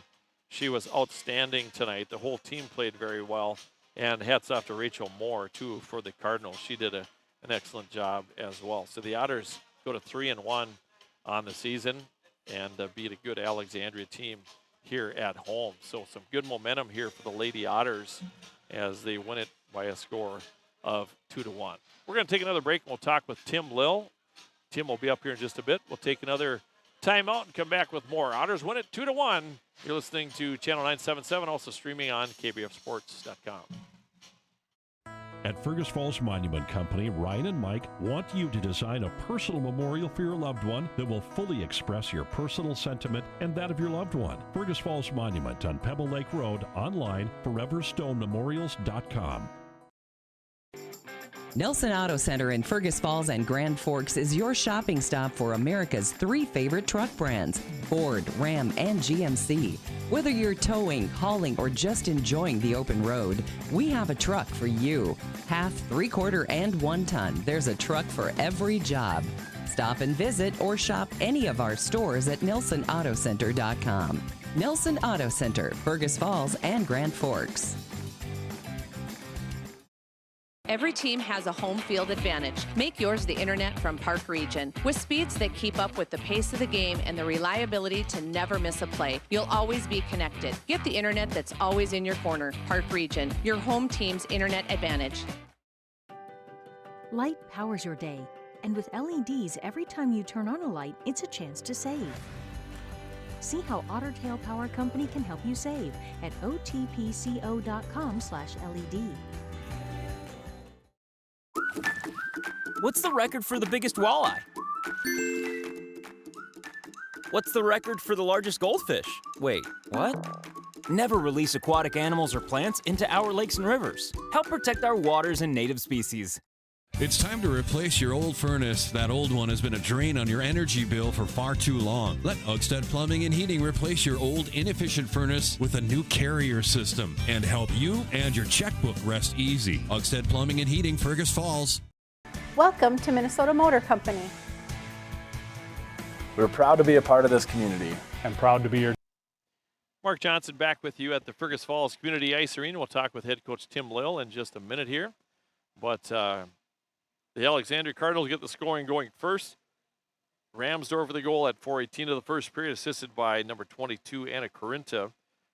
She was outstanding tonight. The whole team played very well. And hats off to Rachel Moore, too, for the Cardinals. She did an excellent job as well. So the Otters go to 3-1 on the season and beat a good Alexandria team here at home. So some good momentum here for the Lady Otters as they win it by a score of 2-1. We're going to take another break, and we'll talk with Tim Lill. Tim will be up here in just a bit. We'll take another timeout and come back with more. Otters win it 2-1. You're listening to Channel 977, also streaming on KBRFsports.com.
At Fergus Falls Monument Company, Ryan and Mike want you to design a personal memorial for your loved one that will fully express your personal sentiment and that of your loved one. Fergus Falls Monument on Pebble Lake Road, online, foreverstonememorials.com.
Nelson Auto Center in Fergus Falls and Grand Forks is your shopping stop for America's 3 favorite truck brands, Ford, Ram, and GMC. Whether you're towing, hauling, or just enjoying the open road, we have a truck for you. Half, 3/4, and 1 ton. There's a truck for every job. Stop and visit or shop any of our stores at NelsonAutoCenter.com. Nelson Auto Center, Fergus Falls and Grand Forks.
Every team has a home field advantage. Make yours the internet from Park Region. With speeds that keep up with the pace of the game and the reliability to never miss a play, you'll always be connected. Get the internet that's always in your corner. Park Region, your home team's internet advantage.
Light powers your day, and with LEDs, every time you turn on a light, it's a chance to save. See how Otter Tail Power Company can help you save at otpco.com/LED.
What's the record for the biggest walleye? What's the record for the largest goldfish? Wait, what? Never release aquatic animals or plants into our lakes and rivers. Help protect our waters and native species.
It's time to replace your old furnace. That old one has been a drain on your energy bill for far too long. Let Otters Plumbing and Heating replace your old inefficient furnace with a new carrier system and help you and your checkbook rest easy. Otters Plumbing and Heating, Fergus Falls.
Welcome to Minnesota Motor Company.
We're proud to be a part of this community.
And proud to be your
Mark Johnson back with you at the Fergus Falls Community Ice Arena. We'll talk with head coach Tim Lill in just a minute here. But the Alexandria Cardinals get the scoring going first. Ramsdorf for the goal at 4:18 of the first period, assisted by number 22, Anna Corinta,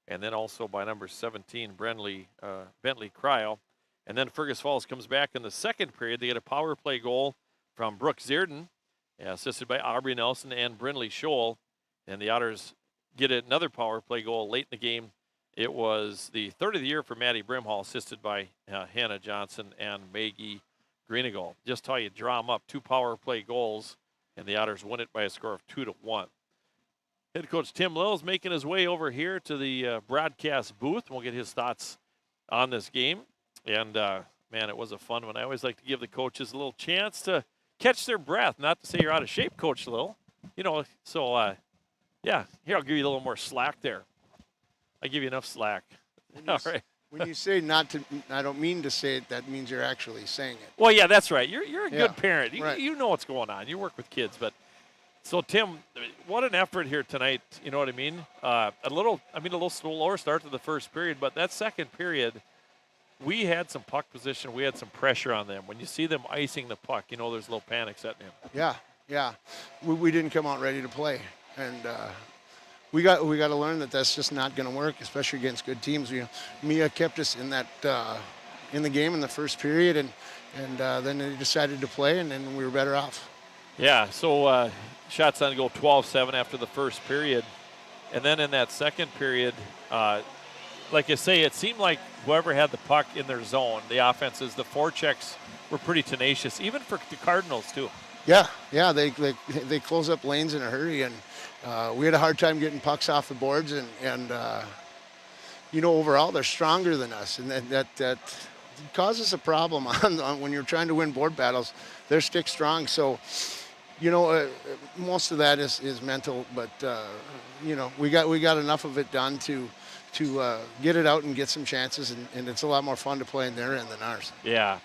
and then also by number 17, Bentley Cryo. And then Fergus Falls comes back in the second period. They get a power play goal from Brooke Zierden, assisted by Aubrey Nelson and Brindley Scholl. And the Otters get another power play goal late in the game. It was the third of the year for Maddie Brimhall, assisted by Hannah Johnson and Maggie Greenegal. Just how you draw them up, 2 power play goals, and the Otters win it by a score of 2-1. Head coach Tim Lill is making his way over here to the broadcast booth. We'll get his thoughts on this game. And, man, it was a fun one. I always like to give the coaches a little chance to catch their breath. Not to say you're out of shape, Coach Lill. So, yeah, here, I'll give you a little more slack there. I give you enough slack. All right.
When you say not to, I don't mean to say it, that means you're actually saying it.
Well, yeah, that's right. You're a good parent.
Right.
You know what's going on. You work with kids. But so, Tim, what an effort here tonight. You know what I mean? A little slower start to the first period, but that second period, we had some puck position. We had some pressure on them. When you see them icing the puck, you know there's a little panic setting in.
Yeah. We didn't come out ready to play, and we got to learn that that's just not going to work, especially against good teams. Mia kept us in that in the game in the first period, and then they decided to play, and then we were better off.
Yeah. So shots on goal 12-7 after the first period, and then in that second period. Like you say, it seemed like whoever had the puck in their zone, the offenses, the forechecks were pretty tenacious, even for the Cardinals too.
Yeah, they close up lanes in a hurry, and we had a hard time getting pucks off the boards, and overall they're stronger than us, and that causes a problem on when you're trying to win board battles. They're stick strong, so most of that is mental, but we got enough of it done to get it out and get some chances, and it's a lot more fun to play in their end than ours.
Yeah.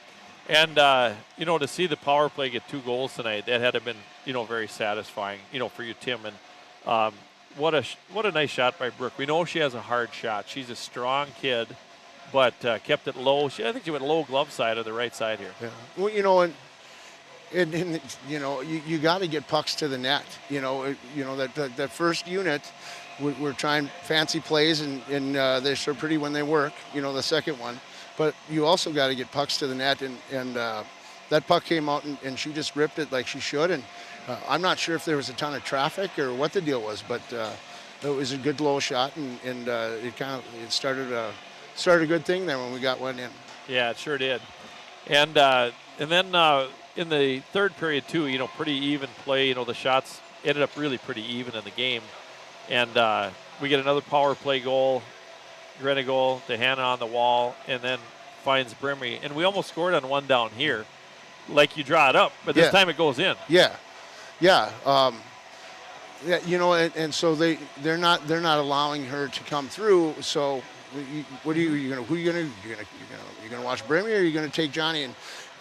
And, to see the power play get 2 goals tonight, that had to have been, very satisfying, for you, Tim. And what a nice shot by Brooke. We know she has a hard shot. She's a strong kid, but kept it low. I think she went low glove side or the right side here.
Yeah. Well, and you got to get pucks to the net. That first unit, we're trying fancy plays, and they're so pretty when they work, the second one. But you also got to get pucks to the net, and that puck came out, and she just ripped it like she should. And I'm not sure if there was a ton of traffic or what the deal was, but it was a good low shot, and it started a good thing there when we got one in.
Yeah, it sure did. And then in the third period too, pretty even play. The shots ended up really pretty even in the game. And we get another power play goal, Grenigal to Hannah on the wall, and then finds Brimley. And we almost scored on one down here, like you draw it up, but this time it goes in.
Yeah. And so they're not allowing her to come through. So who are you gonna you're gonna watch Brimley, or are you gonna take Johnny?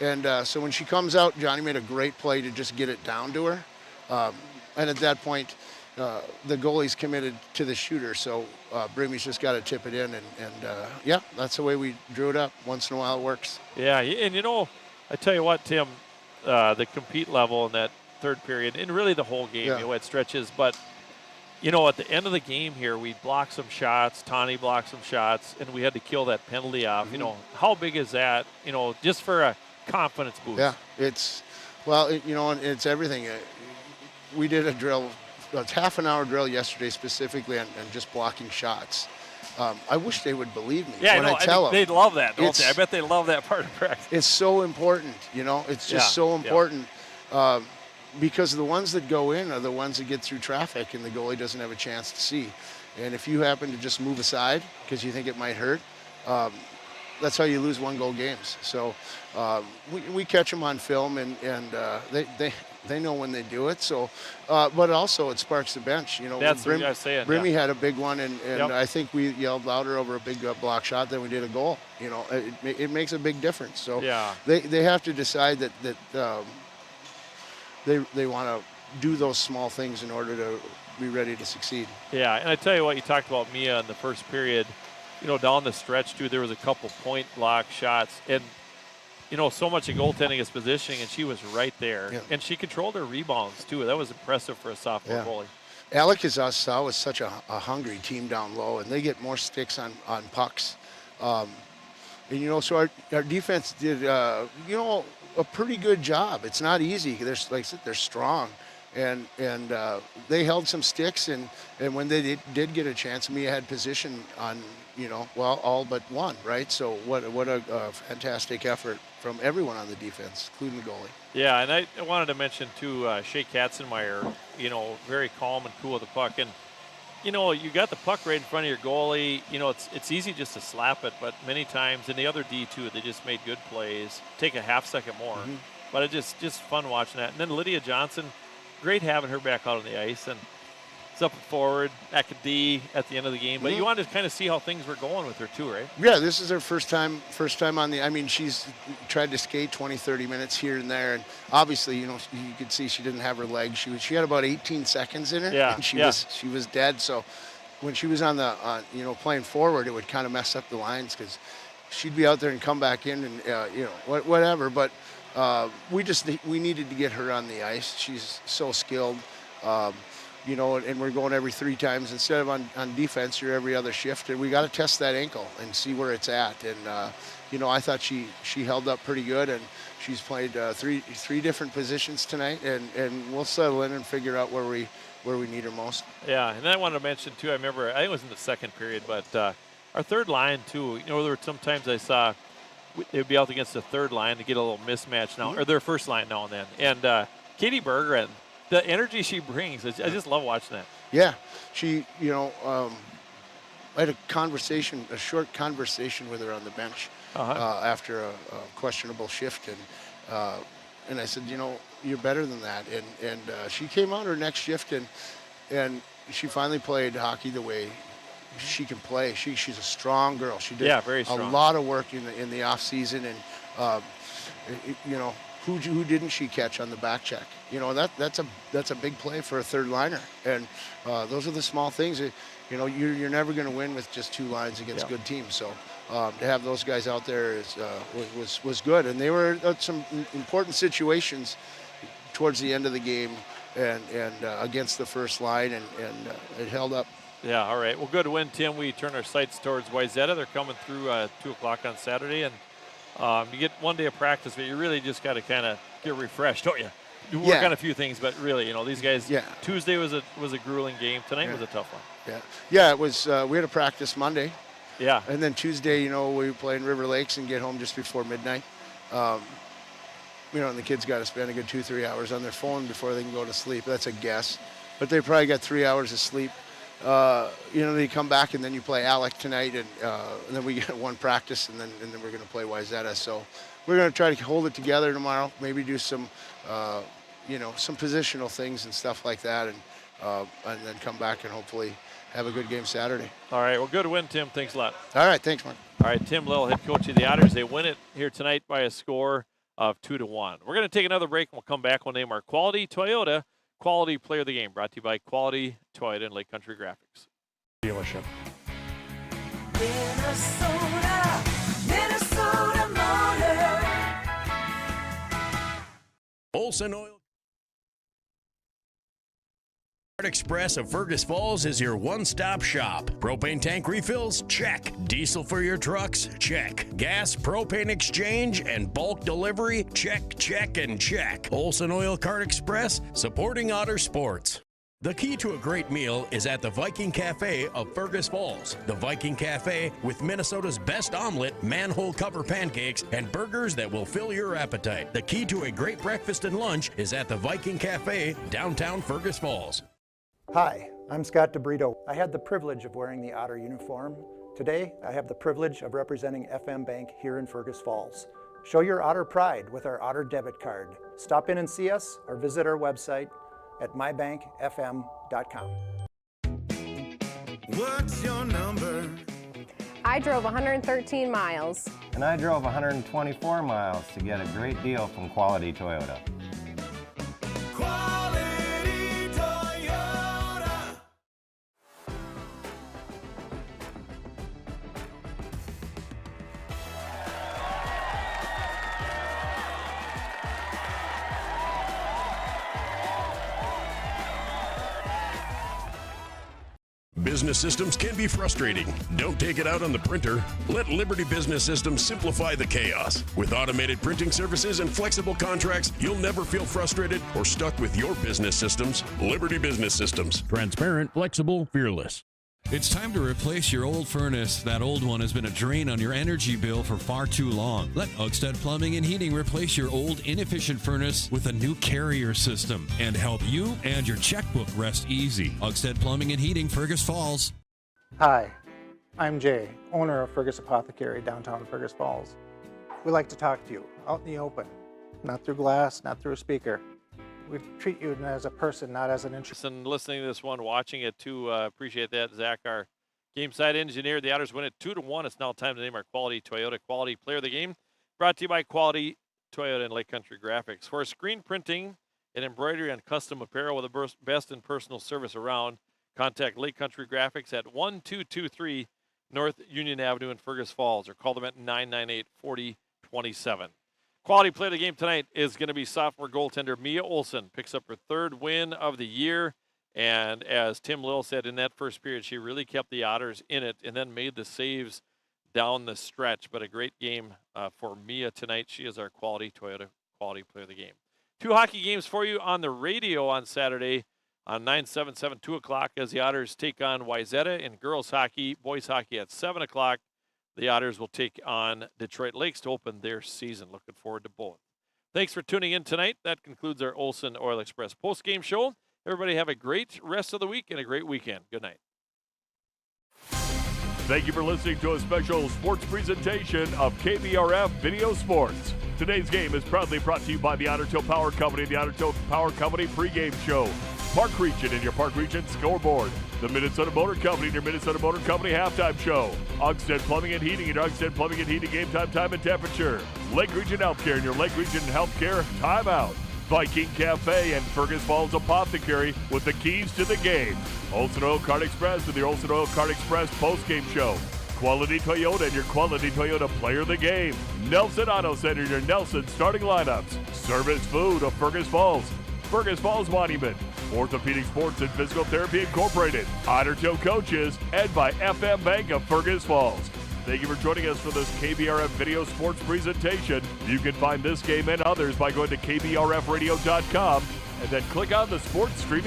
And so when she comes out, Johnny made a great play to just get it down to her. And at that point, the goalie's committed to the shooter, so Brimley's just got to tip it in, and that's the way we drew it up. Once in a while it works.
Yeah, and I tell you what, Tim, the compete level in that third period, and really the whole game, it stretches, but at the end of the game here, we blocked some shots, Tawny blocked some shots, and we had to kill that penalty off.
Mm-hmm.
How big is that, just for a confidence boost?
Yeah, it's everything. We did a drill, a half an hour drill yesterday specifically on just blocking shots. I wish they would believe me when I tell them.
They'd love that, don't they? I bet they love that part of practice.
It's so important, It's just so important because the ones that go in are the ones that get through traffic and the goalie doesn't have a chance to see. And if you happen to just move aside because you think it might hurt, that's how you lose 1-goal games. So we catch them on film, and they know when they do it. So, but also it sparks the bench. You know,
that's what I was saying.
Brimmy had a big one, and
Yep.
I think we yelled louder over a big block shot than we did a goal. You know, it makes a big difference. So
yeah.
they have to decide that they want to do those small things in order to be ready to succeed.
Yeah, and I tell you what, you talked about Mia in the first period. You know, down the stretch too, there was a couple point block shots, and you know, so much of goaltending is positioning, and she was right there,
Yeah.
and she controlled her rebounds too. That was impressive for a sophomore goalie.
Alexandria is such a hungry team down low, and they get more sticks on pucks. And you know, so our defense did you know, a pretty good job. It's not easy. They're, like I said, they're strong, and they held some sticks, and when they did get a chance, Mia had position on, you know, well, all but one, right? So what a fantastic effort from everyone on the defense, including the goalie.
Yeah, and I wanted to mention too, Shea Katzenmeyer, you know, very calm and cool with the puck, and you know, you got the puck right in front of your goalie. You know, it's easy just to slap it, but many times, and the other D too, they just made good plays. Take a half second more, but it just fun watching that. And then Lydia Johnson, great having her back out on the ice, and it's up and forward, back at D at the end of the game. But you wanted to kind of see how things were going with her too, right?
Yeah, this is her first time on the, I mean, she's tried to skate 20, 30 minutes here and there, and obviously, you know, you could see she didn't have her legs. She had about 18 seconds in her, and she was dead. So when she was on you know, playing forward, it would kind of mess up the lines, because she'd be out there and come back in, and you know, whatever. But we needed to get her on the ice. She's so skilled. You know, and we're going every 3 times instead of on defense. You're every other shift, and we got to test that ankle and see where it's at. And you know, I thought she held up pretty good, and she's played three different positions tonight, and we'll settle in and figure out where we need her most.
Yeah, and I wanted to mention too, I remember, I think it was in the second period, but our third line too, you know, there were sometimes I saw they would be out against the third line to get a little mismatch now, or their first line now and then. And Katie Bergeron, the energy she brings, I just love watching that.
Yeah, she, you know, I had a short conversation with her on the bench after a questionable shift, and I said, you know, you're better than that. And she came out her next shift, and she finally played hockey the way she can play. She's a strong girl. She did
very strong.
a lot of work in the off season, and you know, who didn't she catch on the back check? You know, that's a big play for a third liner, and those are the small things. You know, you're never going to win with just 2 lines against good teams. So to have those guys out there was good, and they were some important situations towards the end of the game, and against the first line, and it held up.
Yeah, all right. Well, good win, Tim. We turn our sights towards Wayzata. They're coming through 2 o'clock on Saturday, and you get 1 day of practice, but you really just got to kind of get refreshed, don't you? You work on a few things, but really, you know, these guys.
Yeah.
Tuesday was a grueling game. Tonight was a tough one.
Yeah. It was. We had a practice Monday.
Yeah.
And then Tuesday, you know, we play in River Lakes and get home just before midnight. You know, and the kids got to spend a good 2-3 hours on their phone before they can go to sleep. That's a guess, but they probably got 3 hours of sleep. You know, they come back, and then you play Alec tonight, and then we get 1 practice, and then we're going to play Wayzata. So we're going to try to hold it together tomorrow. Maybe do some, you know, some positional things and stuff like that, and then come back and hopefully have a good game Saturday.
All right. Well, good win, Tim. Thanks a lot.
All right. Thanks, Mark.
All right. Tim Lill, head coach of the Otters. They win it here tonight by a score of 2-1. We're going to take another break, and we'll come back. We'll name our Quality Toyota Quality Player of the Game, brought to you by Quality Toyota and Lake Country Graphics
Dealership.
Minnesota Motor.
Olson Oil Express of Fergus Falls is your one-stop shop. Propane tank refills? Check. Diesel for your trucks? Check. Gas, propane exchange, and bulk delivery? Check, check, and check. Olson Oil Cart Express, supporting Otter sports. The key to a great meal is at the Viking Cafe of Fergus Falls. The Viking Cafe, with Minnesota's best omelet, manhole cover pancakes, and burgers that will fill your appetite. The key to a great breakfast and lunch is at the Viking Cafe, downtown Fergus Falls.
Hi, I'm Scott DeBrito. I had the privilege of wearing the Otter uniform Today, I have the privilege of representing FM Bank here in Fergus Falls. Show your Otter pride with our Otter debit card. Stop in and see us or visit our website at mybankfm.com.
What's your number?
I drove 113 miles.
And I drove 124 miles to get a great deal from Quality Toyota.
Quality Toyota.
Business systems can be frustrating. Don't take it out on the printer. Let Liberty Business Systems simplify the chaos. With automated printing services and flexible contracts, you'll never feel frustrated or stuck with your business systems. Liberty Business Systems.
Transparent, flexible, fearless.
It's time to replace your old furnace. That old one has been a drain on your energy bill for far too long. Let Otters Plumbing and Heating replace your old inefficient furnace with a new carrier system and help you and your checkbook rest easy. Otters Plumbing and Heating, Fergus Falls.
Hi, I'm Jay, owner of Fergus Apothecary, downtown Fergus Falls. We like to talk to you out in the open, not through glass, not through a speaker. We treat you as a person, not as an interest.
And listening to this one, watching it too, appreciate that. Zach, our game side engineer. The Otters win it 2-1. It's now time to name our Quality Toyota Quality Player of the Game. Brought to you by Quality Toyota and Lake Country Graphics. For screen printing and embroidery and custom apparel with the best in personal service around, contact Lake Country Graphics at 1223 North Union Avenue in Fergus Falls, or call them at 998-4027. Quality play of the game tonight is going to be sophomore goaltender Mia Olson. Picks up her third win of the year. And as Tim Lill said in that first period, she really kept the Otters in it and then made the saves down the stretch. But a great game for Mia tonight. She is our Quality Toyota Quality Player of the Game. 2 hockey games for you on the radio on Saturday on 9/7/7, 2 o'clock as the Otters take on Wayzata in girls hockey, boys hockey at 7 o'clock. The Otters will take on Detroit Lakes to open their season. Looking forward to both. Thanks for tuning in tonight. That concludes our Olson Oil Express post-game show. Everybody have a great rest of the week and a great weekend. Good night.
Thank you for listening to a special sports presentation of KBRF Video Sports. Today's game is proudly brought to you by the Ottertail Power Company, the Ottertail Power Company pregame show. Park Region and your Park Region scoreboard. The Minnesota Motor Company and your Minnesota Motor Company halftime show. Otters Plumbing and Heating and your Otters Plumbing and Heating game time and temperature. Lake Region Healthcare and your Lake Region Healthcare timeout. Viking Cafe and Fergus Falls Apothecary with the keys to the game. Olson Oil Card Express and the Olson Oil Card Express postgame show. Quality Toyota and your Quality Toyota Player of the Game. Nelson Auto Center and your Nelson starting lineups. Service Food of Fergus Falls. Fergus Falls Monument. Orthopedic Sports and Physical Therapy Incorporated. Ottertail Coaches, and by FM Bank of Fergus Falls. Thank you for joining us for this KBRF Video Sports presentation. You can find this game and others by going to kbrfradio.com and then click on the sports streaming